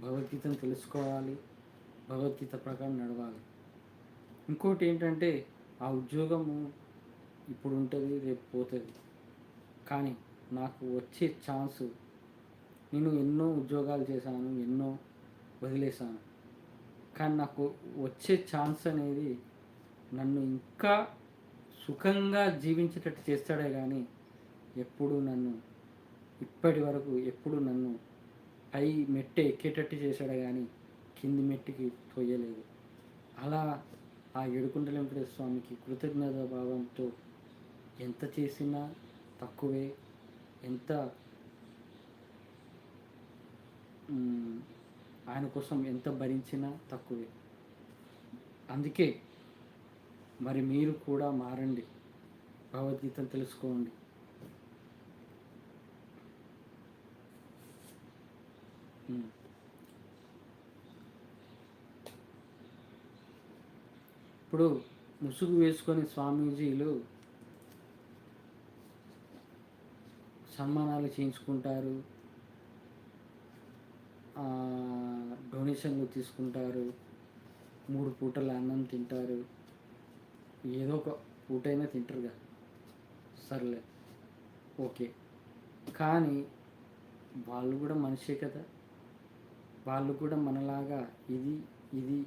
భగవద్గీతను తెలుసుకోవాలి, భగవద్గీత ప్రకారం నడవాలి. ఇంకోటి ఏంటంటే ఆ ఉద్యోగము ఇప్పుడు ఉంటుంది, రేపు పోతుంది. కానీ నాకు వచ్చే ఛాన్సు, నేను ఎన్నో ఉద్యోగాలు చేశాను, ఎన్నో వదిలేశాను. కానీ నాకు వచ్చే ఛాన్స్ అనేది నన్ను ఇంకా సుఖంగా జీవించేటట్టు చేస్తాడే కానీ ఎప్పుడు నన్ను ఇప్పటి వరకు ఎప్పుడు నన్ను పై మెట్టు ఎక్కేటట్టు చేశాడే కానీ కింది మెట్టుకి తొయ్యలేదు. అలా ఆ ఏడుకొండల వెంకటేశ్వర స్వామికి కృతజ్ఞత భావంతో ఎంత చేసినా తక్కువే, ఎంత ఆయన కోసం ఎంత భరించినా తక్కువే. అందుకే మరి మీరు కూడా మారండి, భగవద్గీతను తెలుసుకోండి. ఇప్పుడు ముసుగు వేసుకొని స్వామీజీలు సన్మానాలు చేయించుకుంటారు, డొనేషన్లు తీసుకుంటారు, 3 పూటల అన్నం తింటారు, ఏదో ఒక పూటైనా తింటారుగా, సర్లే ఓకే. కానీ వాళ్ళు కూడా మనిషే కదా, వాళ్ళు కూడా మనలాగా ఇది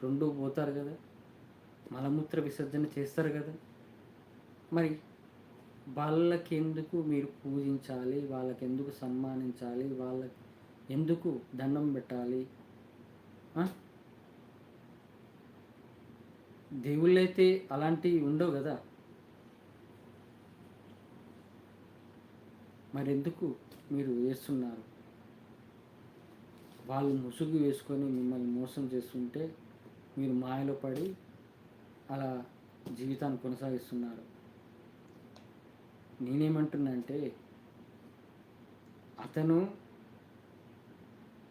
రెండూ పోతారు కదా, మలమూత్ర విసర్జన చేస్తారు కదా. మరి వాళ్ళకెందుకు మీరు పూజించాలి, వాళ్ళకెందుకు సన్మానించాలి, వాళ్ళకి ఎందుకు దండం పెట్టాలి? దేవుళ్ళైతే అలాంటివి ఉండవు కదా. మరెందుకు మీరు వేస్తున్నారు? వాళ్ళు ముసుగు వేసుకొని మిమ్మల్ని మోసం చేస్తుంటే మీరు మాయలో పడి అలా జీవితాన్ని కొనసాగిస్తున్నారు. నేనేమంటున్నా అంటే, అతను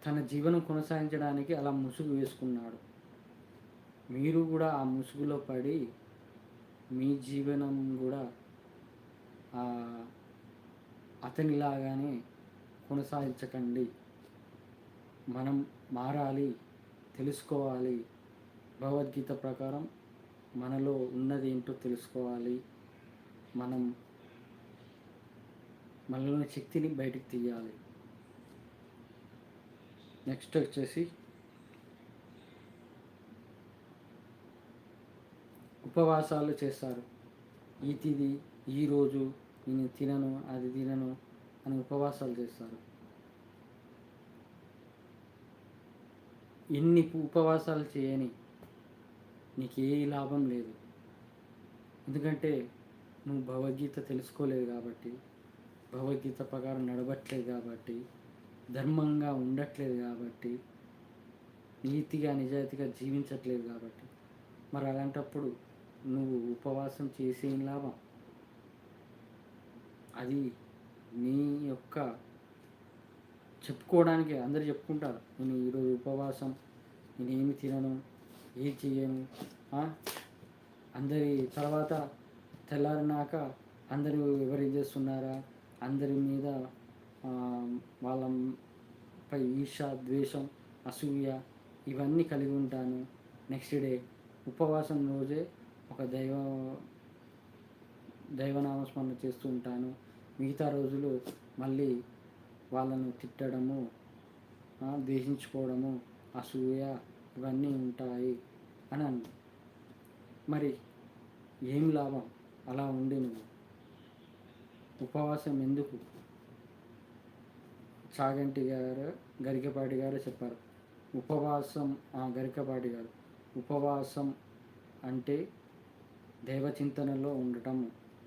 తన జీవనం కొనసాగించడానికి అలా ముసుగు వేసుకున్నాడు. మీరు కూడా ఆ ముసుగులో పడి మీ జీవనం కూడా అతనిలాగానే కొనసాగించకండి. మనం మారాలి, తెలుసుకోవాలి. భగవద్గీత ప్రకారం మనలో ఉన్నది ఏంటో తెలుసుకోవాలి. మనలోని శక్తిని బయటికి తీయాలి. నెక్స్ట్ వచ్చేసి ఉపవాసాలు చేస్తారు. ఈరోజు నేను తినను, అది తినను అని ఉపవాసాలు చేస్తారు. ఎన్ని ఉపవాసాలు చేయని నీకు ఏ లాభం లేదు. ఎందుకంటే నువ్వు భగవద్గీత తెలుసుకోలేదు కాబట్టి, భగవద్గీత ప్రకారం నడవట్లేదు కాబట్టి, ధర్మంగా ఉండట్లేదు కాబట్టి, నీతిగా నిజాయితీగా జీవించట్లేదు కాబట్టి, మరి అలాంటప్పుడు నువ్వు ఉపవాసం చేసే లాభం? అది నీ యొక్క చెప్పుకోవడానికి అందరు చెప్పుకుంటారు, నేను ఈరోజు ఉపవాసం, నేను ఏమి తినను, ఏం చేయను. అందరి తర్వాత తెల్లారినాక అందరూ ఎవరేం చేస్తున్నారా, అందరి మీద వాళ్ళపై ఈర్ష, ద్వేషం, అసూయ ఇవన్నీ కలిగి ఉంటాను. నెక్స్ట్ డే ఉపవాసం రోజే ఒక దైవనామస్మరణ చేస్తూ ఉంటాను. మిగతా రోజులు మళ్ళీ వాళ్ళను తిట్టడము, ద్వేషించుకోవడము, అసూయ ఇవన్నీ ఉంటాయి అని మరి ఏం లాభం అలా ఉండి నువ్వు ఉపవాసం ఎందుకు? చాగంటి గారు, గరికపాటి గారు చెప్పారు, ఉపవాసం, గరికపాటి గారు, ఉపవాసం అంటే దైవచింతనలో ఉండటం,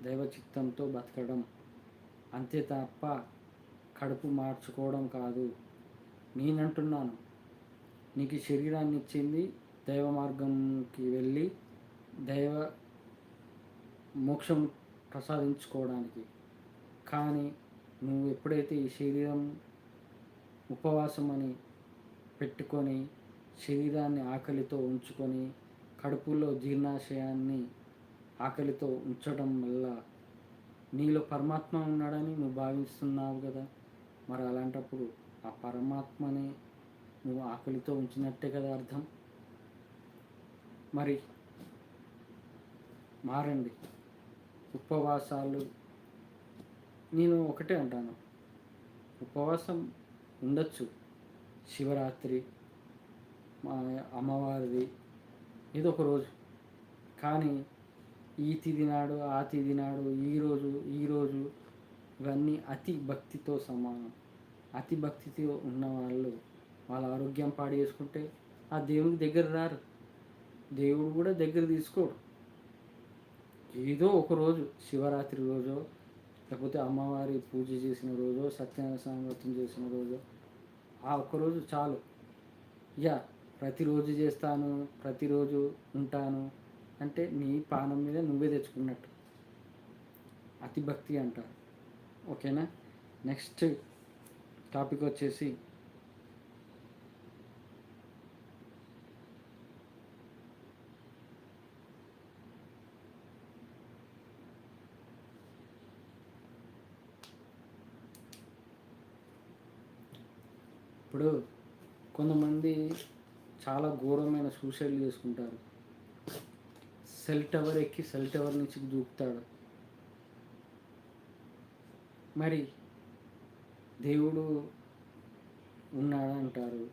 దైవచిత్తంతో బతకడం అంతే తప్ప కడుపు మార్చుకోవడం కాదు. నేనంటున్నాను, నీకు శరీరాన్ని ఇచ్చింది దైవ మార్గంకి వెళ్ళి దైవ మోక్షం ప్రసాదించుకోవడానికి. కానీ నువ్వు ఎప్పుడైతే ఈ శరీరం ఉపవాసం అని పెట్టుకొని శరీరాన్ని ఆకలితో ఉంచుకొని కడుపులో జీర్ణాశయాన్ని ఆకలితో ఉంచడం వల్ల నీలో పరమాత్మ ఉన్నాడని నువ్వు భావిస్తున్నావు కదా. మరి అలాంటప్పుడు ఆ పరమాత్మని నువ్వు ఆకలితో ఉంచినట్టే కదా అర్థం. మరి మారండి. ఉపవాసాలు, నేను ఒకటే అంటాను, ఉపవాసం ఉండొచ్చు, శివరాత్రి, అమ్మవారిది ఏదో ఒక రోజు, కానీ ఈ తిథి నాడు, ఆ తిథి నాడు, ఈరోజు ఇవన్నీ అతి భక్తితో సమానం. అతి భక్తితో ఉన్న వాళ్ళ ఆరోగ్యం పాడు చేసుకుంటే ఆ దేవునికి దగ్గర రారు, దేవుడు కూడా దగ్గర తీసుకోడు. ఏదో ఒక రోజు, శివరాత్రి రోజో, లేకపోతే అమ్మవారి పూజ చేసిన రోజో, సత్యనారాయణ వ్రతం చేసిన రోజో, ఆ ఒక్కరోజు చాలు. ప్రతిరోజు చేస్తాను, ప్రతిరోజు ఉంటాను అంటే నీ పానం మీద నువ్వే తెచ్చుకున్నట్టు. అతి భక్తి అంటారు. ఓకేనా? నెక్స్ట్ టాపిక్ వచ్చేసి ఇప్పుడు కొంతమంది చాలా ఘోరమైన సూసైడ్ చేసుకుంటారు. సెల్ టవర్ ఎక్కి సెల్ టవర్ నుంచి దూకుతాడు. మరి దేవుడు ఉన్నాడు అంటారు,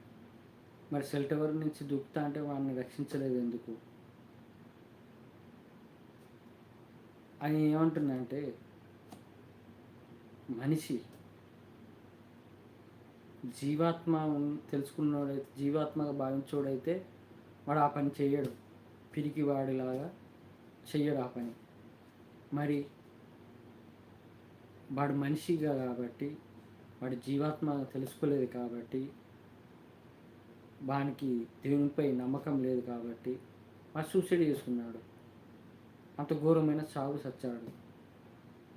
మరి సెల్ టవర్ నుంచి దూకుతా అంటే వాడిని రక్షించలేదు ఎందుకు అని ఏమంటున్నా అంటే, మనిషి జీవాత్మ తెలుసుకున్నోడైతే, జీవాత్మగా భావించోడైతే వాడు ఆ పని చేయడు, పిరికి వాడిలాగా చెయ్యడు ఆ పని. మరి వాడు మనిషిగా కాబట్టి, వాడి జీవాత్మ తెలుసుకోలేదు కాబట్టి, వానికి దేవునిపై నమ్మకం లేదు కాబట్టి వాడు సూసైడ్ చేసుకున్నాడు. అంత ఘోరమైన చావు చచ్చాడు.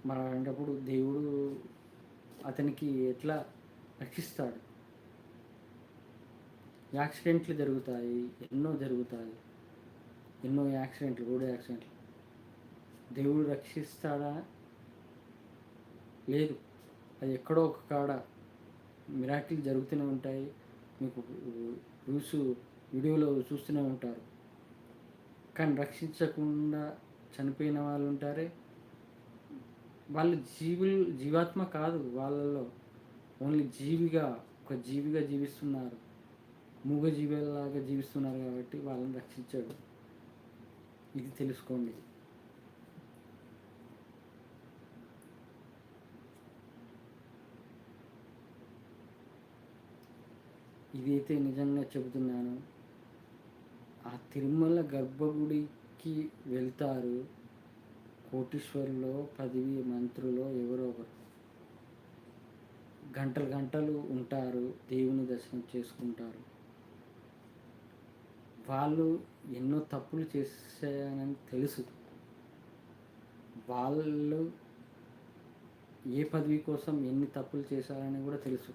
మరి అలాంటప్పుడు దేవుడు అతనికి ఎట్లా రక్షిస్తాడు? యాక్సిడెంట్లు జరుగుతాయి, ఎన్నో జరుగుతాయి, ఎన్నో యాక్సిడెంట్లు, రోడ్ యాక్సిడెంట్లు. దేవుడు రక్షిస్తాడా? లేదు. అది ఎక్కడో ఒక కాడ మిరాకిల్ జరుగుతూనే ఉంటాయి. మీకు వీడియోలో చూస్తూనే ఉంటారు. కానీ రక్షించకుండా చనిపోయిన వాళ్ళు ఉంటారే, వాళ్ళు జీవాత్మ కాదు, వాళ్ళలో ఓన్లీ ఒక జీవిగా జీవిస్తున్నారు, మూగ జీవులలాగా జీవిస్తున్నారు కాబట్టి వాళ్ళని రక్షించాడు. ఇది తెలుసుకోండి. ఇదైతే నిజంగా చెబుతున్నాను. ఆ తిరుమల గర్భగుడికి వెళ్తారు కోటీశ్వరులో 10 మంత్రులో ఎవరో ఒకరు, గంటలు ఉంటారు, దేవుని దర్శనం చేసుకుంటారు. వాళ్ళు ఎన్నో తప్పులు చేశారని తెలుసు. వాళ్ళు ఏ పదవి కోసం ఎన్ని తప్పులు చేశారని కూడా తెలుసు.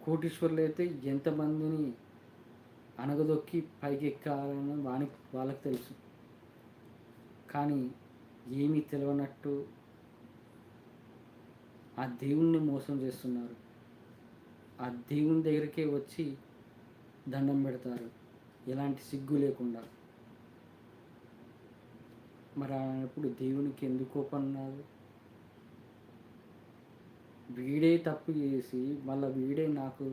కోటీశ్వరులు అయితే ఎంతమందిని అనగదొక్కి పైకి ఎక్కాలని వాళ్ళకి తెలుసు. కానీ ఏమీ తెలియనట్టు ఆ దేవుణ్ణి మోసం చేస్తున్నారు. ఆ దేవుని దగ్గరికే వచ్చి దండం పెడతారు, ఎలాంటి సిగ్గు లేకుండా. మరి అప్పుడు దేవునికి ఎందుకు కోపం రాదు? వీడే తప్పు చేసి మళ్ళీ వీడే నాకు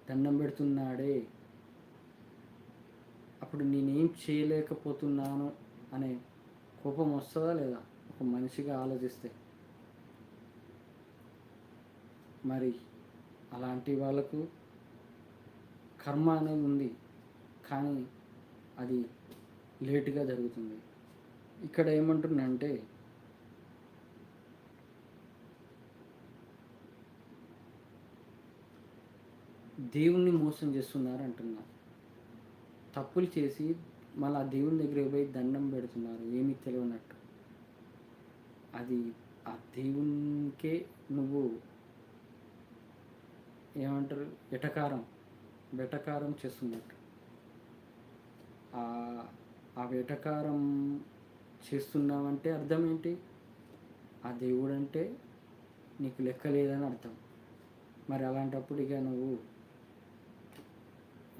దండం పెడుతున్నాడే, అప్పుడు నేనేం చేయలేకపోతున్నాను అనే కోపం వస్తుందా లేదా ఒక మనిషిగా ఆలోచిస్తే? మరి అలాంటి వాళ్ళకు కర్మ అనేది ఉంది, కానీ అది లేటుగా జరుగుతుంది. ఇక్కడ ఏమంటున్నంటే, దేవుణ్ణి మోసం చేస్తున్నారు అంటున్నా. తప్పులు చేసి మళ్ళీ ఆ దేవుని దగ్గరికి పోయి దండం పెడుతున్నారు ఏమీ తెలియనట్టు. అది ఆ దేవునికే నువ్వు ఏమంటారు, వెటకారం చేస్తున్నట్టు. ఆ వెటకారం చేస్తున్నావంటే అర్థం ఏంటి? ఆ దేవుడు అంటే నీకు లెక్క లేదని అర్థం. మరి అలాంటప్పుడు ఇక నువ్వు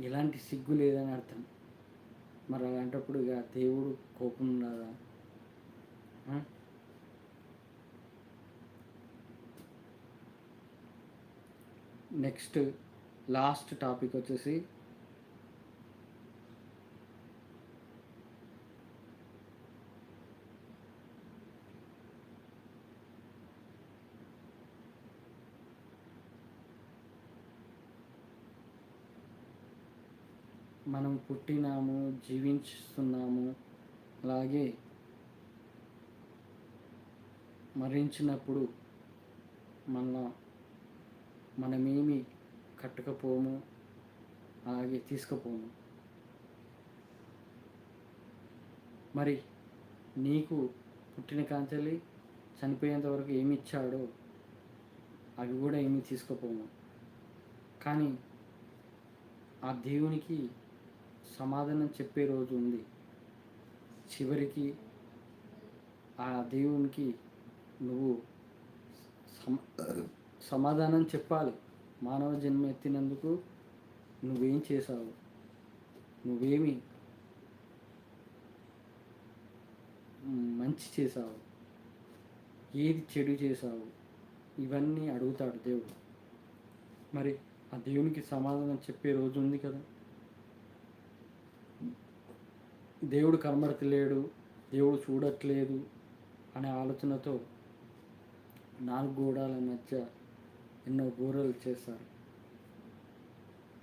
ఎలాంటి సిగ్గు లేదని అర్థం. మరి అలాంటప్పుడు ఇక దేవుడు కోపం ఉన్నదా? నెక్స్ట్ లాస్ట్ టాపిక్ వచ్చేసి మనం పుట్టినాము, జీవించుతున్నాము, అలాగే మరణించినప్పుడు మనమేమి కట్టకపోము, అలాగే తీసుకుపోము. మరి నీకు పుట్టిన కాంచెల్లి చనిపోయేంత వరకు ఏమి ఇచ్చాడో అవి కూడా ఏమీ తీసుకుపోము. కానీ ఆ దేవునికి సమాధానం చెప్పే రోజు ఉంది. చివరికి ఆ దేవునికి నువ్వు సమాధానం చెప్పాలి. మానవ జన్మ ఎత్తినందుకు నువ్వేం చేశావు, నువ్వేమి మంచి చేశావు, ఏది చెడు చేశావు, ఇవన్నీ అడుగుతాడు దేవుడు. మరి ఆ దేవునికి సమాధానం చెప్పే రోజు ఉంది కదా. దేవుడు కనబడతలేడు, దేవుడు చూడట్లేదు అనే ఆలోచనతో 4 గోడల మధ్య ఎన్నో ఘోరాలు చేస్తారు.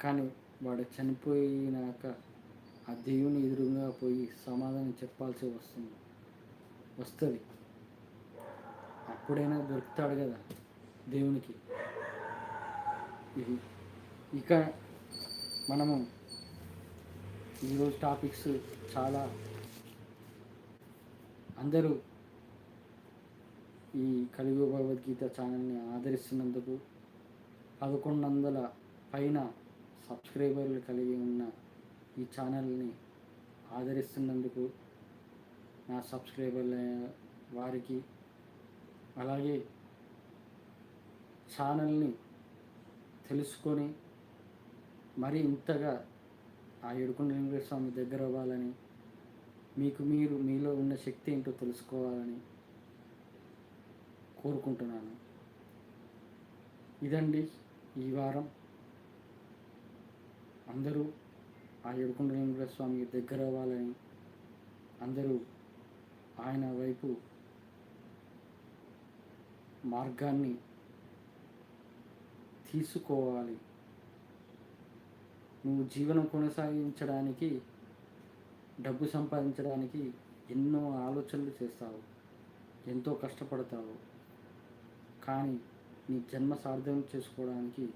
కానీ వాడు చనిపోయినాక ఆ దేవుని ఎదురుగా పోయి సమాధానం చెప్పాల్సి వస్తుంది. అప్పుడైనా దొరుకుతాడు కదా దేవునికి. ఇది ఇక మనము ఈరోజు టాపిక్స్ చాలా అందరూ ఈ కలియుగ భగవద్గీత ఛానల్ని ఆదరిస్తున్నందుకు 1100 పైన సబ్స్క్రైబర్లు కలిగి ఉన్న ఈ ఛానల్ని ఆదరిస్తున్నందుకు నా సబ్స్క్రైబర్ల వారికి, అలాగే ఛానల్ని తెలుసుకొని మరి ఇంతగా ఆ ఏడుకొండ వెంకటేశ్వర స్వామి దగ్గర అవ్వాలని, మీరు మీలో ఉన్న శక్తి ఏంటో తెలుసుకోవాలని కోరుకుంటున్నాను. ఇదండి ఈ వారం. అందరూ ఆ ఏడుకొండ వెంకటేశ్వర స్వామికి దగ్గర అవ్వాలని, అందరూ ఆయన వైపు మార్గాన్ని తీసుకోవాలి. నువ్వు జీవనం కొనసాగించడానికి, డబ్బు సంపాదించడానికి ఎన్నో ఆలోచనలు చేస్తావు, ఎంతో కష్టపడతావు. కానీ నీ జన్మ సార్థం చేసుకోవడానికి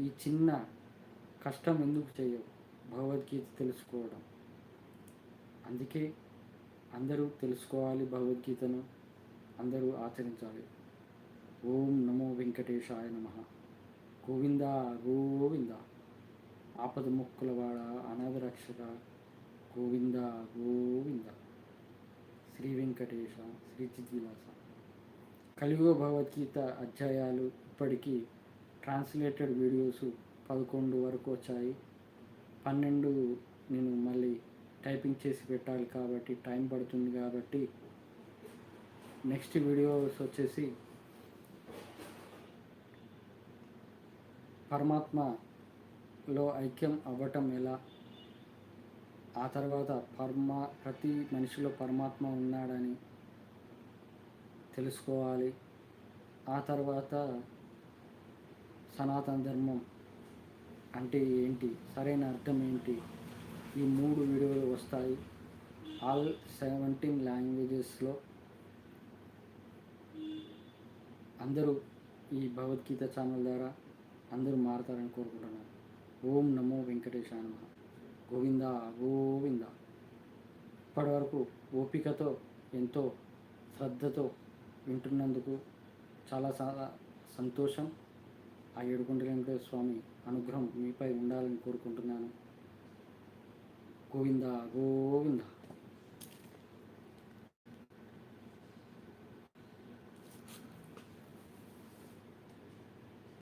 ఈ చిన్న కష్టం ఎందుకు చేయవు? భగవద్గీత తెలుసుకోవడం. అందుకే అందరూ తెలుసుకోవాలి భగవద్గీతను, అందరూ ఆచరించాలి. ఓం నమో వెంకటేశాయ నమః. గోవింద గోవింద. ఆపద మొక్కులవాడ, అనాథ రక్షక, గోవింద గోవింద. శ్రీ వెంకటేశ, శ్రీ చిద్విలాస. కలియుగ భగవద్గీత అధ్యాయాలు ఇప్పటికీ ట్రాన్స్లేటెడ్ వీడియోస్ 11 వరకు వచ్చాయి. 12 నేను మళ్ళీ టైపింగ్ చేసి పెట్టాలి కాబట్టి టైం పడుతుంది. కాబట్టి నెక్స్ట్ వీడియోస్ వచ్చేసి పరమాత్మలో ఐక్యం అవ్వటం ఎలా, ఆ తర్వాత ప్రతి మనిషిలో పరమాత్మ ఉన్నాడని తెలుసుకోవాలి, ఆ తర్వాత సనాతన ధర్మం అంటే ఏంటి, సరైన అర్థం ఏంటి, ఈ 3 వీడియోలు వస్తాయి. ఆల్ 17 లాంగ్వేజెస్లో. అందరూ ఈ భగవద్గీత ఛానల్ ద్వారా అందరూ మారుతారని కోరుకుంటున్నాను. ఓం నమో వెంకటేశాయ నమః. గోవింద గోవింద. ఇప్పటివరకు ఓపికతో ఎంతో శ్రద్ధతో వింటున్నందుకు చాలా చాలా సంతోషం. ఆ ఏడుకొండ వెంకటేశ్వర స్వామి అనుగ్రహం మీపై ఉండాలని కోరుకుంటున్నాను. గోవింద గోవింద.